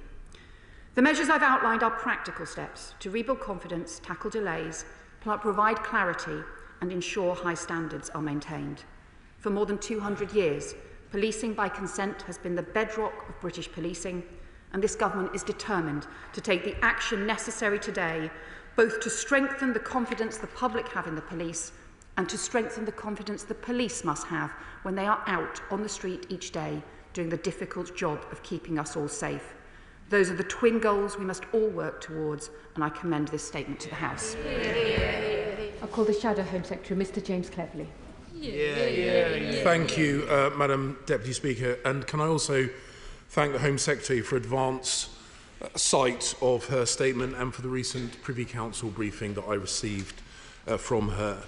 The measures I've outlined are practical steps to rebuild confidence, tackle delays, provide clarity and ensure high standards are maintained. For more than 200 years, policing by consent has been the bedrock of British policing, and this government is determined to take the action necessary today, both to strengthen the confidence the public have in the police and to strengthen the confidence the police must have when they are out on the street each day doing the difficult job of keeping us all safe. Those are the twin goals we must all work towards, and I commend this statement to the House. I'll call the Shadow Home Secretary, Mr James Cleverly. Thank you, Madam Deputy Speaker. And can I also thank the Home Secretary for advance sight of her statement and for the recent Privy Council briefing that I received from her.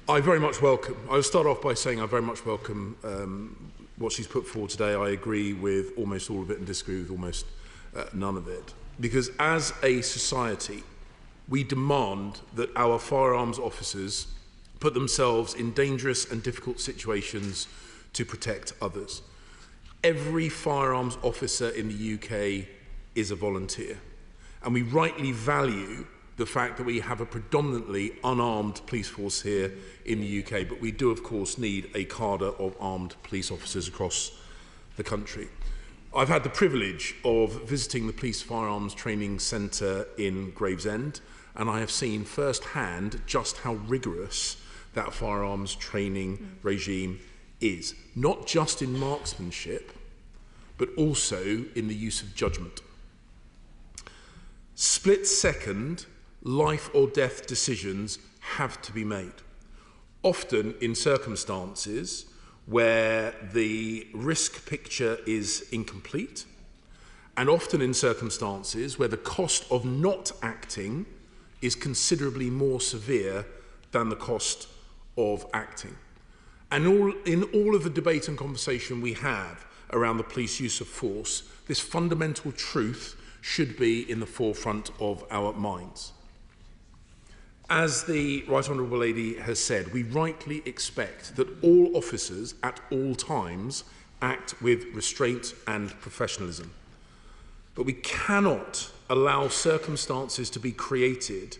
I very much welcome, I'll start off by saying I very much welcome what she's put forward today. I agree with almost all of it and disagree with almost none of it. Because as a society, we demand that our firearms officers put themselves in dangerous and difficult situations to protect others. Every firearms officer in the UK is a volunteer, and we rightly value the fact that we have a predominantly unarmed police force here in the UK, but we do of course need a cadre of armed police officers across the country. I've had the privilege of visiting the Police Firearms Training Centre in Gravesend, and I have seen firsthand just how rigorous that firearms training regime is, not just in marksmanship, but also in the use of judgment. Split-second, life or death decisions have to be made. often in circumstances where the risk picture is incomplete, and often in circumstances where the cost of not acting is considerably more severe than the cost of acting. And in all of the debate and conversation we have around the police use of force, this fundamental truth should be in the forefront of our minds. As the Right Honourable Lady has said, we rightly expect that all officers at all times act with restraint and professionalism. But we cannot allow circumstances to be created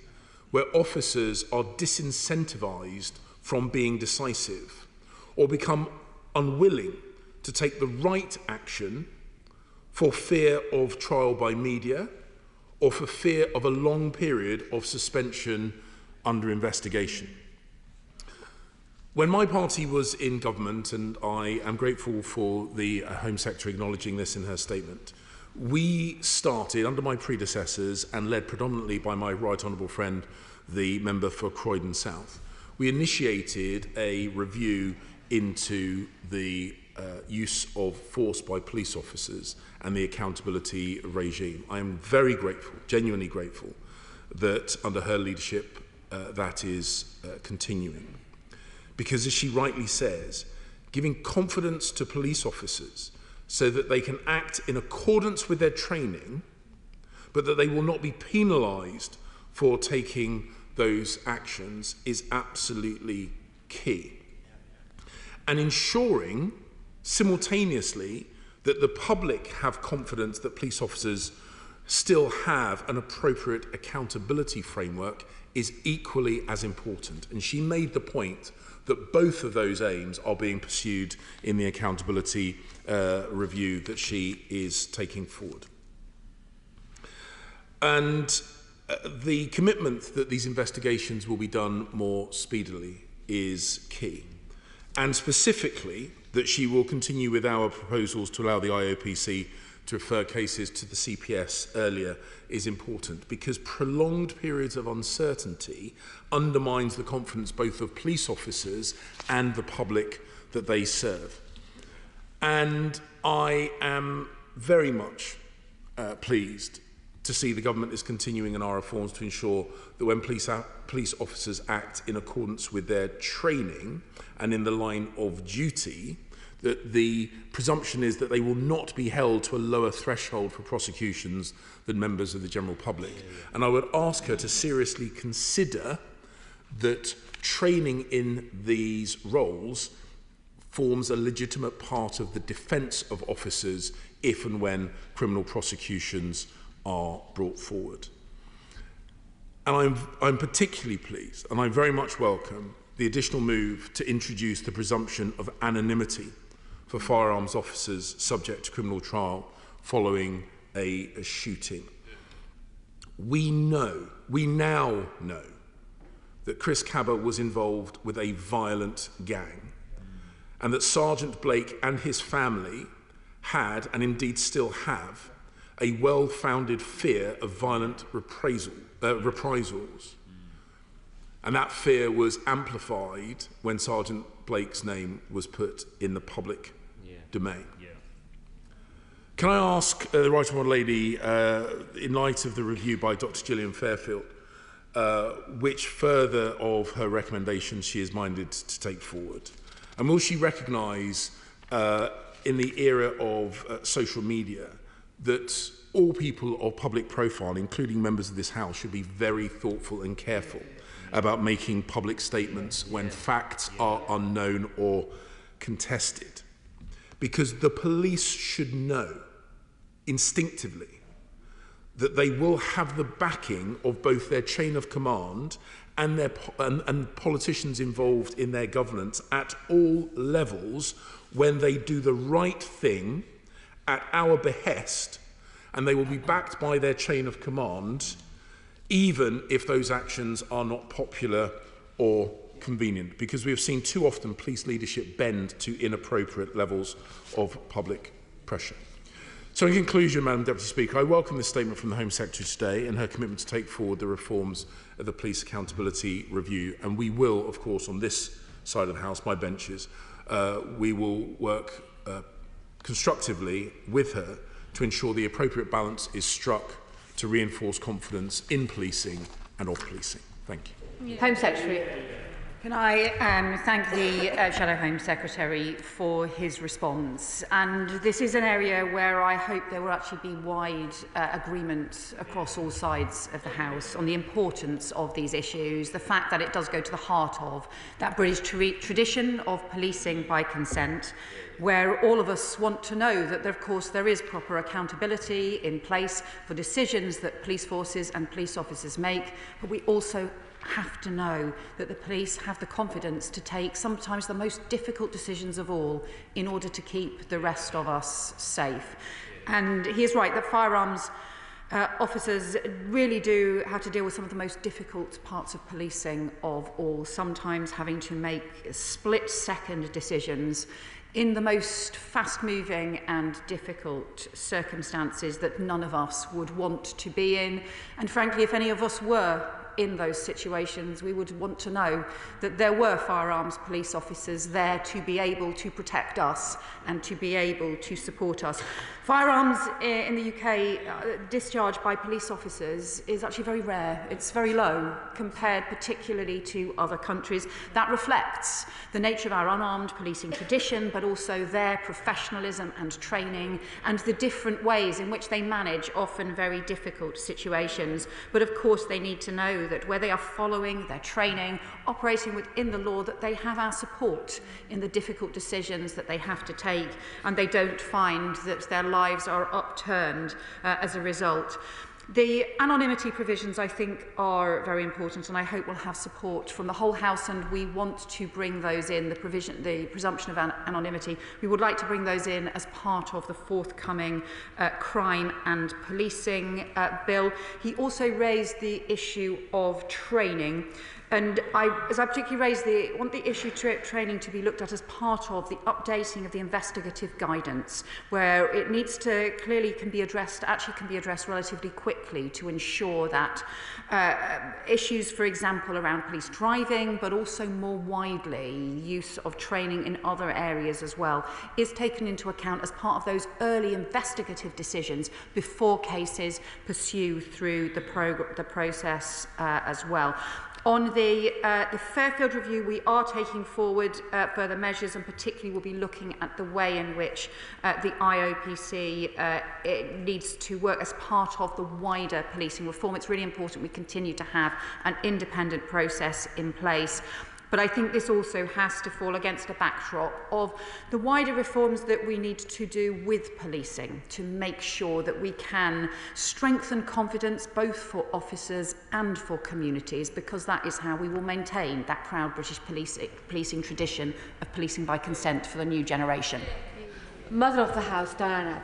where officers are disincentivised from being decisive or become unwilling to take the right action for fear of trial by media or for fear of a long period of suspension under investigation. When my party was in government, and I am grateful for the Home Secretary acknowledging this in her statement, we started under my predecessors and led predominantly by my right honourable friend, the member for Croydon South. We initiated a review into the use of force by police officers and the accountability regime. I am very grateful, genuinely grateful, that under her leadership that is continuing. Because as she rightly says, giving confidence to police officers so that they can act in accordance with their training, but that they will not be penalised for taking those actions is absolutely key. And ensuring simultaneously that the public have confidence that police officers still have an appropriate accountability framework is equally as important. And she made the point that both of those aims are being pursued in the accountability review that she is taking forward. And the commitment that these investigations will be done more speedily is key. And specifically, that she will continue with our proposals to allow the IOPC to refer cases to the CPS earlier is important, because prolonged periods of uncertainty undermines the confidence both of police officers and the public that they serve. And I am very much pleased to see the government is continuing in our reforms to ensure that when police officers act in accordance with their training and in the line of duty, that the presumption is that they will not be held to a lower threshold for prosecutions than members of the general public. And I would ask her to seriously consider that training in these roles forms a legitimate part of the defence of officers if and when criminal prosecutions are brought forward. And I'm particularly pleased, and I very much welcome the additional move to introduce the presumption of anonymity for firearms officers subject to criminal trial following a shooting. We now know that Chris Cabba was involved with a violent gang, and that Sergeant Blake and his family had, and indeed still have, a well-founded fear of violent reprisals. And that fear was amplified when Sergeant Blake's name was put in the public domain. Can I ask the Right Honourable Lady, in light of the review by Dr. Gillian Fairfield, which further of her recommendations she is minded to take forward? And will she recognise, in the era of social media, that all people of public profile, including members of this House, should be very thoughtful and careful about making public statements when facts are unknown or contested? Because the police should know instinctively that they will have the backing of both their chain of command and and politicians involved in their governance at all levels when they do the right thing at our behest, and they will be backed by their chain of command even if those actions are not popular or convenient, because we have seen too often police leadership bend to inappropriate levels of public pressure. So in conclusion, Madam Deputy Speaker, I welcome this statement from the Home Secretary today and her commitment to take forward the reforms of the Police Accountability Review, and we will, of course, on this side of the House, my benches, we will work constructively with her to ensure the appropriate balance is struck to reinforce confidence in policing and of policing. Thank you. Home Secretary. Can I thank the Shadow Home Secretary for his response? And this is an area where I hope there will actually be wide agreement across all sides of the House on the importance of these issues, the fact that it does go to the heart of that British tradition of policing by consent, where all of us want to know that, of course, there is proper accountability in place for decisions that police forces and police officers make, but we also have to know that the police have the confidence to take sometimes the most difficult decisions of all in order to keep the rest of us safe. And he is right that firearms officers really do have to deal with some of the most difficult parts of policing of all, sometimes having to make split-second decisions in the most fast-moving and difficult circumstances that none of us would want to be in. And frankly, if any of us were in those situations, we would want to know that there were firearms police officers there to be able to protect us and to be able to support us. Firearms in the UK discharged by police officers is actually very rare. It's very low compared particularly to other countries. That reflects the nature of our unarmed policing tradition, but also their professionalism and training and the different ways in which they manage often very difficult situations. But of course they need to know that where they are following their training, operating within the law, that they have our support in the difficult decisions that they have to take, and they don't find that their lives are upturned as a result. The anonymity provisions, I think, are very important, and I hope we'll have support from the whole House, and we want to bring those in, the presumption of anonymity. We would like to bring those in as part of the forthcoming crime and policing bill. He also raised the issue of training. And as I particularly raised, want the issue training to be looked at as part of the updating of the investigative guidance, where it needs to clearly can be addressed relatively quickly to ensure that issues, for example, around police driving, but also more widely use of training in other areas as well, is taken into account as part of those early investigative decisions before cases pursue through the process as well. On the Fairfield review, we are taking forward further measures, and particularly we'll be looking at the way in which the IOPC it needs to work as part of the wider policing reform. It's really important we continue to have an independent process in place. But I think this also has to fall against a backdrop of the wider reforms that we need to do with policing to make sure that we can strengthen confidence both for officers and for communities, because that is how we will maintain that proud British policing tradition of policing by consent for the new generation. Mother of the House, Diane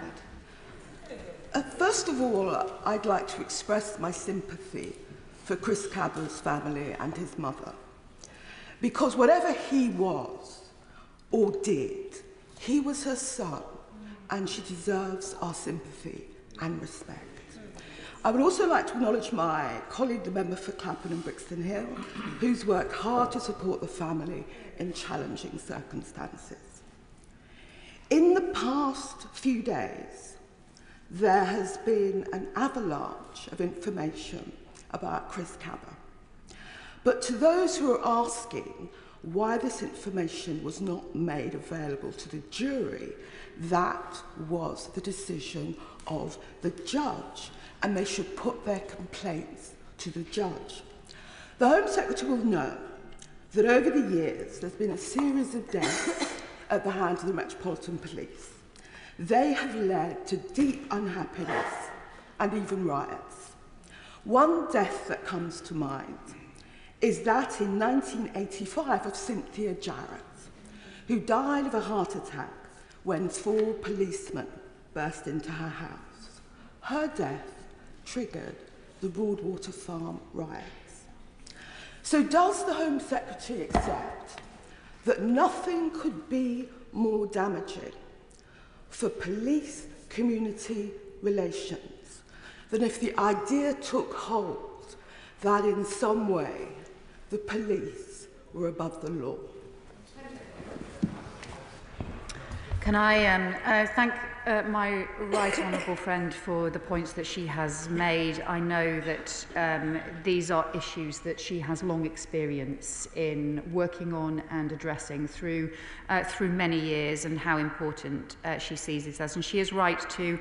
Abbott. First of all, I'd like to express my sympathy for Chris Cabell's family and his mother. Because whatever he was or did, he was her son, and she deserves our sympathy and respect. I would also like to acknowledge my colleague, the member for Clapham and Brixton Hill, who's worked hard to support the family in challenging circumstances. In the past few days, there has been an avalanche of information about Chris Cabell. But to those who are asking why this information was not made available to the jury, that was the decision of the judge, and they should put their complaints to the judge. The Home Secretary will know that over the years there's been a series of deaths at the hands of the Metropolitan Police. They have led to deep unhappiness and even riots. One death that comes to mind is that in 1985 of Cynthia Jarrett, who died of a heart attack when 4 policemen burst into her house. Her death triggered the Broadwater Farm riots. So does the Home Secretary accept that nothing could be more damaging for police-community relations than if the idea took hold that in some way the police were above the law? Can I thank my right honourable friend for the points that she has made. I know that these are issues that she has long experience in working on and addressing through many years, and how important she sees this as. And she is right to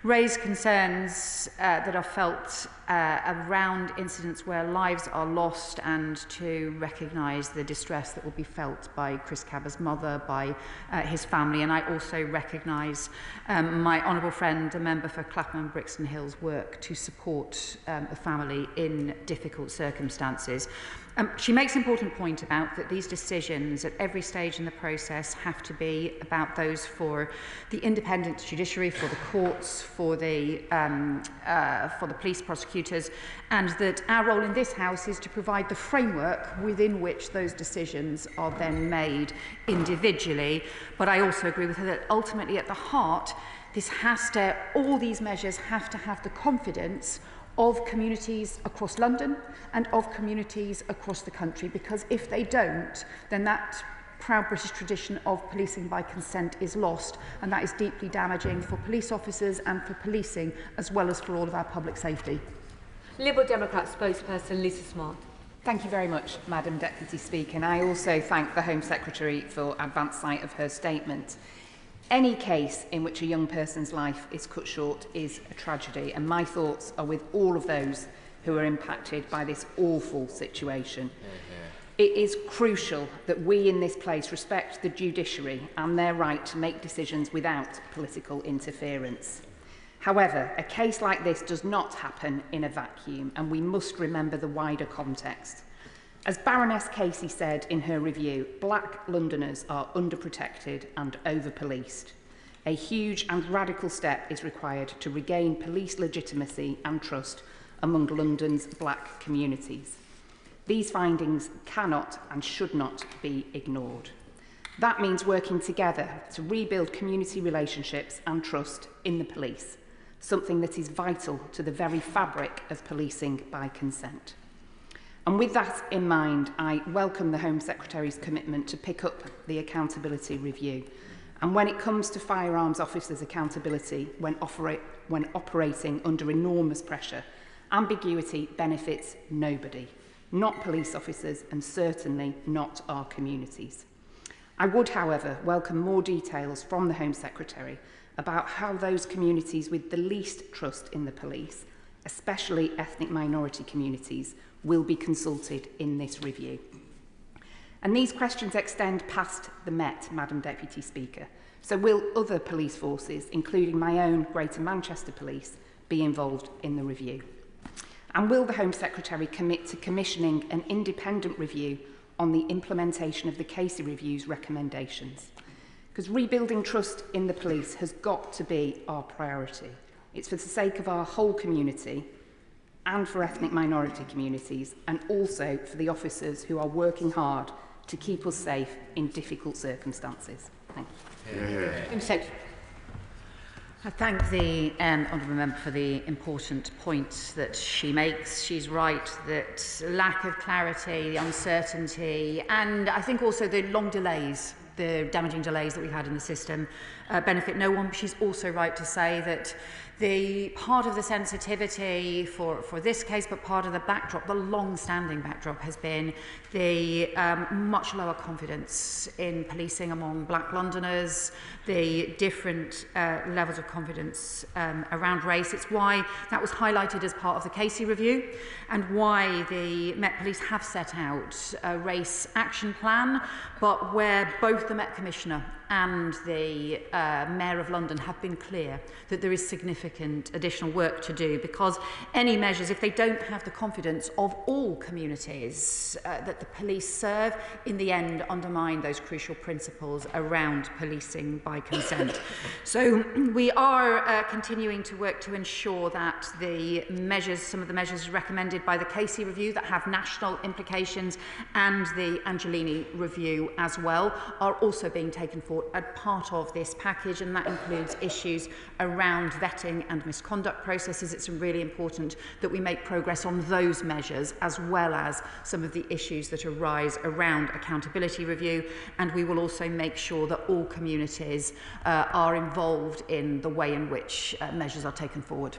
raise concerns that are felt around incidents where lives are lost, and to recognise the distress that will be felt by Chris Cabba's mother, by his family. And I also recognise my honourable friend, the member for Clapham and Brixton Hill's work to support the family in difficult circumstances. She makes an important point about that these decisions at every stage in the process have to be about those for the independent judiciary, for the courts, for the police prosecutors, and that our role in this House is to provide the framework within which those decisions are then made individually. But I also agree with her that ultimately at the heart, all these measures have to have the confidence of communities across London and of communities across the country, because if they don't, then that proud British tradition of policing by consent is lost, and that is deeply damaging for police officers and for policing, as well as for all of our public safety. Liberal Democrat spokesperson Lisa Smart. Thank you very much, Madam Deputy Speaker, and I also thank the Home Secretary for advance sight of her statement. Any case in which a young person's life is cut short is a tragedy, and my thoughts are with all of those who are impacted by this awful situation. It is crucial that we in this place respect the judiciary and their right to make decisions without political interference. However, a case like this does not happen in a vacuum, and we must remember the wider context. As Baroness Casey said in her review, black Londoners are underprotected and over-policed. A huge and radical step is required to regain police legitimacy and trust among London's black communities. These findings cannot and should not be ignored. That means working together to rebuild community relationships and trust in the police, something that is vital to the very fabric of policing by consent. And with that in mind, I welcome the Home Secretary's commitment to pick up the accountability review. And when it comes to firearms officers' accountability when operating under enormous pressure, ambiguity benefits nobody, not police officers and certainly not our communities. I would, however, welcome more details from the Home Secretary about how those communities with the least trust in the police, especially ethnic minority communities, will be consulted in this review. And these questions extend past the Met, Madam Deputy Speaker. So will other police forces, including my own Greater Manchester Police, be involved in the review? And will the Home Secretary commit to commissioning an independent review on the implementation of the Casey Review's recommendations? Because rebuilding trust in the police has got to be our priority. It's for the sake of our whole community, and for ethnic minority communities, and also for the officers who are working hard to keep us safe in difficult circumstances. Thank you. I thank the honourable member for the important point that she makes. She's right that lack of clarity, the uncertainty, and I think also the long delays, the damaging delays that we've had in the system benefit no one. But she's also right to say that the part of the sensitivity for this case, but part of the backdrop, the long-standing backdrop, has been the much lower confidence in policing among black Londoners, the different levels of confidence around race. It's why that was highlighted as part of the Casey Review, and why the Met Police have set out a race action plan, but where both the Met Commissioner and the Mayor of London have been clear that there is significant additional work to do, because any measures, if they don't have the confidence of all communities that the police serve, in the end undermine those crucial principles around policing by consent. So we are continuing to work to ensure that the measures, some of the measures recommended by the Casey Review that have national implications, and the Angelini Review as well, are also being taken forward report as part of this package, and that includes issues around vetting and misconduct processes. It's really important that we make progress on those measures, as well as some of the issues that arise around accountability review, and we will also make sure that all communities are involved in the way in which measures are taken forward.